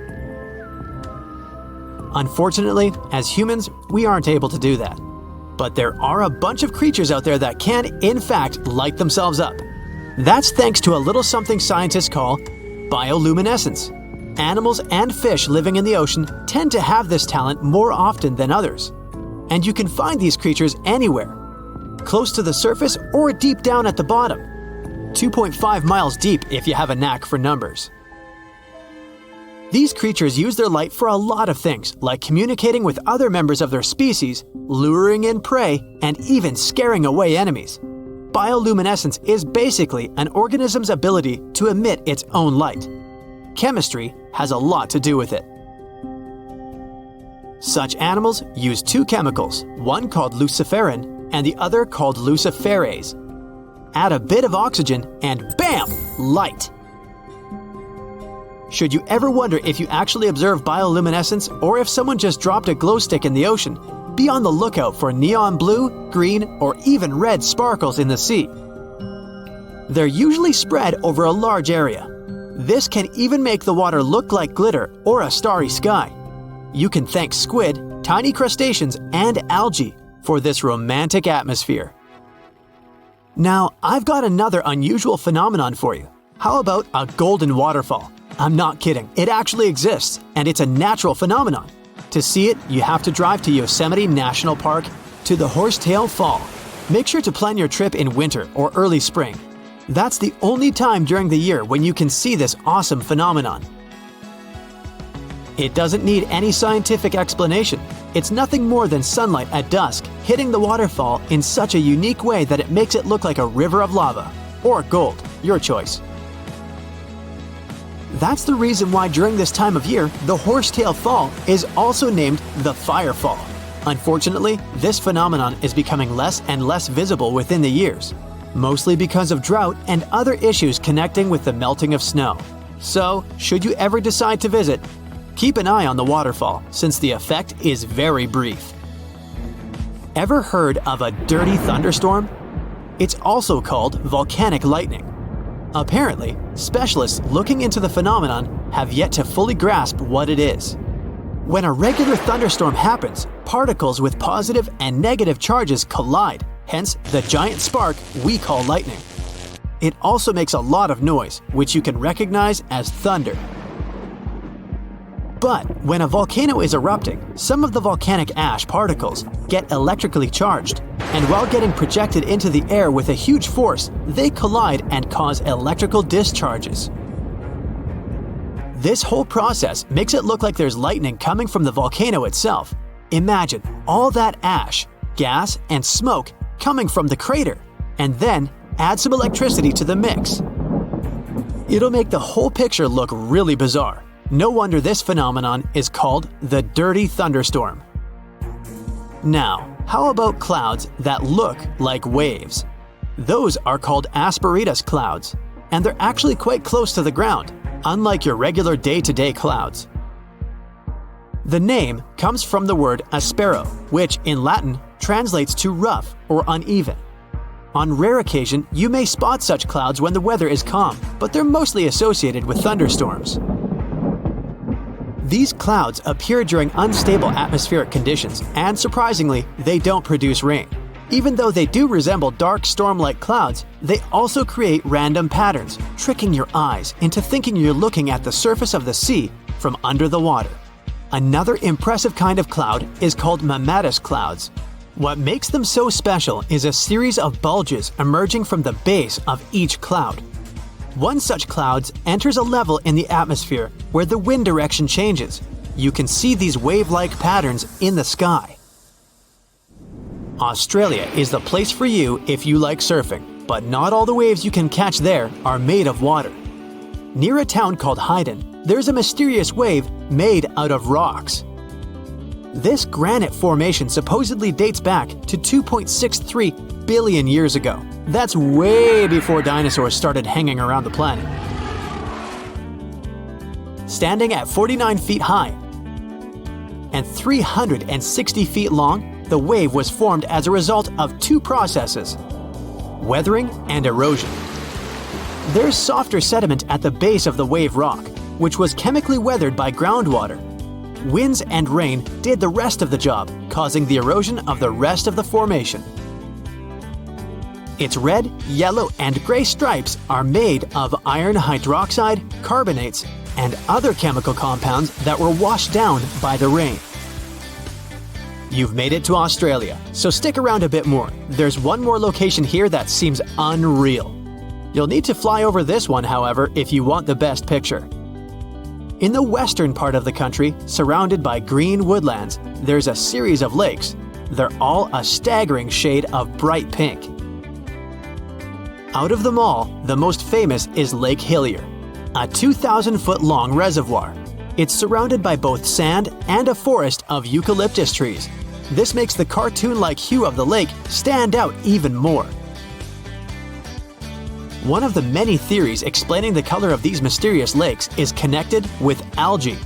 Unfortunately, as humans, we aren't able to do that. But there are a bunch of creatures out there that can, in fact, light themselves up. That's thanks to a little something scientists call bioluminescence. Animals and fish living in the ocean tend to have this talent more often than others. And you can find these creatures anywhere, close to the surface or deep down at the bottom. 2.5 miles deep if you have a knack for numbers. These creatures use their light for a lot of things, like communicating with other members of their species, luring in prey, and even scaring away enemies. Bioluminescence is basically an organism's ability to emit its own light. Chemistry has a lot to do with it. Such animals use two chemicals, one called luciferin and the other called luciferase. Add a bit of oxygen and bam! Light! Should you ever wonder if you actually observe bioluminescence or if someone just dropped a glow stick in the ocean, be on the lookout for neon blue, green, or even red sparkles in the sea. They're usually spread over a large area. This can even make the water look like glitter or a starry sky. You can thank squid, tiny crustaceans, and algae for this romantic atmosphere. Now, I've got another unusual phenomenon for you. How about a golden waterfall? I'm not kidding, it actually exists, and it's a natural phenomenon. To see it, you have to drive to Yosemite National Park to the Horsetail Fall. Make sure to plan your trip in winter or early spring. That's the only time during the year when you can see this awesome phenomenon. It doesn't need any scientific explanation. It's nothing more than sunlight at dusk hitting the waterfall in such a unique way that it makes it look like a river of lava. Or gold, your choice. That's the reason why during this time of year, the Horsetail Fall is also named the Fire Fall. Unfortunately, this phenomenon is becoming less and less visible within the years, mostly because of drought and other issues connecting with the melting of snow. So, should you ever decide to visit, keep an eye on the waterfall since the effect is very brief. Ever heard of a dirty thunderstorm? It's also called volcanic lightning. Apparently, specialists looking into the phenomenon have yet to fully grasp what it is. When a regular thunderstorm happens, particles with positive and negative charges collide, hence the giant spark we call lightning. It also makes a lot of noise, which you can recognize as thunder. But when a volcano is erupting, some of the volcanic ash particles get electrically charged, and while getting projected into the air with a huge force, they collide and cause electrical discharges. This whole process makes it look like there's lightning coming from the volcano itself. Imagine all that ash, gas, and smoke coming from the crater, and then add some electricity to the mix. It'll make the whole picture look really bizarre. No wonder this phenomenon is called the dirty thunderstorm. Now, how about clouds that look like waves? Those are called asperitas clouds, and they're actually quite close to the ground, unlike your regular day-to-day clouds. The name comes from the word aspero, which in Latin translates to rough or uneven. On rare occasion, you may spot such clouds when the weather is calm, but they're mostly associated with thunderstorms. These clouds appear during unstable atmospheric conditions, and surprisingly, they don't produce rain. Even though they do resemble dark storm-like clouds, they also create random patterns, tricking your eyes into thinking you're looking at the surface of the sea from under the water. Another impressive kind of cloud is called mammatus clouds. What makes them so special is a series of bulges emerging from the base of each cloud. One such cloud enters a level in the atmosphere where the wind direction changes. You can see these wave-like patterns in the sky. Australia is the place for you if you like surfing, but not all the waves you can catch there are made of water. Near a town called Hayden, there's a mysterious wave made out of rocks. This granite formation supposedly dates back to 2.63 billion years ago. That's way before dinosaurs started hanging around the planet. Standing at 49 feet high and 360 feet long, the wave was formed as a result of two processes: weathering and erosion. There's softer sediment at the base of the wave rock, which was chemically weathered by groundwater. Winds and rain did the rest of the job, causing the erosion of the rest of the formation. Its red, yellow, and gray stripes are made of iron hydroxide, carbonates, and other chemical compounds that were washed down by the rain. You've made it to Australia, so stick around a bit more. There's one more location here that seems unreal. You'll need to fly over this one, however, if you want the best picture. In the western part of the country, surrounded by green woodlands, there's a series of lakes. They're all a staggering shade of bright pink. Out of them all, the most famous is Lake Hillier, a 2,000-foot-long reservoir. It's surrounded by both sand and a forest of eucalyptus trees. This makes the cartoon-like hue of the lake stand out even more. One of the many theories explaining the color of these mysterious lakes is connected with algae.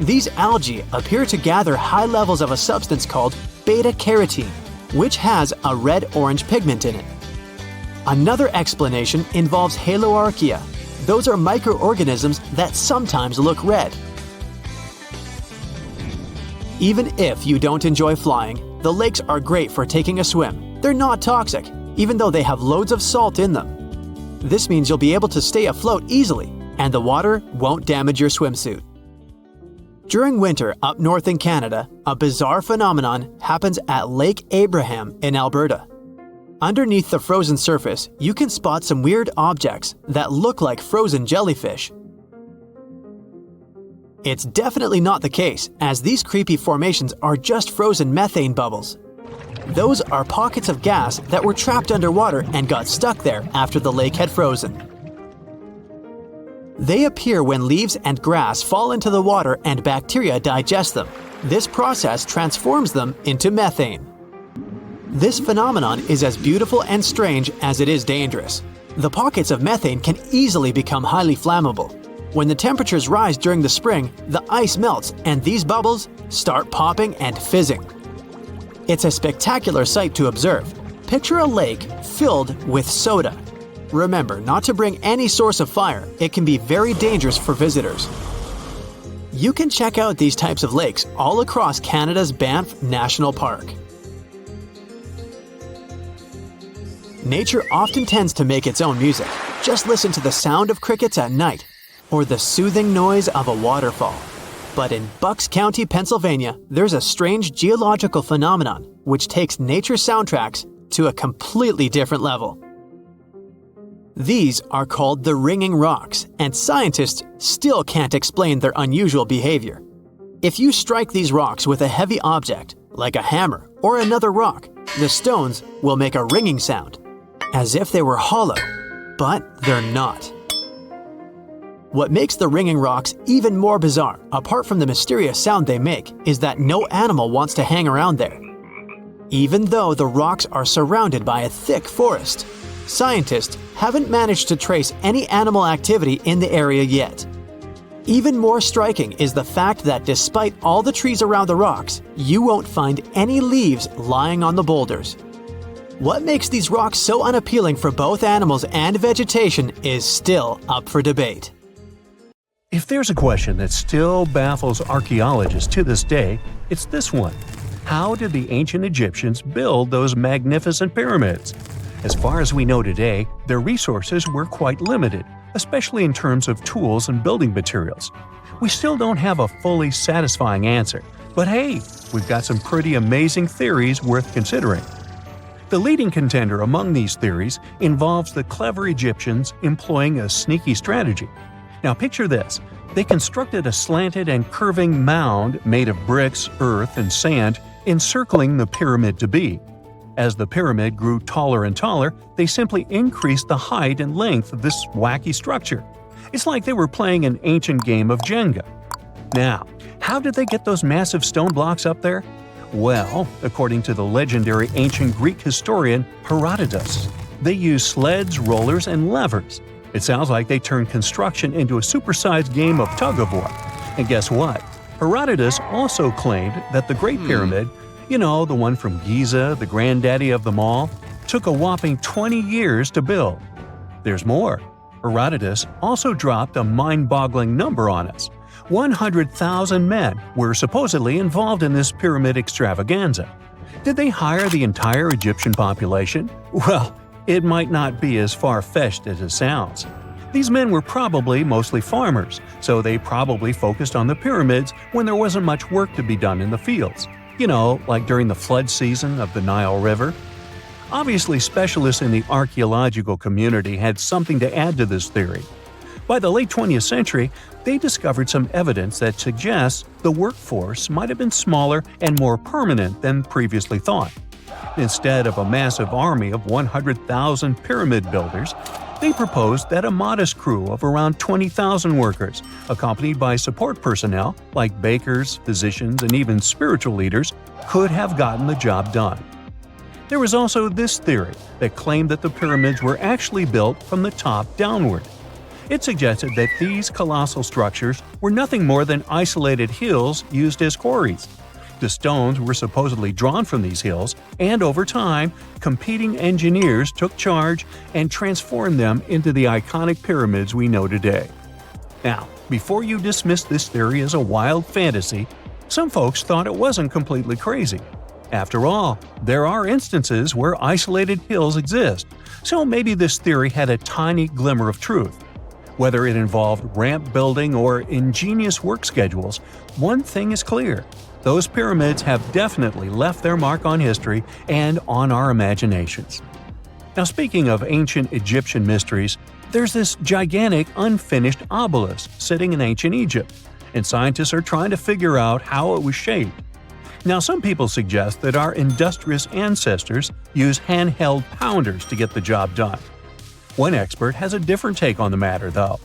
These algae appear to gather high levels of a substance called beta-carotene, which has a red-orange pigment in it. Another explanation involves haloarchaea. Those are microorganisms that sometimes look red. Even if you don't enjoy flying, the lakes are great for taking a swim. They're not toxic, even though they have loads of salt in them. This means you'll be able to stay afloat easily, and the water won't damage your swimsuit. During winter up north in Canada, a bizarre phenomenon happens at Lake Abraham in Alberta. Underneath the frozen surface, you can spot some weird objects that look like frozen jellyfish. It's definitely not the case, as these creepy formations are just frozen methane bubbles. Those are pockets of gas that were trapped underwater and got stuck there after the lake had frozen. They appear when leaves and grass fall into the water and bacteria digest them. This process transforms them into methane. This phenomenon is as beautiful and strange as it is dangerous. The pockets of methane can easily become highly flammable. When the temperatures rise during the spring, the ice melts and these bubbles start popping and fizzing. It's a spectacular sight to observe. Picture a lake filled with soda. Remember not to bring any source of fire. It can be very dangerous for visitors. You can check out these types of lakes all across Canada's Banff National Park. Nature often tends to make its own music. Just listen to the sound of crickets at night, or the soothing noise of a waterfall. But in Bucks County, Pennsylvania, there's a strange geological phenomenon which takes nature soundtracks to a completely different level. These are called the ringing rocks, and scientists still can't explain their unusual behavior. If you strike these rocks with a heavy object, like a hammer or another rock, the stones will make a ringing sound, as if they were hollow, but they're not. What makes the ringing rocks even more bizarre, apart from the mysterious sound they make, is that no animal wants to hang around there. Even though the rocks are surrounded by a thick forest, scientists haven't managed to trace any animal activity in the area yet. Even more striking is the fact that despite all the trees around the rocks, you won't find any leaves lying on the boulders. What makes these rocks so unappealing for both animals and vegetation is still up for debate. If there's a question that still baffles archaeologists to this day, it's this one. How did the ancient Egyptians build those magnificent pyramids? As far as we know today, their resources were quite limited, especially in terms of tools and building materials. We still don't have a fully satisfying answer, but hey, we've got some pretty amazing theories worth considering. The leading contender among these theories involves the clever Egyptians employing a sneaky strategy. Now picture this. They constructed a slanted and curving mound made of bricks, earth, and sand encircling the pyramid to be. As the pyramid grew taller and taller, they simply increased the height and length of this wacky structure. It's like they were playing an ancient game of Jenga. Now, how did they get those massive stone blocks up there? Well, according to the legendary ancient Greek historian Herodotus, they used sleds, rollers, and levers. It sounds like they turned construction into a supersized game of tug-of-war. And guess what? Herodotus also claimed that the Great Pyramid, the one from Giza, the granddaddy of them all, took a whopping 20 years to build. There's more. Herodotus also dropped a mind-boggling number on us. 100,000 men were supposedly involved in this pyramid extravaganza. Did they hire the entire Egyptian population? Well, it might not be as far-fetched as it sounds. These men were probably mostly farmers, so they probably focused on the pyramids when there wasn't much work to be done in the fields. Like during the flood season of the Nile River. Obviously, specialists in the archaeological community had something to add to this theory. By the late 20th century, they discovered some evidence that suggests the workforce might have been smaller and more permanent than previously thought. Instead of a massive army of 100,000 pyramid builders, they proposed that a modest crew of around 20,000 workers, accompanied by support personnel like bakers, physicians, and even spiritual leaders, could have gotten the job done. There was also this theory that claimed that the pyramids were actually built from the top downward. It suggested that these colossal structures were nothing more than isolated hills used as quarries. The stones were supposedly drawn from these hills, and over time, competing engineers took charge and transformed them into the iconic pyramids we know today. Now, before you dismiss this theory as a wild fantasy, some folks thought it wasn't completely crazy. After all, there are instances where isolated hills exist, so maybe this theory had a tiny glimmer of truth. Whether it involved ramp building or ingenious work schedules, one thing is clear. Those pyramids have definitely left their mark on history and on our imaginations. Now, speaking of ancient Egyptian mysteries, there's this gigantic unfinished obelisk sitting in ancient Egypt, and scientists are trying to figure out how it was shaped. Now, some people suggest that our industrious ancestors used handheld pounders to get the job done. One expert has a different take on the matter, though.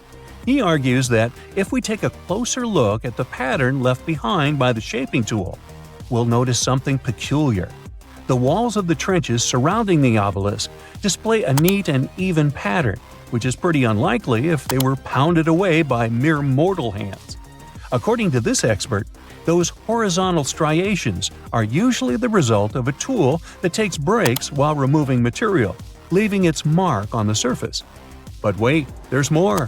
He argues that if we take a closer look at the pattern left behind by the shaping tool, we'll notice something peculiar. The walls of the trenches surrounding the obelisk display a neat and even pattern, which is pretty unlikely if they were pounded away by mere mortal hands. According to this expert, those horizontal striations are usually the result of a tool that takes breaks while removing material, leaving its mark on the surface. But wait, there's more.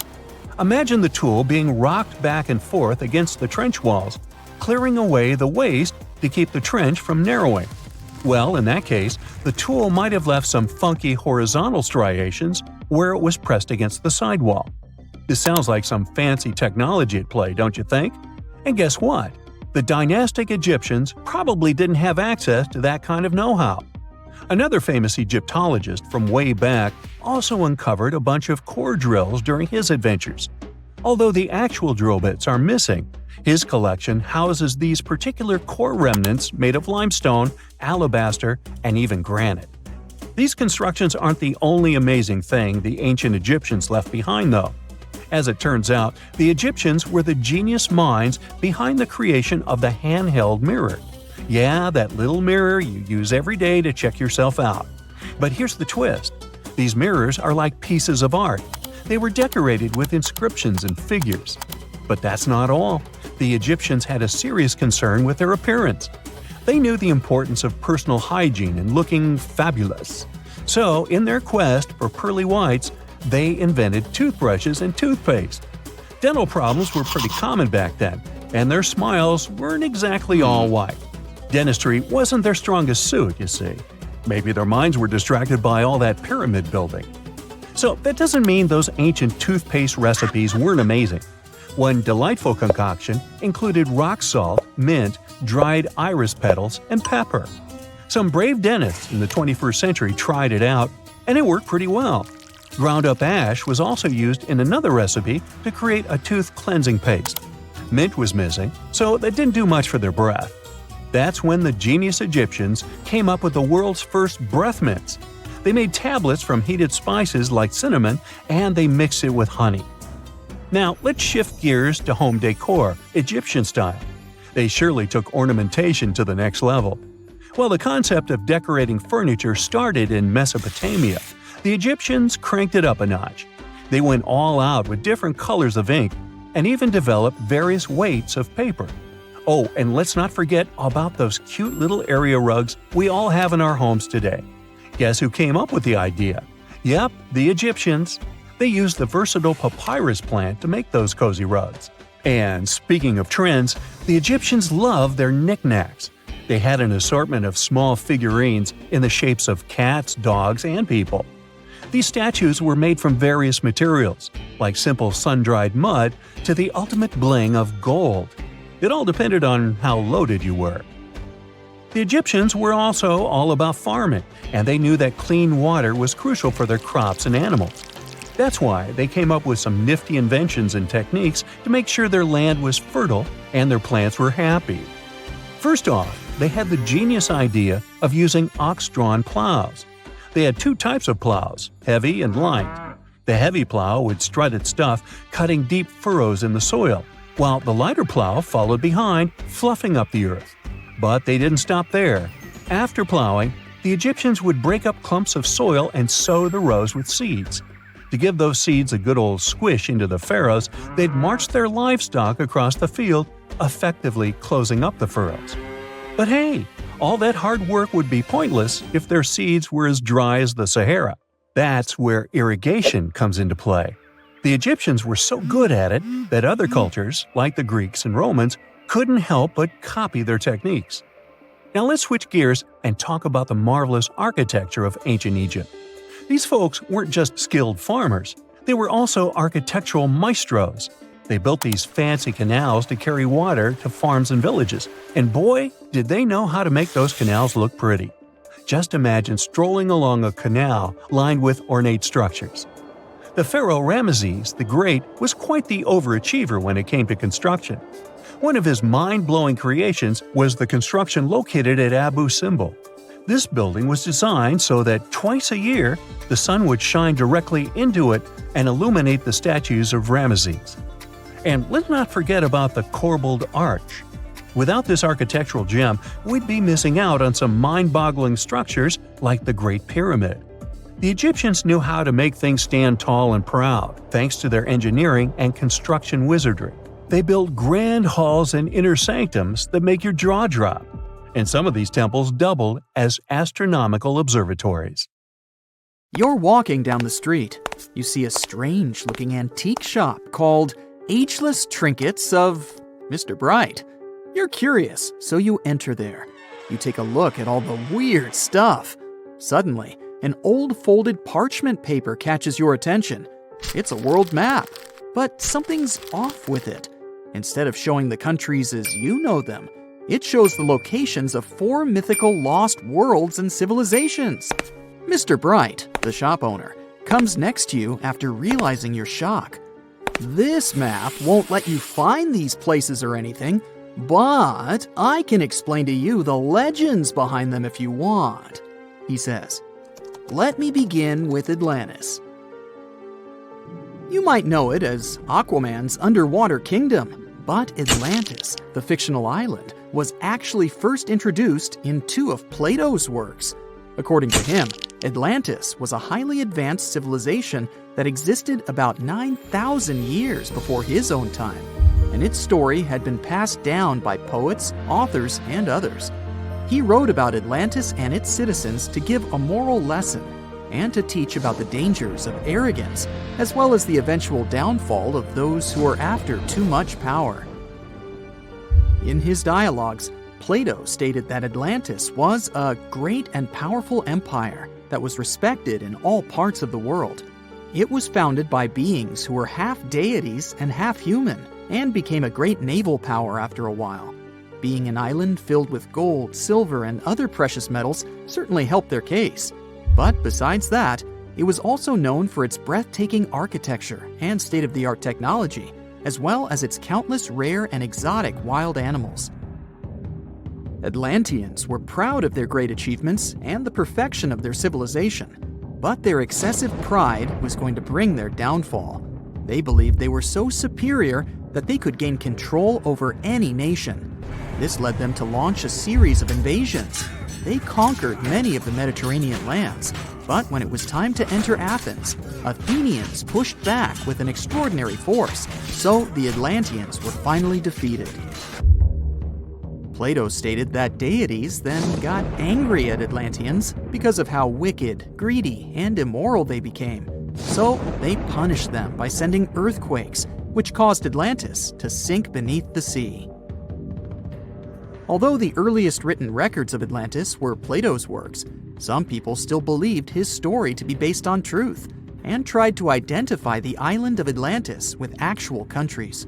Imagine the tool being rocked back and forth against the trench walls, clearing away the waste to keep the trench from narrowing. Well, in that case, the tool might have left some funky horizontal striations where it was pressed against the sidewall. This sounds like some fancy technology at play, don't you think? And guess what? The dynastic Egyptians probably didn't have access to that kind of know-how. Another famous Egyptologist from way back also uncovered a bunch of core drills during his adventures. Although the actual drill bits are missing, his collection houses these particular core remnants made of limestone, alabaster, and even granite. These constructions aren't the only amazing thing the ancient Egyptians left behind, though. As it turns out, the Egyptians were the genius minds behind the creation of the handheld mirror. Yeah, that little mirror you use every day to check yourself out. But here's the twist. These mirrors are like pieces of art. They were decorated with inscriptions and figures. But that's not all. The Egyptians had a serious concern with their appearance. They knew the importance of personal hygiene and looking fabulous. So, in their quest for pearly whites, they invented toothbrushes and toothpaste. Dental problems were pretty common back then, and their smiles weren't exactly all white. Dentistry wasn't their strongest suit, you see. Maybe their minds were distracted by all that pyramid building. So that doesn't mean those ancient toothpaste recipes weren't amazing. One delightful concoction included rock salt, mint, dried iris petals, and pepper. Some brave dentists in the 21st century tried it out, and it worked pretty well. Ground-up ash was also used in another recipe to create a tooth cleansing paste. Mint was missing, so that didn't do much for their breath. That's when the genius Egyptians came up with the world's first breath mints. They made tablets from heated spices like cinnamon, and they mixed it with honey. Now, let's shift gears to home decor, Egyptian style. They surely took ornamentation to the next level. While the concept of decorating furniture started in Mesopotamia, the Egyptians cranked it up a notch. They went all out with different colors of ink and even developed various weights of paper. Oh, and let's not forget about those cute little area rugs we all have in our homes today. Guess who came up with the idea? Yep, the Egyptians. They used the versatile papyrus plant to make those cozy rugs. And speaking of trends, the Egyptians loved their knickknacks. They had an assortment of small figurines in the shapes of cats, dogs, and people. These statues were made from various materials, like simple sun-dried mud to the ultimate bling of gold. It all depended on how loaded you were. The Egyptians were also all about farming, and they knew that clean water was crucial for their crops and animals. That's why they came up with some nifty inventions and techniques to make sure their land was fertile and their plants were happy. First off, they had the genius idea of using ox-drawn plows. They had two types of plows, heavy and light. The heavy plow would strut its stuff, cutting deep furrows in the soil, while the lighter plow followed behind, fluffing up the earth. But they didn't stop there. After plowing, the Egyptians would break up clumps of soil and sow the rows with seeds. To give those seeds a good old squish into the furrows, they'd march their livestock across the field, effectively closing up the furrows. But hey, all that hard work would be pointless if their seeds were as dry as the Sahara. That's where irrigation comes into play. The Egyptians were so good at it that other cultures, like the Greeks and Romans, couldn't help but copy their techniques. Now let's switch gears and talk about the marvelous architecture of ancient Egypt. These folks weren't just skilled farmers, they were also architectural maestros. They built these fancy canals to carry water to farms and villages, and boy, did they know how to make those canals look pretty. Just imagine strolling along a canal lined with ornate structures. The pharaoh Ramesses the Great was quite the overachiever when it came to construction. One of his mind-blowing creations was the construction located at Abu Simbel. This building was designed so that twice a year, the sun would shine directly into it and illuminate the statues of Ramesses. And let's not forget about the corbelled arch. Without this architectural gem, we'd be missing out on some mind-boggling structures like the Great Pyramid. The Egyptians knew how to make things stand tall and proud, thanks to their engineering and construction wizardry. They built grand halls and inner sanctums that make your jaw drop. And some of these temples doubled as astronomical observatories. You're walking down the street. You see a strange-looking antique shop called Ageless Trinkets of Mr. Bright. You're curious, so you enter there. You take a look at all the weird stuff. Suddenly, an old folded parchment paper catches your attention. It's a world map, but something's off with it. Instead of showing the countries as you know them, it shows the locations of 4 mythical lost worlds and civilizations. Mr. Bright, the shop owner, comes next to you after realizing your shock. This map won't let you find these places or anything, but I can explain to you the legends behind them if you want, he says. Let me begin with Atlantis. You might know it as Aquaman's underwater kingdom, but Atlantis, the fictional island, was actually first introduced in 2 of Plato's works. According to him, Atlantis was a highly advanced civilization that existed about 9,000 years before his own time, and its story had been passed down by poets, authors, and others. He wrote about Atlantis and its citizens to give a moral lesson and to teach about the dangers of arrogance, as well as the eventual downfall of those who are after too much power. In his dialogues, Plato stated that Atlantis was a great and powerful empire that was respected in all parts of the world. It was founded by beings who were half deities and half human, and became a great naval power after a while. being an island filled with gold, silver, and other precious metals certainly helped their case. But besides that, it was also known for its breathtaking architecture and state-of-the-art technology, as well as its countless rare and exotic wild animals. Atlanteans were proud of their great achievements and the perfection of their civilization, but their excessive pride was going to bring their downfall. They believed they were so superior that they could gain control over any nation. This led them to launch a series of invasions. They conquered many of the Mediterranean lands, but when it was time to enter Athens, Athenians pushed back with an extraordinary force, so the Atlanteans were finally defeated. Plato stated that deities then got angry at Atlanteans because of how wicked, greedy, and immoral they became. So they punished them by sending earthquakes, which caused Atlantis to sink beneath the sea. Although the earliest written records of Atlantis were Plato's works, some people still believed his story to be based on truth and tried to identify the island of Atlantis with actual countries.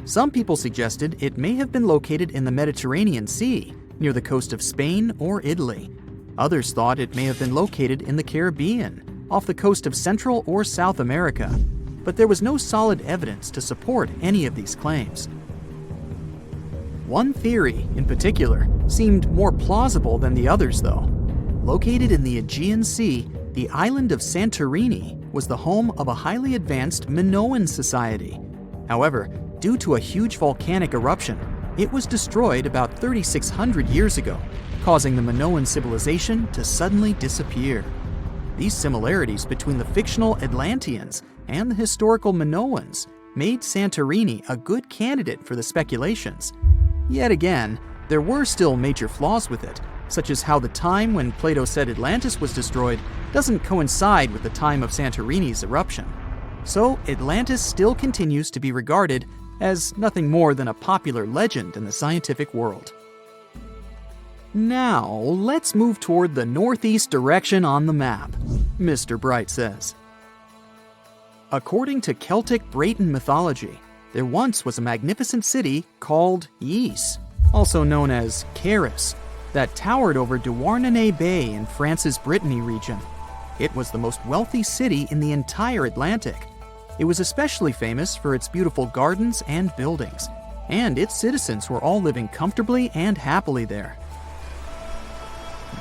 Some people suggested it may have been located in the Mediterranean Sea, near the coast of Spain or Italy. Others thought it may have been located in the Caribbean, off the coast of Central or South America, but there was no solid evidence to support any of these claims. One theory, in particular, seemed more plausible than the others, though. Located in the Aegean Sea, the island of Santorini was the home of a highly advanced Minoan society. However, due to a huge volcanic eruption, it was destroyed about 3,600 years ago, causing the Minoan civilization to suddenly disappear. These similarities between the fictional Atlanteans and the historical Minoans made Santorini a good candidate for the speculations. Yet again, there were still major flaws with it, such as how the time when Plato said Atlantis was destroyed doesn't coincide with the time of Santorini's eruption. So Atlantis still continues to be regarded as nothing more than a popular legend in the scientific world. Now, let's move toward the northeast direction on the map, Mr. Bright says. According to Celtic Breton mythology, there once was a magnificent city called Ys, also known as Caris, that towered over Douarnenez Bay in France's Brittany region. It was the most wealthy city in the entire Atlantic. It was especially famous for its beautiful gardens and buildings, and its citizens were all living comfortably and happily there.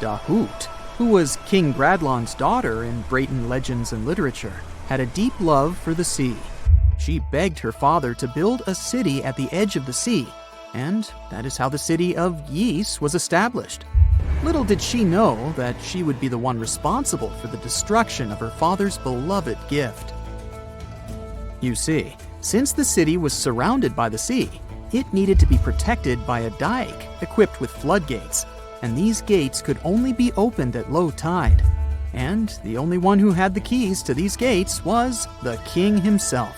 Dahut, who was King Bradlaughn's daughter in Breton legends and literature, had a deep love for the sea. She begged her father to build a city at the edge of the sea, and that is how the city of Ys was established. Little did she know that she would be the one responsible for the destruction of her father's beloved gift. You see, since the city was surrounded by the sea, it needed to be protected by a dike equipped with floodgates, and these gates could only be opened at low tide. And the only one who had the keys to these gates was the king himself.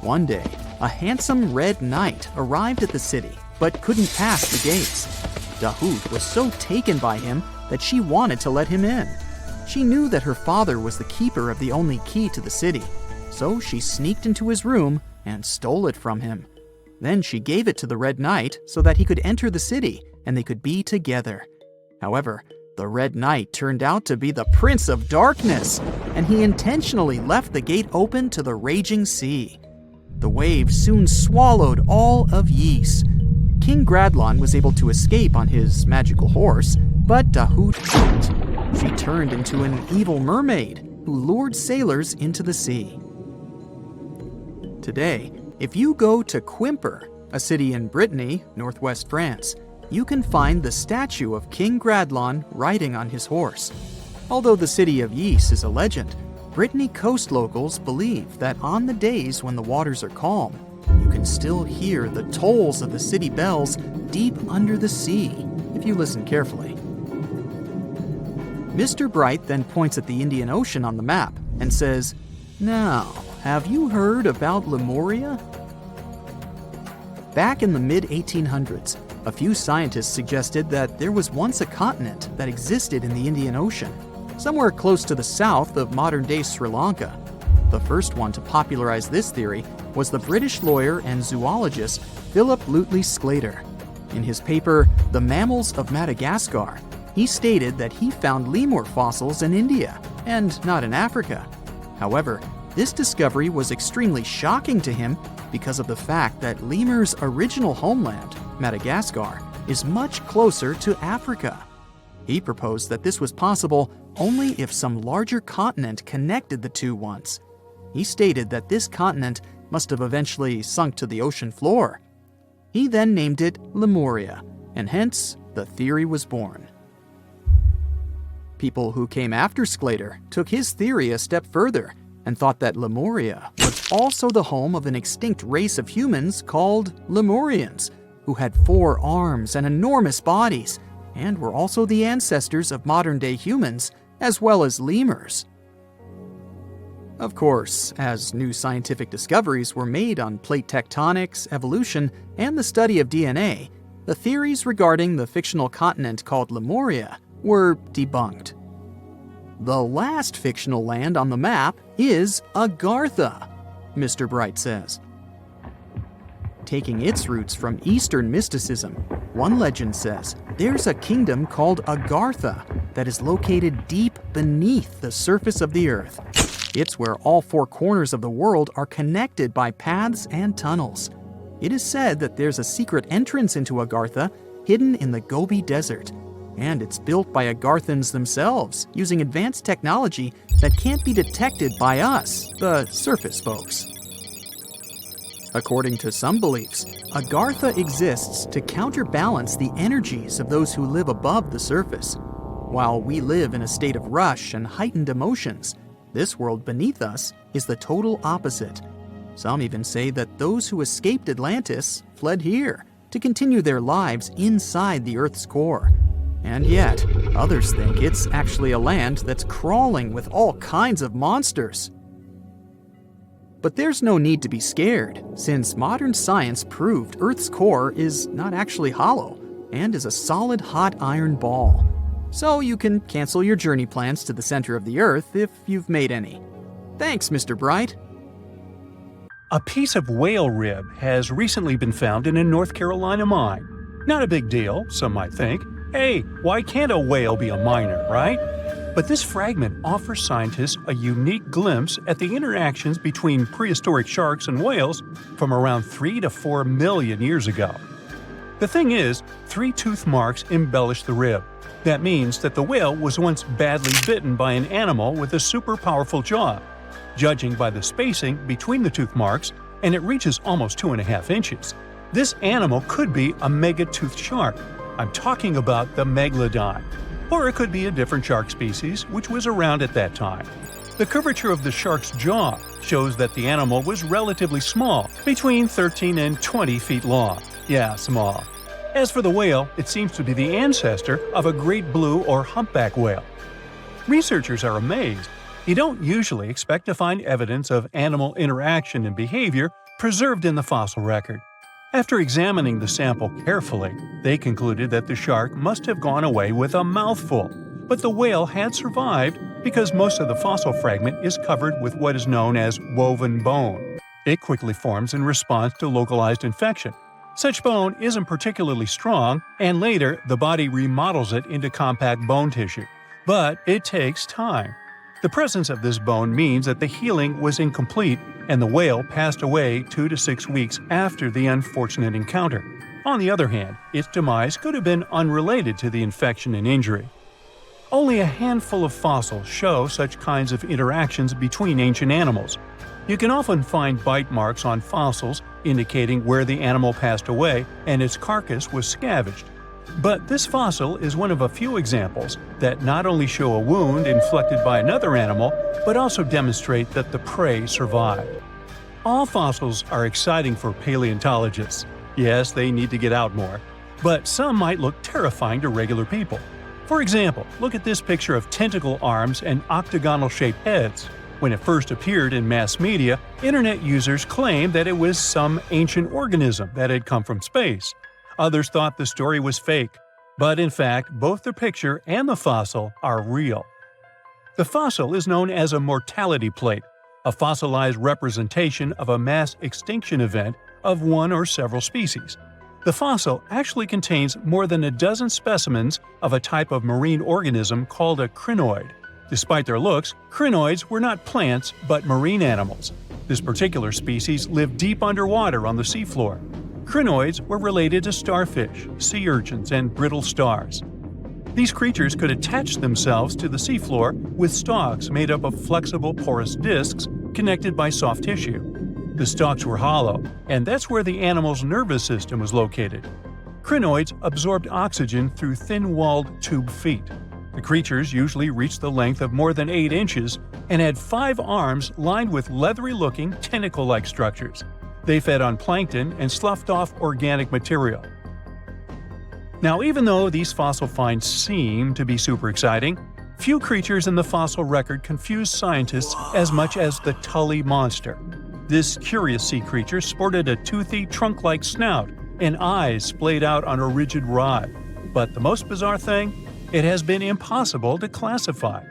One day, a handsome red knight arrived at the city, but couldn't pass the gates. Dahut was so taken by him that she wanted to let him in. She knew that her father was the keeper of the only key to the city, so she sneaked into his room and stole it from him. Then she gave it to the Red Knight so that he could enter the city and they could be together. However, the Red Knight turned out to be the Prince of Darkness, and he intentionally left the gate open to the raging sea. The waves soon swallowed all of Ys. King Bradlaugh was able to escape on his magical horse, but Dahut couldn't. She turned into an evil mermaid who lured sailors into the sea. Today, if you go to Quimper, a city in Brittany, northwest France, you can find the statue of King Bradlaugh riding on his horse. Although the city of Ys is a legend, Brittany coast locals believe that on the days when the waters are calm, you can still hear the tolls of the city bells deep under the sea, if you listen carefully. Mr. Bright then points at the Indian Ocean on the map and says, "Now, have you heard about Lemuria?" Back in the mid-1800s, a few scientists suggested that there was once a continent that existed in the Indian Ocean, somewhere close to the south of modern-day Sri Lanka. The first one to popularize this theory was the British lawyer and zoologist Philip Lutley Sclater. In his paper, The Mammals of Madagascar, he stated that he found lemur fossils in India and not in Africa. However, this discovery was extremely shocking to him because of the fact that lemurs' original homeland, Madagascar, is much closer to Africa. He proposed that this was possible only if some larger continent connected the two once. He stated that this continent must have eventually sunk to the ocean floor. He then named it Lemuria, and hence the theory was born. People who came after Sclater took his theory a step further and thought that Lemuria was also the home of an extinct race of humans called Lemurians, who had 4 arms and enormous bodies, and were also the ancestors of modern-day humans, as well as lemurs. Of course, as new scientific discoveries were made on plate tectonics, evolution, and the study of DNA, the theories regarding the fictional continent called Lemuria were debunked. The last fictional land on the map is Agartha, Mr. Bright says. Taking its roots from Eastern mysticism, one legend says there's a kingdom called Agartha that is located deep beneath the surface of the earth. It's where all 4 corners of the world are connected by paths and tunnels. It is said that there's a secret entrance into Agartha hidden in the Gobi Desert, and it's built by Agarthans themselves using advanced technology that can't be detected by us, the surface folks. According to some beliefs, Agartha exists to counterbalance the energies of those who live above the surface. While we live in a state of rush and heightened emotions, this world beneath us is the total opposite. Some even say that those who escaped Atlantis fled here to continue their lives inside the Earth's core. And yet, others think it's actually a land that's crawling with all kinds of monsters. But there's no need to be scared, since modern science proved Earth's core is not actually hollow and is a solid hot iron ball. So you can cancel your journey plans to the center of the Earth if you've made any. Thanks, Mr. Bright. A piece of whale rib has recently been found in a North Carolina mine. Not a big deal, some might think. Hey, why can't a whale be a miner, right? But this fragment offers scientists a unique glimpse at the interactions between prehistoric sharks and whales from around 3 to 4 million years ago. The thing is, 3 tooth marks embellish the rib. That means that the whale was once badly bitten by an animal with a super powerful jaw. Judging by the spacing between the tooth marks, and it reaches almost 2.5 inches. This animal could be a megatoothed shark. I'm talking about the megalodon. Or it could be a different shark species which was around at that time. The curvature of the shark's jaw shows that the animal was relatively small, between 13 and 20 feet long. Yeah, small. As for the whale, it seems to be the ancestor of a great blue or humpback whale. Researchers are amazed. You don't usually expect to find evidence of animal interaction and behavior preserved in the fossil record. After examining the sample carefully, they concluded that the shark must have gone away with a mouthful, but the whale had survived because most of the fossil fragment is covered with what is known as woven bone. It quickly forms in response to localized infection. Such bone isn't particularly strong, and later the body remodels it into compact bone tissue. But it takes time. The presence of this bone means that the healing was incomplete and the whale passed away 2 to 6 weeks after the unfortunate encounter. On the other hand, its demise could have been unrelated to the infection and injury. Only a handful of fossils show such kinds of interactions between ancient animals. You can often find bite marks on fossils indicating where the animal passed away and its carcass was scavenged. But this fossil is one of a few examples that not only show a wound inflicted by another animal, but also demonstrate that the prey survived. All fossils are exciting for paleontologists. Yes, they need to get out more. But some might look terrifying to regular people. For example, look at this picture of tentacle arms and octagonal-shaped heads. When it first appeared in mass media, internet users claimed that it was some ancient organism that had come from space. Others thought the story was fake, but in fact, both the picture and the fossil are real. The fossil is known as a mortality plate, a fossilized representation of a mass extinction event of one or several species. The fossil actually contains more than a dozen specimens of a type of marine organism called a crinoid. Despite their looks, crinoids were not plants but marine animals. This particular species lived deep underwater on the seafloor. Crinoids were related to starfish, sea urchins, and brittle stars. These creatures could attach themselves to the seafloor with stalks made up of flexible porous discs connected by soft tissue. The stalks were hollow, and that's where the animal's nervous system was located. Crinoids absorbed oxygen through thin-walled tube feet. The creatures usually reached the length of more than 8 inches and had 5 arms lined with leathery-looking, tentacle-like structures. They fed on plankton and sloughed off organic material. Now, even though these fossil finds seem to be super exciting, few creatures in the fossil record confuse scientists as much as the Tully monster. This curious sea creature sported a toothy, trunk-like snout and eyes splayed out on a rigid rod. But the most bizarre thing? It has been impossible to classify.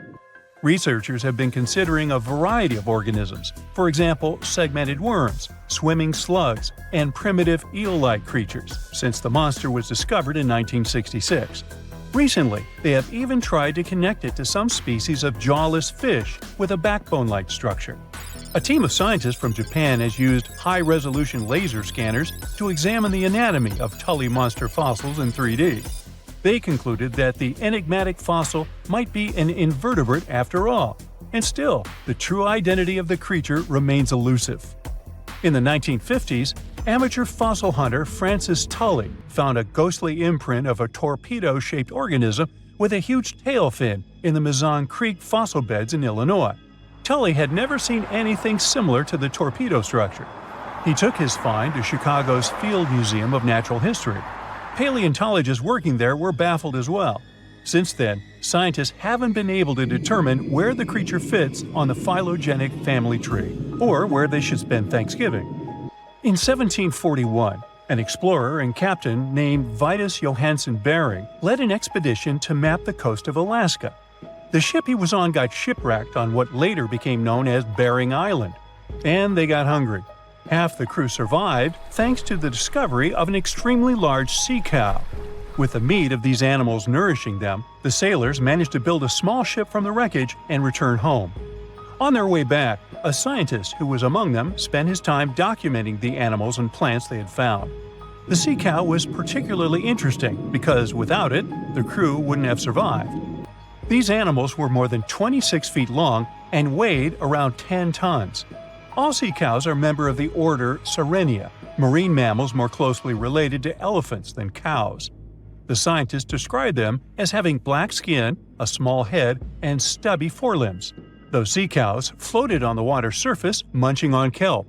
Researchers have been considering a variety of organisms, for example, segmented worms, swimming slugs, and primitive eel-like creatures, since the monster was discovered in 1966. Recently, they have even tried to connect it to some species of jawless fish with a backbone-like structure. A team of scientists from Japan has used high-resolution laser scanners to examine the anatomy of Tully monster fossils in 3D. They concluded that the enigmatic fossil might be an invertebrate after all, and still, the true identity of the creature remains elusive. In the 1950s, amateur fossil hunter Francis Tully found a ghostly imprint of a torpedo-shaped organism with a huge tail fin in the Mizon Creek fossil beds in Illinois. Tully had never seen anything similar to the torpedo structure. He took his find to Chicago's Field Museum of Natural History. Paleontologists working there were baffled as well. Since then, scientists haven't been able to determine where the creature fits on the phylogenetic family tree, or where they should spend Thanksgiving. In 1741, an explorer and captain named Vitus Johansen Bering led an expedition to map the coast of Alaska. The ship he was on got shipwrecked on what later became known as Bering Island, and they got hungry. Half the crew survived thanks to the discovery of an extremely large sea cow. With the meat of these animals nourishing them, the sailors managed to build a small ship from the wreckage and return home. On their way back, a scientist who was among them spent his time documenting the animals and plants they had found. The sea cow was particularly interesting because without it, the crew wouldn't have survived. These animals were more than 26 feet long and weighed around 10 tons. All sea cows are member of the order Sirenia, marine mammals more closely related to elephants than cows. The scientists describe them as having black skin, a small head, and stubby forelimbs. Those sea cows floated on the water's surface, munching on kelp.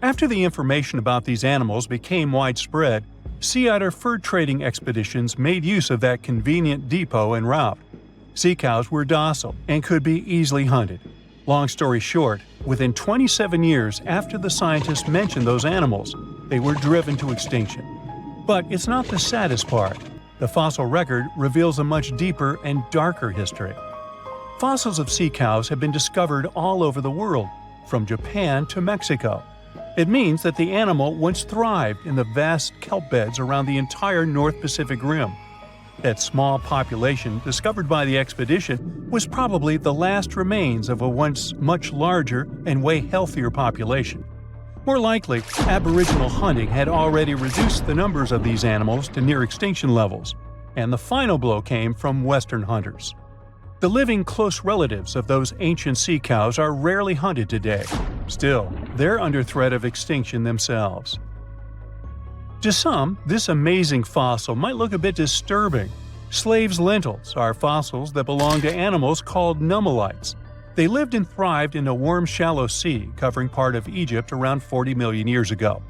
After the information about these animals became widespread, sea otter fur trading expeditions made use of that convenient depot en route. Sea cows were docile and could be easily hunted. Long story short, within 27 years after the scientists mentioned those animals, they were driven to extinction. But it's not the saddest part. The fossil record reveals a much deeper and darker history. Fossils of sea cows have been discovered all over the world, from Japan to Mexico. It means that the animal once thrived in the vast kelp beds around the entire North Pacific Rim. That small population discovered by the expedition was probably the last remains of a once much larger and way healthier population. More likely, Aboriginal hunting had already reduced the numbers of these animals to near extinction levels, and the final blow came from Western hunters. The living close relatives of those ancient sea cows are rarely hunted today. Still, they're under threat of extinction themselves. To some, this amazing fossil might look a bit disturbing. Slaves' lentils are fossils that belong to animals called nummelites. They lived and thrived in a warm, shallow sea covering part of Egypt around 40 million years ago.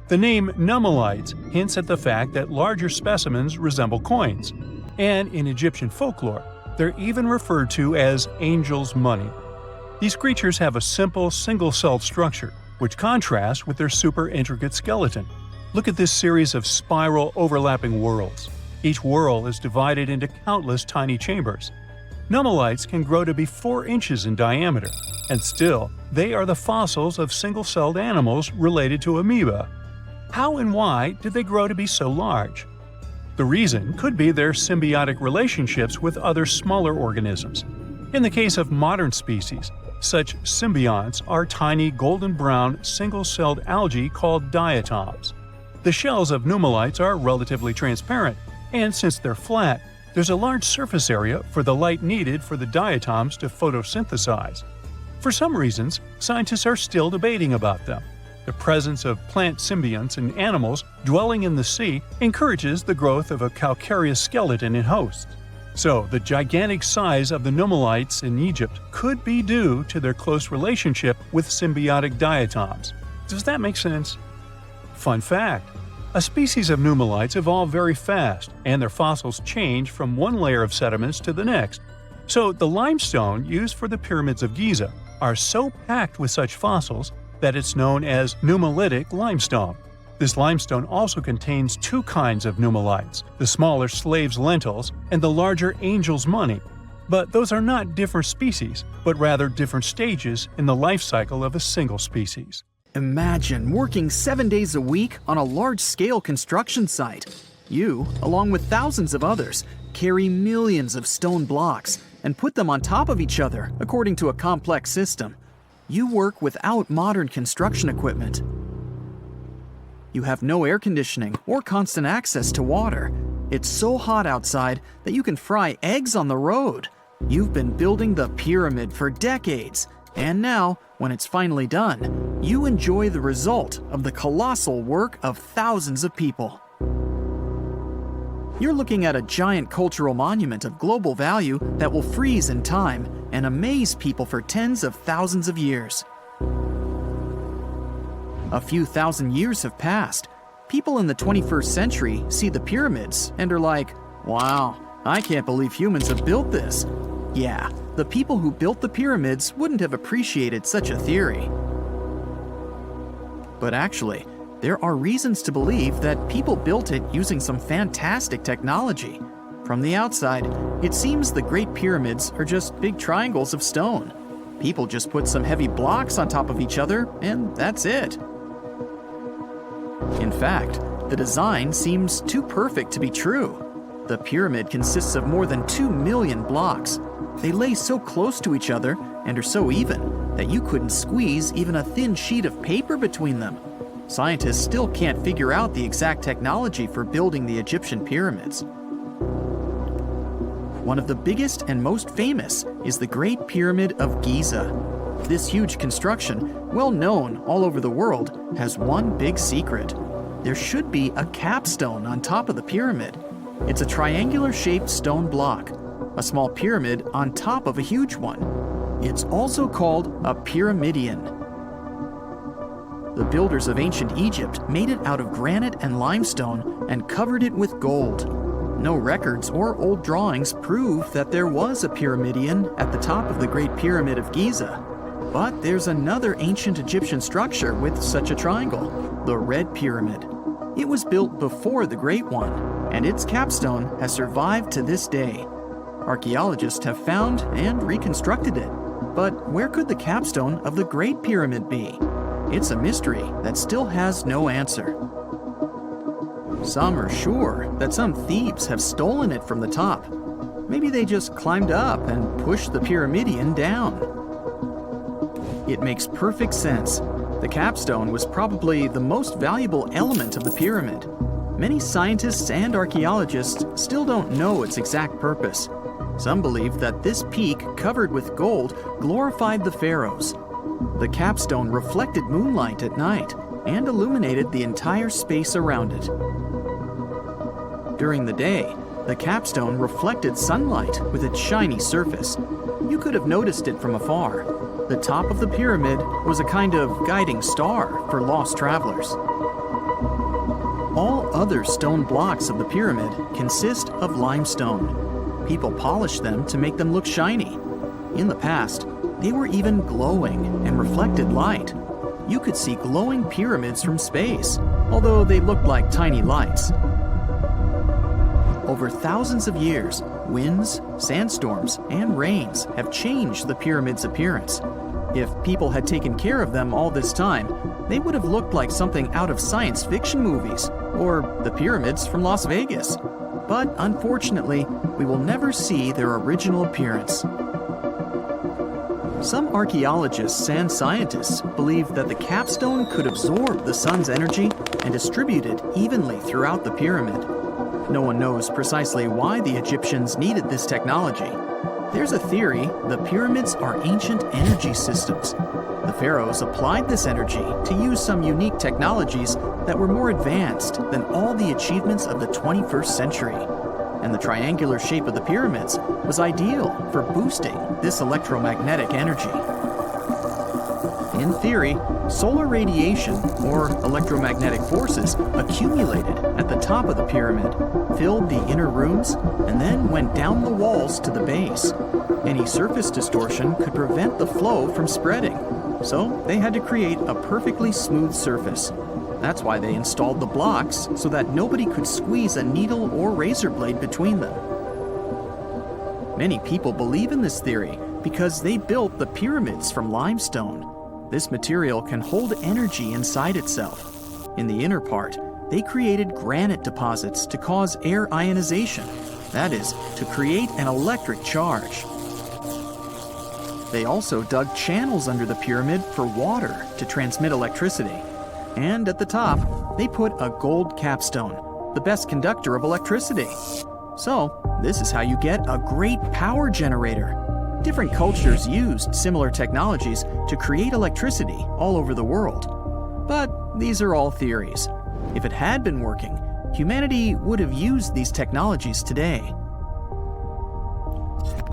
The name nummelites hints at the fact that larger specimens resemble coins, and in Egyptian folklore, they're even referred to as angel's money. These creatures have a simple, single-celled structure, which contrasts with their super intricate skeleton. Look at this series of spiral overlapping whorls. Each whorl is divided into countless tiny chambers. Nummelites can grow to be 4 inches in diameter, and still, they are the fossils of single-celled animals related to amoeba. How and why did they grow to be so large? The reason could be their symbiotic relationships with other smaller organisms. In the case of modern species, such symbionts are tiny golden-brown single-celled algae called diatoms. The shells of nummulites are relatively transparent, and since they're flat, there's a large surface area for the light needed for the diatoms to photosynthesize. For some reasons, scientists are still debating about them. The presence of plant symbionts in animals dwelling in the sea encourages the growth of a calcareous skeleton in hosts. So, the gigantic size of the nummulites in Egypt could be due to their close relationship with symbiotic diatoms. Does that make sense? Fun fact: a species of nummulites evolve very fast, and their fossils change from one layer of sediments to the next. So, the limestone used for the pyramids of Giza are so packed with such fossils that it's known as nummulitic limestone. This limestone also contains two kinds of nummulites, the smaller slave's lentils and the larger angel's money. But those are not different species, but rather different stages in the life cycle of a single species. Imagine working 7 days a week on a large-scale construction site. You, along with thousands of others, carry millions of stone blocks and put them on top of each other according to a complex system. You work without modern construction equipment. You have no air conditioning or constant access to water. It's so hot outside that you can fry eggs on the road. You've been building the pyramid for decades, and now, when it's finally done, you enjoy the result of the colossal work of thousands of people. You're looking at a giant cultural monument of global value that will freeze in time and amaze people for tens of thousands of years. A few thousand years have passed. People in the 21st century see the pyramids and are like, "Wow, I can't believe humans have built this." Yeah, the people who built the pyramids wouldn't have appreciated such a theory. But actually, there are reasons to believe that people built it using some fantastic technology. From the outside, it seems the Great Pyramids are just big triangles of stone. People just put some heavy blocks on top of each other, and that's it. In fact, the design seems too perfect to be true. The pyramid consists of more than 2 million blocks. They lay so close to each other and are so even that you couldn't squeeze even a thin sheet of paper between them. Scientists still can't figure out the exact technology for building the Egyptian pyramids. One of the biggest and most famous is the Great Pyramid of Giza. This huge construction, well known all over the world, has one big secret. There should be a capstone on top of the pyramid. It's a triangular-shaped stone block, a small pyramid on top of a huge one. It's also called a pyramidion. The builders of ancient Egypt made it out of granite and limestone and covered it with gold. No records or old drawings prove that there was a pyramidion at the top of the Great Pyramid of Giza. But there's another ancient Egyptian structure with such a triangle, the Red Pyramid. It was built before the Great One, and its capstone has survived to this day. Archaeologists have found and reconstructed it. But where could the capstone of the Great Pyramid be? It's a mystery that still has no answer. Some are sure that some thieves have stolen it from the top. Maybe they just climbed up and pushed the pyramidion down. It makes perfect sense. The capstone was probably the most valuable element of the pyramid. Many scientists and archaeologists still don't know its exact purpose. Some believe that this peak covered with gold glorified the pharaohs. The capstone reflected moonlight at night and illuminated the entire space around it. During the day, the capstone reflected sunlight with its shiny surface. You could have noticed it from afar. The top of the pyramid was a kind of guiding star for lost travelers. All other stone blocks of the pyramid consist of limestone. People polished them to make them look shiny. In the past, they were even glowing and reflected light. You could see glowing pyramids from space, although they looked like tiny lights. Over thousands of years, winds, sandstorms, and rains have changed the pyramid's appearance. If people had taken care of them all this time, they would have looked like something out of science fiction movies, or the pyramids from Las Vegas. But unfortunately, we will never see their original appearance. Some archaeologists and scientists believe that the capstone could absorb the sun's energy and distribute it evenly throughout the pyramid. No one knows precisely why the Egyptians needed this technology. There's a theory the pyramids are ancient energy systems. The pharaohs applied this energy to use some unique technologies that were more advanced than all the achievements of the 21st century. And the triangular shape of the pyramids was ideal for boosting this electromagnetic energy. In theory, solar radiation, or electromagnetic forces, accumulated at the top of the pyramid, filled the inner rooms, and then went down the walls to the base. Any surface distortion could prevent the flow from spreading, so they had to create a perfectly smooth surface. That's why they installed the blocks so that nobody could squeeze a needle or razor blade between them. Many people believe in this theory because they built the pyramids from limestone. This material can hold energy inside itself. In the inner part, they created granite deposits to cause air ionization, that is, to create an electric charge. They also dug channels under the pyramid for water to transmit electricity. And at the top, they put a gold capstone, the best conductor of electricity. So, this is how you get a great power generator. Different cultures used similar technologies to create electricity all over the world. But these are all theories. If it had been working, humanity would have used these technologies today.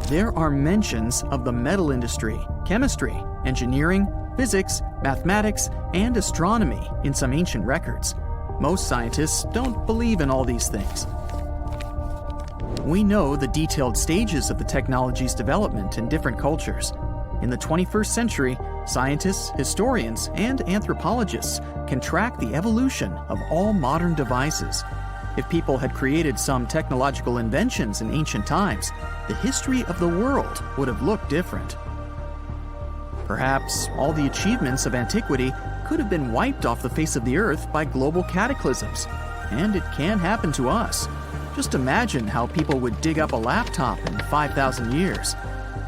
There are mentions of the metal industry, chemistry, engineering, physics, mathematics, and astronomy in some ancient records. Most scientists don't believe in all these things. We know the detailed stages of the technology's development in different cultures. In the 21st century, scientists, historians, and anthropologists can track the evolution of all modern devices. If people had created some technological inventions in ancient times, the history of the world would have looked different. Perhaps all the achievements of antiquity could have been wiped off the face of the earth by global cataclysms, and it can happen to us. Just imagine how people would dig up a laptop in 5,000 years.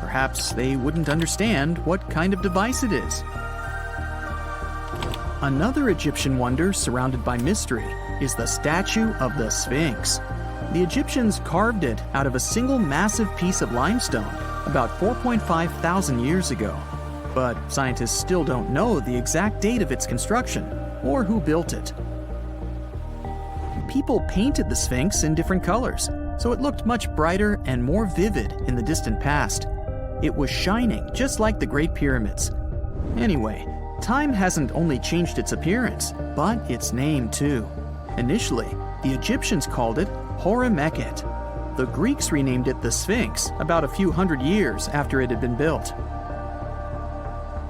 Perhaps they wouldn't understand what kind of device it is. Another Egyptian wonder surrounded by mystery is the statue of the Sphinx. The Egyptians carved it out of a single massive piece of limestone about 4.5 thousand years ago. But scientists still don't know the exact date of its construction or who built it. People painted the Sphinx in different colors, so it looked much brighter and more vivid in the distant past. It was shining just like the Great Pyramids. Anyway, time hasn't only changed its appearance, but its name too. Initially, the Egyptians called it Hor-Mekhet. The Greeks renamed it the Sphinx about a few hundred years after it had been built.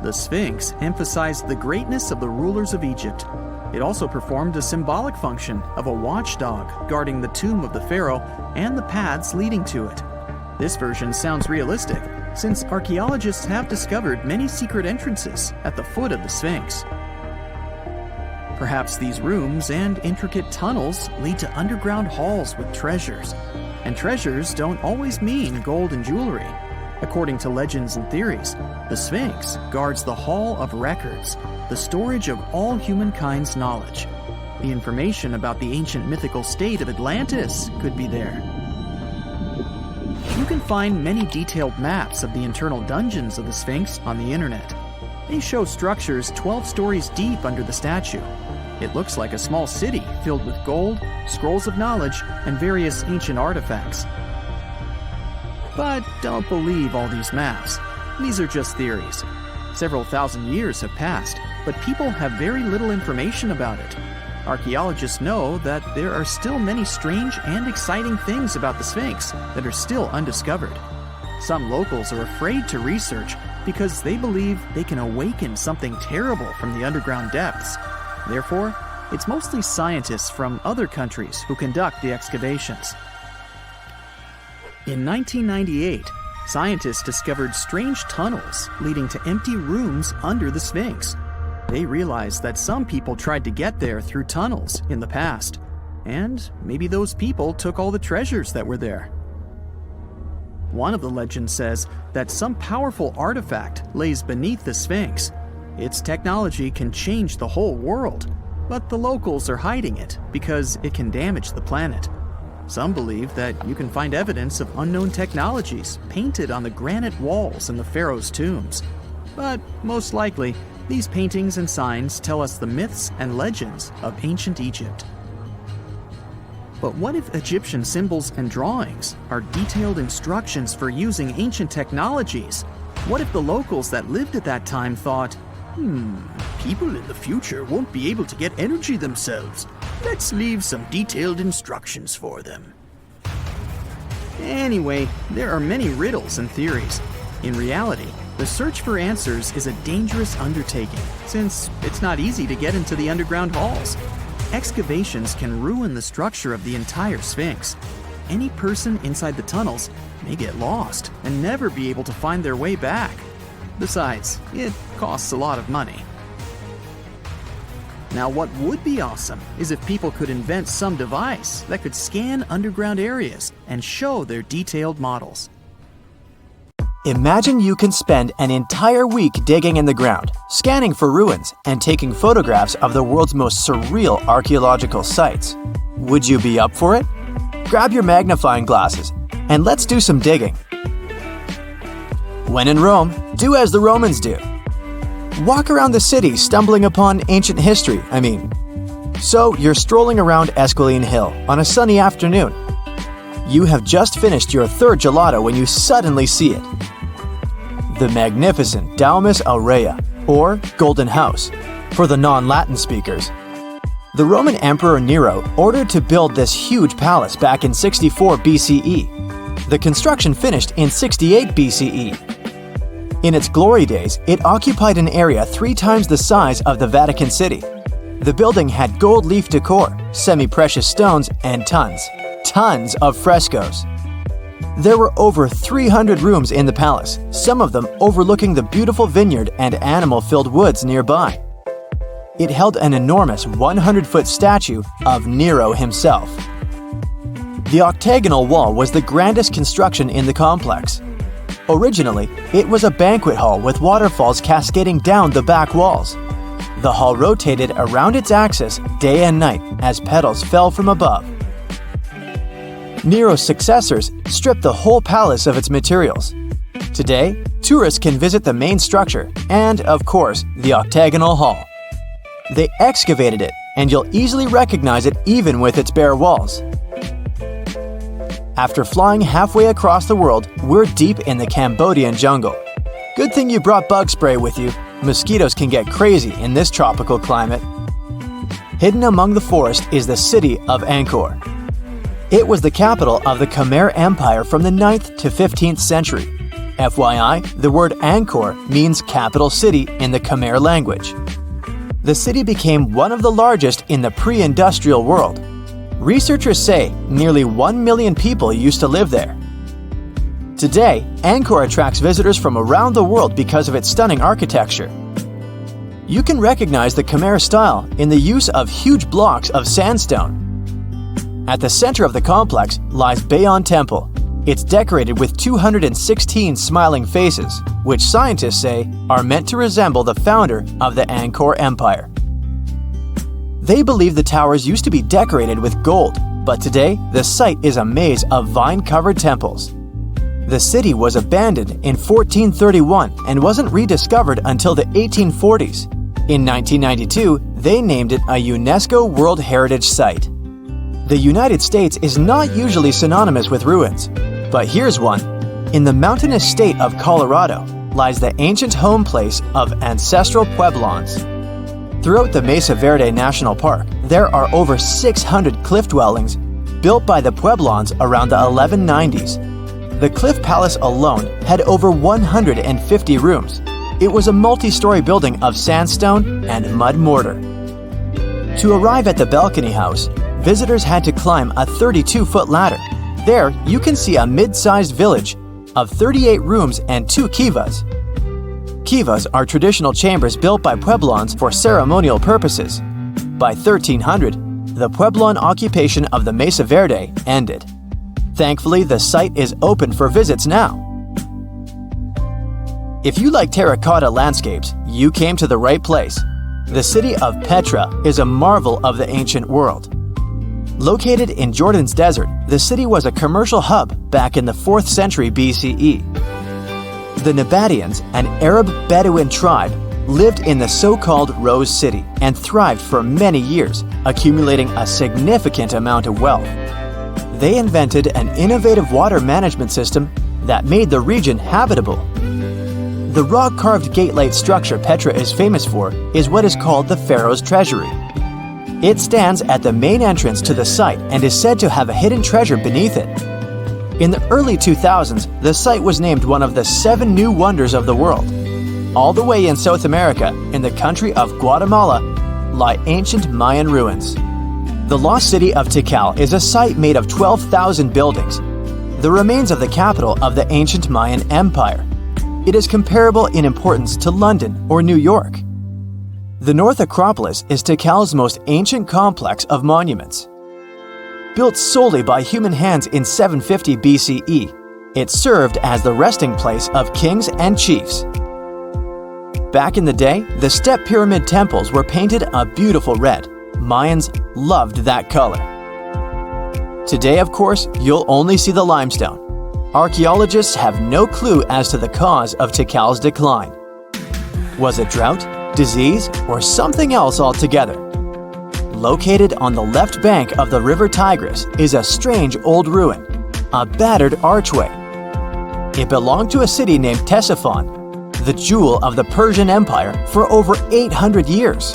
The Sphinx emphasized the greatness of the rulers of Egypt. It also performed a symbolic function of a watchdog guarding the tomb of the pharaoh and the paths leading to it. This version sounds realistic, since archaeologists have discovered many secret entrances at the foot of the Sphinx. Perhaps these rooms and intricate tunnels lead to underground halls with treasures. And treasures don't always mean gold and jewelry. According to legends and theories, the Sphinx guards the Hall of Records, the storage of all humankind's knowledge. The information about the ancient mythical state of Atlantis could be there. You can find many detailed maps of the internal dungeons of the Sphinx on the internet. They show structures 12 stories deep under the statue. It looks like a small city filled with gold, scrolls of knowledge, and various ancient artifacts. But don't believe all these maps. These are just theories. Several thousand years have passed, but people have very little information about it. Archaeologists know that there are still many strange and exciting things about the Sphinx that are still undiscovered. Some locals are afraid to research because they believe they can awaken something terrible from the underground depths. Therefore, it's mostly scientists from other countries who conduct the excavations. In 1998, scientists discovered strange tunnels leading to empty rooms under the Sphinx. They realized that some people tried to get there through tunnels in the past, and maybe those people took all the treasures that were there. One of the legends says that some powerful artifact lays beneath the Sphinx. Its technology can change the whole world, but the locals are hiding it because it can damage the planet. Some believe that you can find evidence of unknown technologies painted on the granite walls in the pharaoh's tombs. But most likely, these paintings and signs tell us the myths and legends of ancient Egypt. But what if Egyptian symbols and drawings are detailed instructions for using ancient technologies? What if the locals that lived at that time thought, people in the future won't be able to get energy themselves. Let's leave some detailed instructions for them. Anyway, there are many riddles and theories. In reality, the search for answers is a dangerous undertaking, since it's not easy to get into the underground halls. Excavations can ruin the structure of the entire Sphinx. Any person inside the tunnels may get lost and never be able to find their way back. Besides, it costs a lot of money. Now, what would be awesome is if people could invent some device that could scan underground areas and show their detailed models. Imagine you can spend an entire week digging in the ground, scanning for ruins, and taking photographs of the world's most surreal archaeological sites. Would you be up for it? Grab your magnifying glasses, and let's do some digging. When in Rome, do as the Romans do. Walk around the city stumbling upon ancient history, So you're strolling around Esquiline Hill on a sunny afternoon. You have just finished your third gelato when you suddenly see it. The magnificent Domus Aurea, or Golden House, for the non-Latin speakers. The Roman Emperor Nero ordered to build this huge palace back in 64 BCE. The construction finished in 68 BCE. In its glory days, it occupied an area 3 times the size of the Vatican City. The building had gold leaf decor, semi-precious stones, and tons of frescoes. There were over 300 rooms in the palace, some of them overlooking the beautiful vineyard and animal-filled woods nearby. It held an enormous 100-foot statue of Nero himself. The octagonal wall was the grandest construction in the complex. Originally, it was a banquet hall with waterfalls cascading down the back walls. The hall rotated around its axis day and night as petals fell from above. Nero's successors stripped the whole palace of its materials. Today, tourists can visit the main structure and, of course, the octagonal hall. They excavated it, and you'll easily recognize it even with its bare walls. After flying halfway across the world, we're deep in the Cambodian jungle. Good thing you brought bug spray with you. Mosquitoes can get crazy in this tropical climate. Hidden among the forest is the city of Angkor. It was the capital of the Khmer Empire from the 9th to 15th century. FYI, the word Angkor means capital city in the Khmer language. The city became one of the largest in the pre-industrial world. Researchers say nearly 1 million people used to live there. Today, Angkor attracts visitors from around the world because of its stunning architecture. You can recognize the Khmer style in the use of huge blocks of sandstone. At the center of the complex lies Bayon Temple. It's decorated with 216 smiling faces, which scientists say are meant to resemble the founder of the Angkor Empire. They believe the towers used to be decorated with gold, but today the site is a maze of vine-covered temples. The city was abandoned in 1431 and wasn't rediscovered until the 1840s. In 1992, they named it a UNESCO World Heritage Site. The United States is not usually synonymous with ruins, but here's one. In the mountainous state of Colorado lies the ancient home place of ancestral Pueblans. Throughout the Mesa Verde National Park, there are over 600 cliff dwellings built by the Pueblans around the 1190s. The Cliff Palace alone had over 150 rooms. It was a multi-story building of sandstone and mud mortar. To arrive at the balcony house, visitors had to climb a 32-foot ladder. There, you can see a mid-sized village of 38 rooms and 2 kivas. Kivas are traditional chambers built by Pueblans for ceremonial purposes. By 1300, the Pueblan occupation of the Mesa Verde ended. Thankfully, the site is open for visits now. If you like terracotta landscapes, you came to the right place. The city of Petra is a marvel of the ancient world. Located in Jordan's desert, the city was a commercial hub back in the 4th century BCE. The Nabataeans, an Arab Bedouin tribe, lived in the so-called Rose City and thrived for many years, accumulating a significant amount of wealth. They invented an innovative water management system that made the region habitable. The rock-carved gate-like structure Petra is famous for is what is called the Pharaoh's Treasury. It stands at the main entrance to the site and is said to have a hidden treasure beneath it. In the early 2000s, the site was named one of the 7 new wonders of the world. All the way in South America, in the country of Guatemala, lie ancient Mayan ruins. The lost city of Tikal is a site made of 12,000 buildings, the remains of the capital of the ancient Mayan Empire. It is comparable in importance to London or New York. The North Acropolis is Tikal's most ancient complex of monuments. Built solely by human hands in 750 BCE, it served as the resting place of kings and chiefs. Back in the day, the step pyramid temples were painted a beautiful red. Mayans loved that color. Today, of course, you'll only see the limestone. Archaeologists have no clue as to the cause of Tikal's decline. Was it drought, disease, or something else altogether? Located on the left bank of the river Tigris is a strange old ruin, a battered archway. It belonged to a city named Ctesiphon, the jewel of the Persian Empire for over 800 years.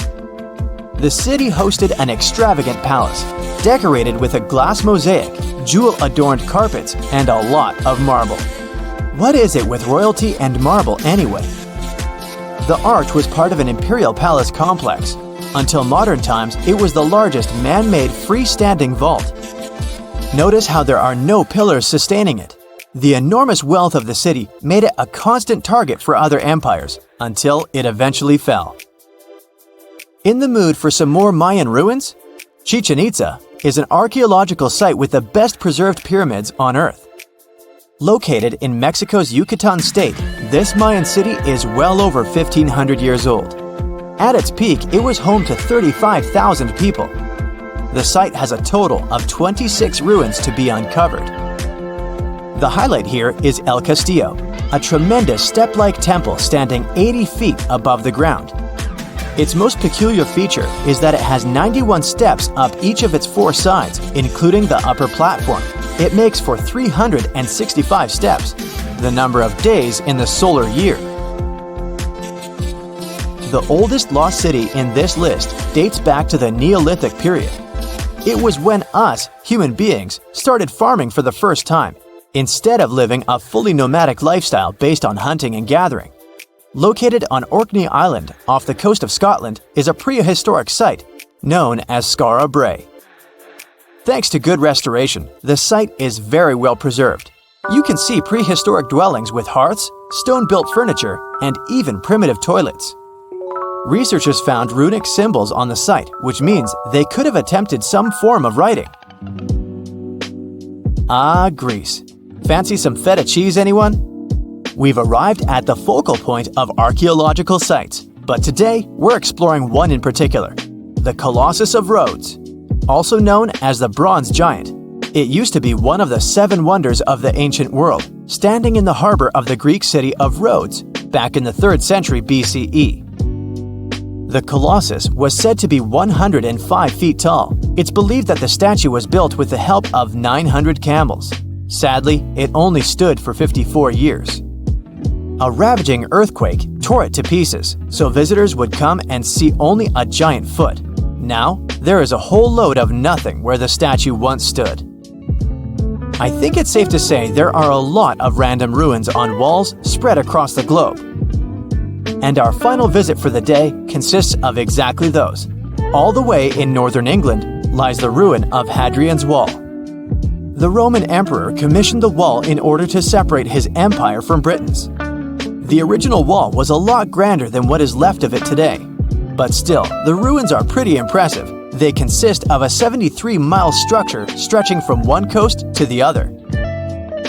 The city hosted an extravagant palace, decorated with a glass mosaic, jewel-adorned carpets, and a lot of marble. What is it with royalty and marble anyway? The arch was part of an imperial palace complex. Until modern times, it was the largest man-made freestanding vault. Notice how there are no pillars sustaining it. The enormous wealth of the city made it a constant target for other empires, until it eventually fell. In the mood for some more Mayan ruins? Chichen Itza is an archaeological site with the best preserved pyramids on Earth. Located in Mexico's Yucatan state, this Mayan city is well over 1,500 years old. At its peak, it was home to 35,000 people. The site has a total of 26 ruins to be uncovered. The highlight here is El Castillo, a tremendous step-like temple standing 80 feet above the ground. Its most peculiar feature is that it has 91 steps up each of its 4 sides, including the upper platform. It makes for 365 steps, the number of days in the solar year. The oldest lost city in this list dates back to the Neolithic period. It was when us, human beings, started farming for the first time, instead of living a fully nomadic lifestyle based on hunting and gathering. Located on Orkney Island off the coast of Scotland is a prehistoric site known as Skara Brae. Thanks to good restoration, the site is very well preserved. You can see prehistoric dwellings with hearths, stone-built furniture, and even primitive toilets. Researchers found runic symbols on the site, which means they could have attempted some form of writing. Ah, Greece. Fancy some feta cheese, anyone? We've arrived at the focal point of archaeological sites, but today we're exploring one in particular, the Colossus of Rhodes. Also known as the Bronze Giant, it used to be one of the 7 wonders of the ancient world, standing in the harbor of the Greek city of Rhodes back in the 3rd century BCE. The Colossus was said to be 105 feet tall. It's believed that the statue was built with the help of 900 camels. Sadly, it only stood for 54 years. A ravaging earthquake tore it to pieces, so visitors would come and see only a giant foot. Now, there is a whole load of nothing where the statue once stood. I think it's safe to say there are a lot of random ruins on walls spread across the globe. And our final visit for the day consists of exactly those. All the way in northern England lies the ruin of Hadrian's Wall. The Roman emperor commissioned the wall in order to separate his empire from Britain's. The original wall was a lot grander than what is left of it today. But still, the ruins are pretty impressive. They consist of a 73-mile structure stretching from one coast to the other.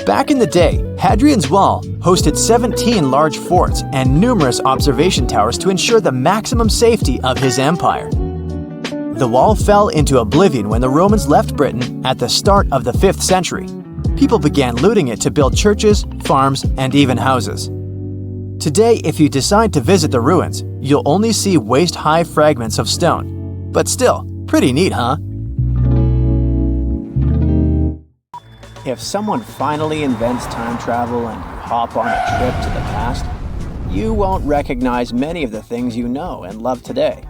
Back in the day, Hadrian's Wall hosted 17 large forts and numerous observation towers to ensure the maximum safety of his empire. The wall fell into oblivion when the Romans left Britain at the start of the 5th century. People began looting it to build churches, farms, and even houses. Today, if you decide to visit the ruins, you'll only see waist-high fragments of stone. But still, pretty neat, huh? If someone finally invents time travel and you hop on a trip to the past, you won't recognize many of the things you know and love today.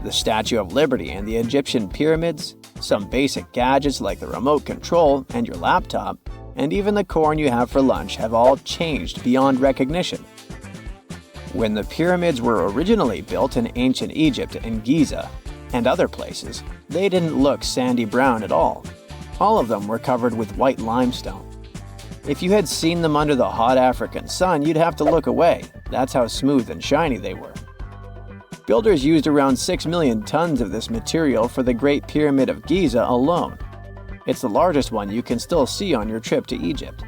The Statue of Liberty and the Egyptian pyramids, some basic gadgets like the remote control and your laptop, and even the corn you have for lunch have all changed beyond recognition. When the pyramids were originally built in ancient Egypt and Giza and other places, they didn't look sandy brown at all. All of them were covered with white limestone. If you had seen them under the hot African sun, you'd have to look away. That's how smooth and shiny they were. Builders used around 6 million tons of this material for the Great Pyramid of Giza alone. It's the largest one you can still see on your trip to Egypt.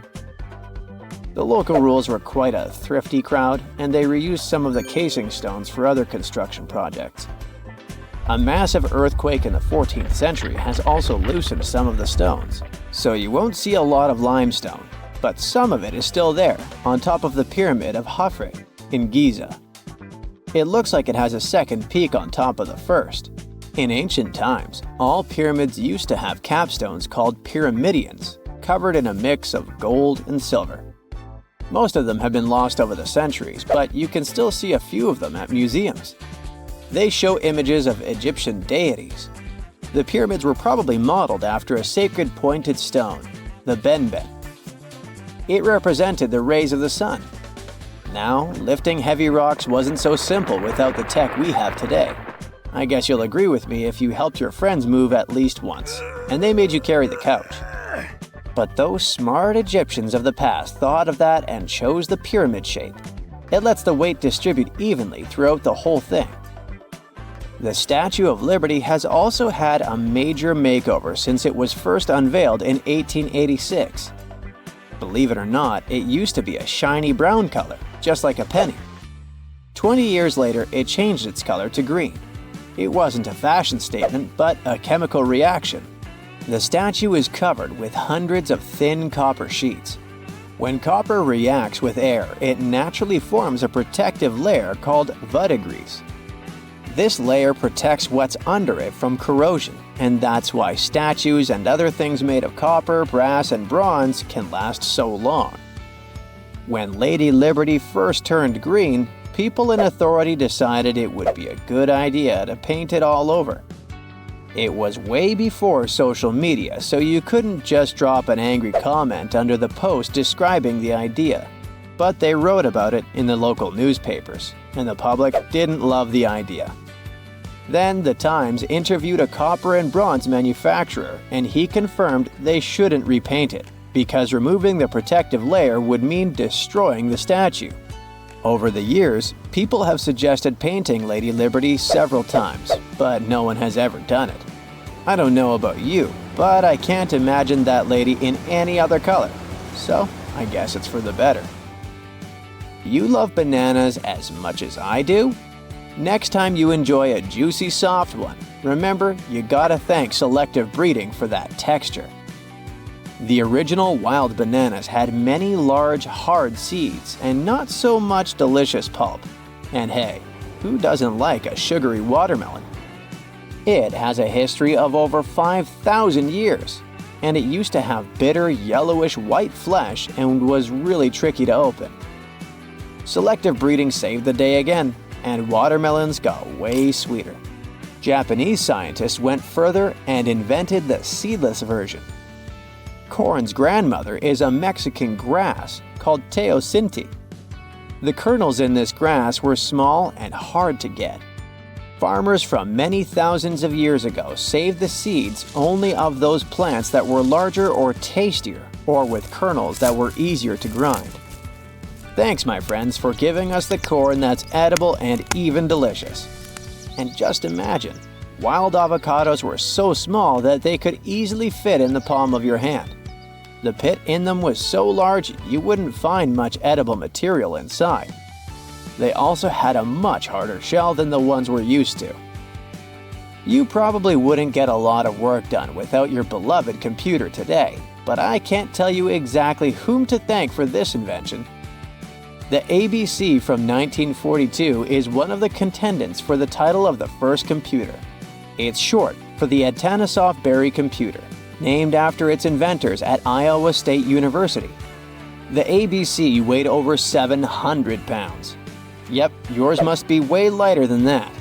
The local rules were quite a thrifty crowd, and they reused some of the casing stones for other construction projects. A massive earthquake in the 14th century has also loosened some of the stones, so you won't see a lot of limestone, but some of it is still there, on top of the Pyramid of Khafre in Giza. It looks like it has a second peak on top of the first. In ancient times, all pyramids used to have capstones called pyramidions, covered in a mix of gold and silver. Most of them have been lost over the centuries, but you can still see a few of them at museums. They show images of Egyptian deities. The pyramids were probably modeled after a sacred pointed stone, the benben. It represented the rays of the sun. Now, lifting heavy rocks wasn't so simple without the tech we have today. I guess you'll agree with me if you helped your friends move at least once, and they made you carry the couch. But those smart Egyptians of the past thought of that and chose the pyramid shape. It lets the weight distribute evenly throughout the whole thing. The Statue of Liberty has also had a major makeover since it was first unveiled in 1886. Believe it or not, it used to be a shiny brown color, just like a penny. 20 years later, it changed its color to green. It wasn't a fashion statement, but a chemical reaction. The statue is covered with hundreds of thin copper sheets. When copper reacts with air, it naturally forms a protective layer called verdigris. This layer protects what's under it from corrosion, and that's why statues and other things made of copper, brass, and bronze can last so long. When Lady Liberty first turned green, people in authority decided it would be a good idea to paint it all over. It was way before social media, so you couldn't just drop an angry comment under the post describing the idea. But they wrote about it in the local newspapers, and the public didn't love the idea. Then the Times interviewed a copper and bronze manufacturer, and he confirmed they shouldn't repaint it, because removing the protective layer would mean destroying the statue. Over the years, people have suggested painting Lady Liberty several times, but no one has ever done it. I don't know about you, but I can't imagine that lady in any other color, so I guess it's for the better. You love bananas as much as I do? Next time you enjoy a juicy soft one, remember you gotta thank selective breeding for that texture. The original wild bananas had many large, hard seeds and not so much delicious pulp. And hey, who doesn't like a sugary watermelon? It has a history of over 5,000 years, and it used to have bitter, yellowish white flesh and was really tricky to open. Selective breeding saved the day again, and watermelons got way sweeter. Japanese scientists went further and invented the seedless version. Corn's grandmother is a Mexican grass called teosinte. The kernels in this grass were small and hard to get. Farmers from many thousands of years ago saved the seeds only of those plants that were larger or tastier, or with kernels that were easier to grind. Thanks, my friends, for giving us the corn that's edible and even delicious. And just imagine, wild avocados were so small that they could easily fit in the palm of your hand. The pit in them was so large you wouldn't find much edible material inside. They also had a much harder shell than the ones we're used to. You probably wouldn't get a lot of work done without your beloved computer today, but I can't tell you exactly whom to thank for this invention. The ABC from 1942 is one of the contendants for the title of the first computer. It's short for the Atanasoff Berry computer, named after its inventors at Iowa State University. The ABC weighed over 700 pounds. Yep, yours must be way lighter than that.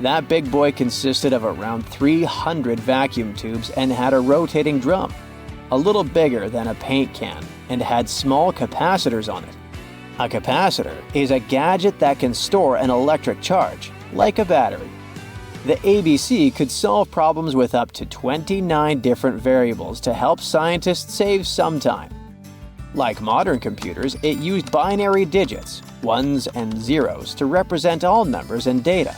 That big boy consisted of around 300 vacuum tubes and had a rotating drum, a little bigger than a paint can, and had small capacitors on it. A capacitor is a gadget that can store an electric charge, like a battery. The ABC could solve problems with up to 29 different variables to help scientists save some time. Like modern computers, it used binary digits, ones and zeros, to represent all numbers and data.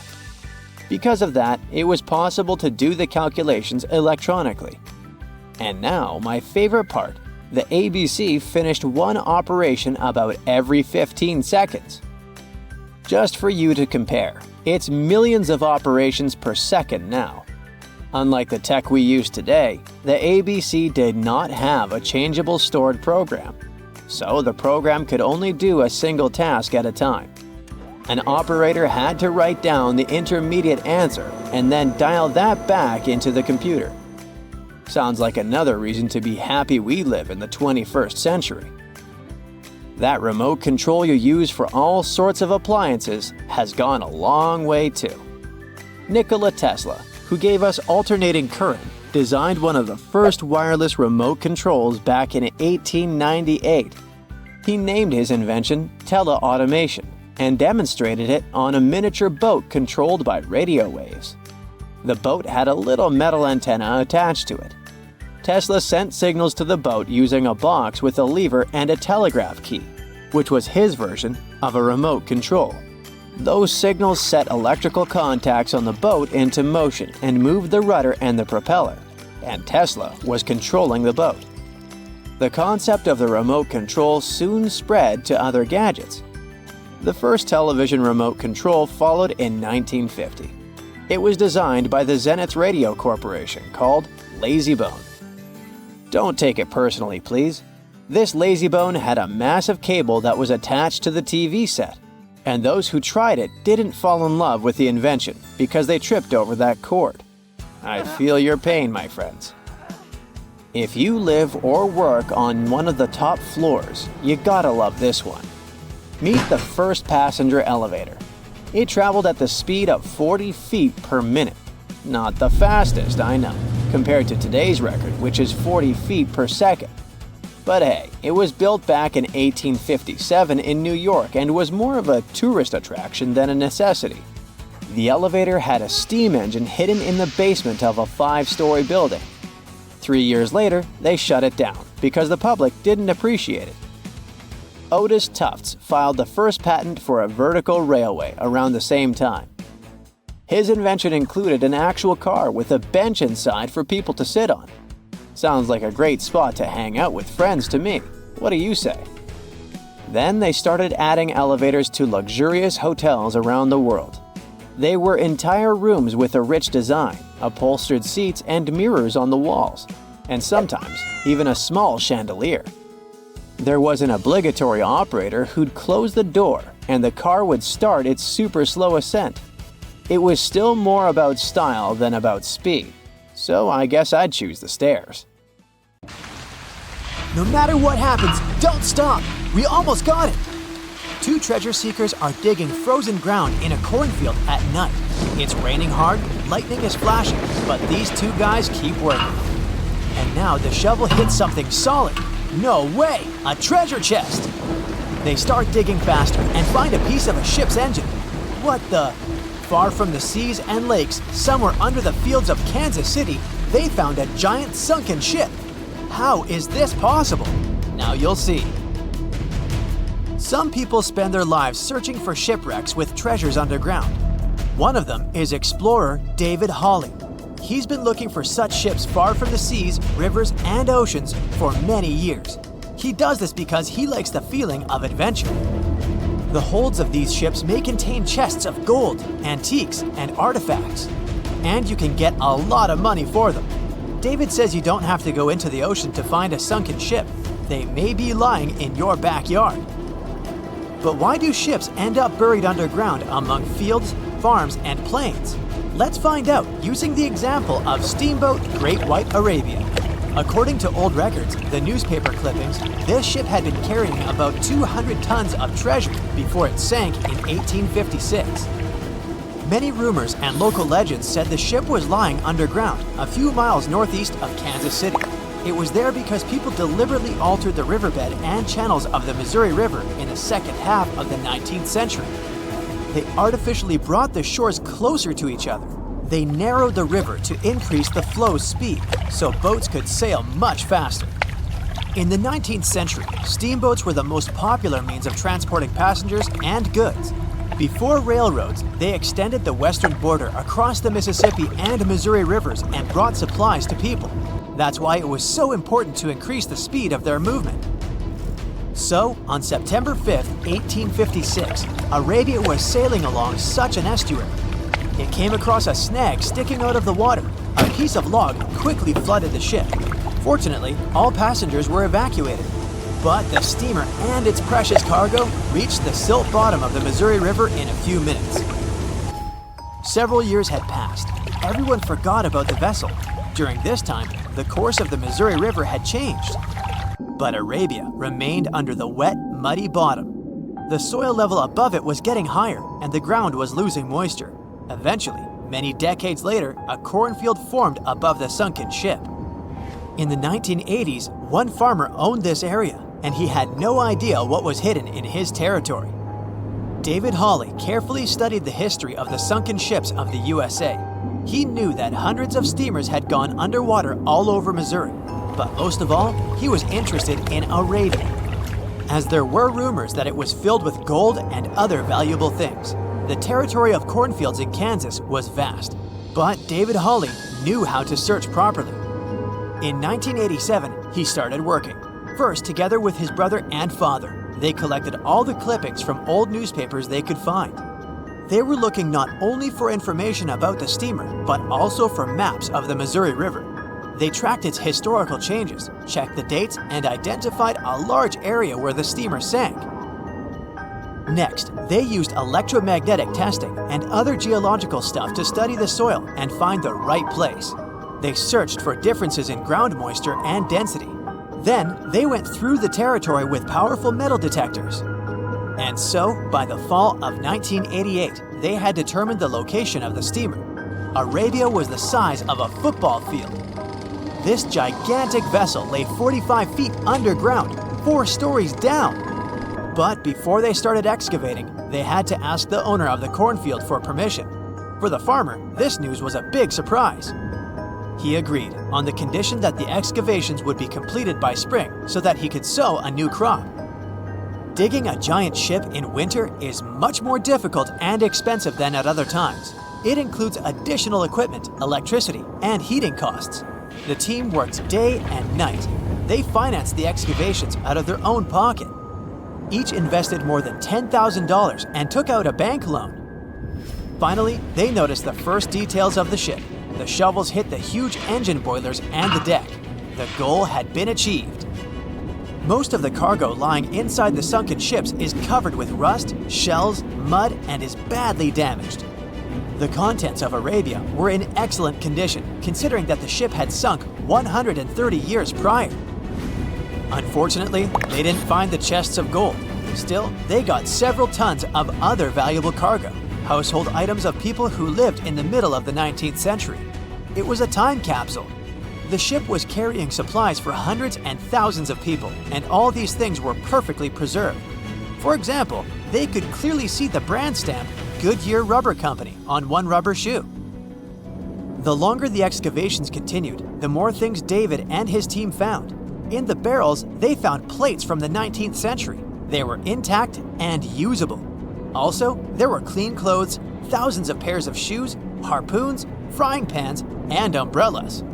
Because of that, it was possible to do the calculations electronically. And now, my favorite part, the ABC finished one operation about every 15 seconds. Just for you to compare, it's millions of operations per second now. Unlike the tech we use today, the ABC did not have a changeable stored program, so the program could only do a single task at a time. An operator had to write down the intermediate answer and then dial that back into the computer. Sounds like another reason to be happy we live in the 21st century. That remote control you use for all sorts of appliances has gone a long way too. Nikola Tesla, who gave us alternating current, designed one of the first wireless remote controls back in 1898. He named his invention teleautomation and demonstrated it on a miniature boat controlled by radio waves. The boat had a little metal antenna attached to it. Tesla sent signals to the boat using a box with a lever and a telegraph key, which was his version of a remote control. Those signals set electrical contacts on the boat into motion and moved the rudder and the propeller, and Tesla was controlling the boat. The concept of the remote control soon spread to other gadgets. The first television remote control followed in 1950. It was designed by the Zenith Radio Corporation, called LazyBone. Don't take it personally, please. This LazyBone had a massive cable that was attached to the TV set, and those who tried it didn't fall in love with the invention because they tripped over that cord. I feel your pain, my friends. If you live or work on one of the top floors, you gotta love this one. Meet the first passenger elevator. It traveled at the speed of 40 feet per minute. Not the fastest, I know, compared to today's record, which is 40 feet per second. But hey, it was built back in 1857 in New York and was more of a tourist attraction than a necessity. The elevator had a steam engine hidden in the basement of a 5-story building. 3 years later, they shut it down because the public didn't appreciate it. Otis Tufts filed the first patent for a vertical railway around the same time. His invention included an actual car with a bench inside for people to sit on. Sounds like a great spot to hang out with friends to me. What do you say? Then they started adding elevators to luxurious hotels around the world. They were entire rooms with a rich design, upholstered seats and mirrors on the walls, and sometimes even a small chandelier. There was an obligatory operator who'd close the door and the car would start its super slow ascent. It was still more about style than about speed, so I guess I'd choose the stairs. No matter what happens, don't stop! We almost got it! 2 treasure seekers are digging frozen ground in a cornfield at night. It's raining hard, lightning is flashing, but these 2 guys keep working. And now the shovel hits something solid. No way! A treasure chest! They start digging faster and find a piece of a ship's engine. What the? far from the seas and lakes, somewhere under the fields of Kansas City, they found a giant sunken ship. How is this possible? Now you'll see. Some people spend their lives searching for shipwrecks with treasures underground. One of them is explorer David Hawley. He's been looking for such ships far from the seas, rivers, and oceans for many years. He does this because he likes the feeling of adventure. The holds of these ships may contain chests of gold, antiques, and artifacts. And you can get a lot of money for them. David says you don't have to go into the ocean to find a sunken ship. They may be lying in your backyard. But why do ships end up buried underground among fields, farms, and plains? Let's find out using the example of steamboat Great White Arabia. According to old records, the newspaper clippings, this ship had been carrying about 200 tons of treasure before it sank in 1856. Many rumors and local legends said the ship was lying underground a few miles northeast of Kansas City. It was there because people deliberately altered the riverbed and channels of the Missouri River in the second half of the 19th century. They artificially brought the shores closer to each other. They narrowed the river to increase the flow's speed, so boats could sail much faster. In the 19th century, steamboats were the most popular means of transporting passengers and goods. Before railroads, they extended the western border across the Mississippi and Missouri rivers and brought supplies to people. That's why it was so important to increase the speed of their movement. So, on September 5, 1856, Arabia was sailing along such an estuary. It came across a snag sticking out of the water. A piece of log quickly flooded the ship. Fortunately, all passengers were evacuated. But the steamer and its precious cargo reached the silt bottom of the Missouri River in a few minutes. Several years had passed. Everyone forgot about the vessel. During this time, the course of the Missouri River had changed. But Arabia remained under the wet, muddy bottom. The soil level above it was getting higher, and the ground was losing moisture. Eventually, many decades later, a cornfield formed above the sunken ship. In the 1980s, one farmer owned this area, and he had no idea what was hidden in his territory. David Hawley carefully studied the history of the sunken ships of the USA. He knew that hundreds of steamers had gone underwater all over Missouri, but most of all, he was interested in Arabia, as there were rumors that it was filled with gold and other valuable things. The territory of cornfields in Kansas was vast, but David Hawley knew how to search properly. In 1987, he started working. First, together with his brother and father, they collected all the clippings from old newspapers they could find. They were looking not only for information about the steamer, but also for maps of the Missouri River. They tracked its historical changes, checked the dates, and identified a large area where the steamer sank. Next, they used electromagnetic testing and other geological stuff to study the soil and find the right place. They searched for differences in ground moisture and density. Then, they went through the territory with powerful metal detectors. And so, by the fall of 1988, they had determined the location of the steamer. Arabia was the size of a football field. This gigantic vessel lay 45 feet underground, 4 stories down. But before they started excavating, they had to ask the owner of the cornfield for permission. For the farmer, this news was a big surprise. He agreed on the condition that the excavations would be completed by spring so that he could sow a new crop. Digging a giant ship in winter is much more difficult and expensive than at other times. It includes additional equipment, electricity, and heating costs. The team worked day and night. They financed the excavations out of their own pocket. Each invested more than $10,000 and took out a bank loan. Finally, they noticed the first details of the ship. The shovels hit the huge engine boilers and the deck. The goal had been achieved. Most of the cargo lying inside the sunken ships is covered with rust, shells, mud, and is badly damaged. The contents of Arabia were in excellent condition, considering that the ship had sunk 130 years prior. Unfortunately, they didn't find the chests of gold. Still, they got several tons of other valuable cargo, household items of people who lived in the middle of the 19th century. It was a time capsule. The ship was carrying supplies for hundreds and thousands of people, and all these things were perfectly preserved. For example, they could clearly see the brand stamp, Goodyear Rubber Company on one rubber shoe. The longer the excavations continued, the more things David and his team found. In the barrels, they found plates from the 19th century. They were intact and usable. Also, there were clean clothes, thousands of pairs of shoes, harpoons, frying pans, and umbrellas.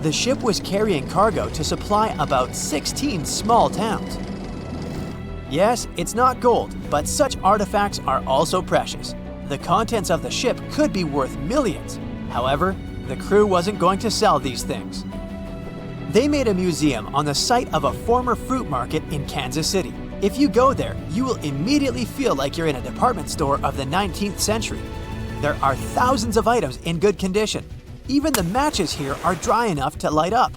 The ship was carrying cargo to supply about 16 small towns. Yes, it's not gold, but such artifacts are also precious. The contents of the ship could be worth millions. However, the crew wasn't going to sell these things. They made a museum on the site of a former fruit market in Kansas City. If you go there, you will immediately feel like you're in a department store of the 19th century. There are thousands of items in good condition. Even the matches here are dry enough to light up.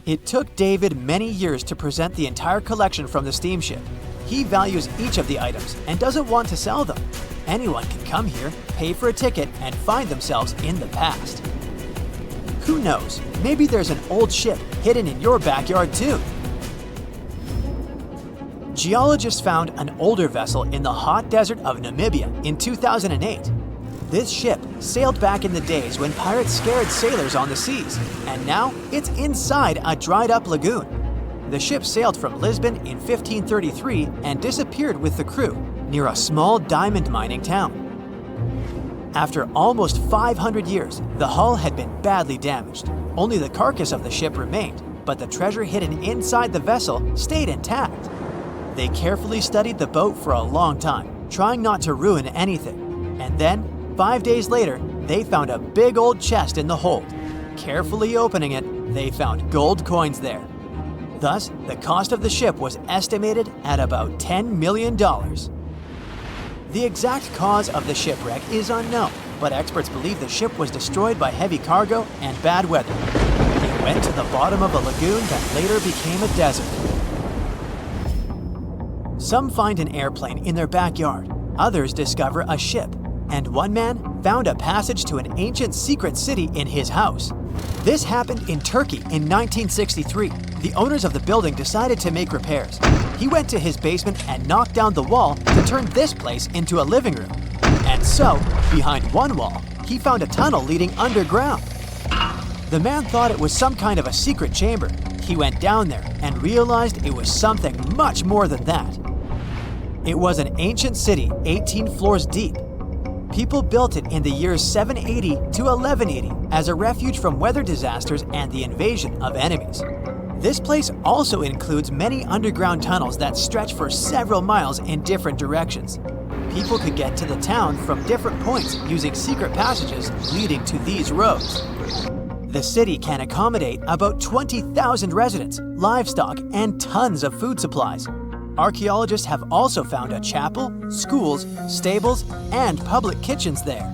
It took David many years to present the entire collection from the steamship. He values each of the items and doesn't want to sell them. Anyone can come here, pay for a ticket, and find themselves in the past. Who knows, maybe there's an old ship hidden in your backyard too. Geologists found an older vessel in the hot desert of Namibia in 2008. This ship sailed back in the days when pirates scared sailors on the seas, and now it's inside a dried-up lagoon. The ship sailed from Lisbon in 1533 and disappeared with the crew near a small diamond mining town. After almost 500 years, the hull had been badly damaged. Only the carcass of the ship remained, but the treasure hidden inside the vessel stayed intact. They carefully studied the boat for a long time, trying not to ruin anything. And then, 5 days later, they found a big old chest in the hold. Carefully opening it, they found gold coins there. Thus, the cost of the ship was estimated at about $10 million. The exact cause of the shipwreck is unknown, but experts believe the ship was destroyed by heavy cargo and bad weather. It went to the bottom of a lagoon that later became a desert. Some find an airplane in their backyard, others discover a ship, and one man found a passage to an ancient secret city in his house. This happened in Turkey in 1963. The owners of the building decided to make repairs. He went to his basement and knocked down the wall to turn this place into a living room. And so, behind one wall, he found a tunnel leading underground. The man thought it was some kind of a secret chamber. He went down there and realized it was something much more than that. It was an ancient city 18 floors deep. People built it in the years 780 to 1180 as a refuge from weather disasters and the invasion of enemies. This place also includes many underground tunnels that stretch for several miles in different directions. People could get to the town from different points using secret passages leading to these roads. The city can accommodate about 20,000 residents, livestock, and tons of food supplies. Archaeologists have also found a chapel, schools, stables, and public kitchens there.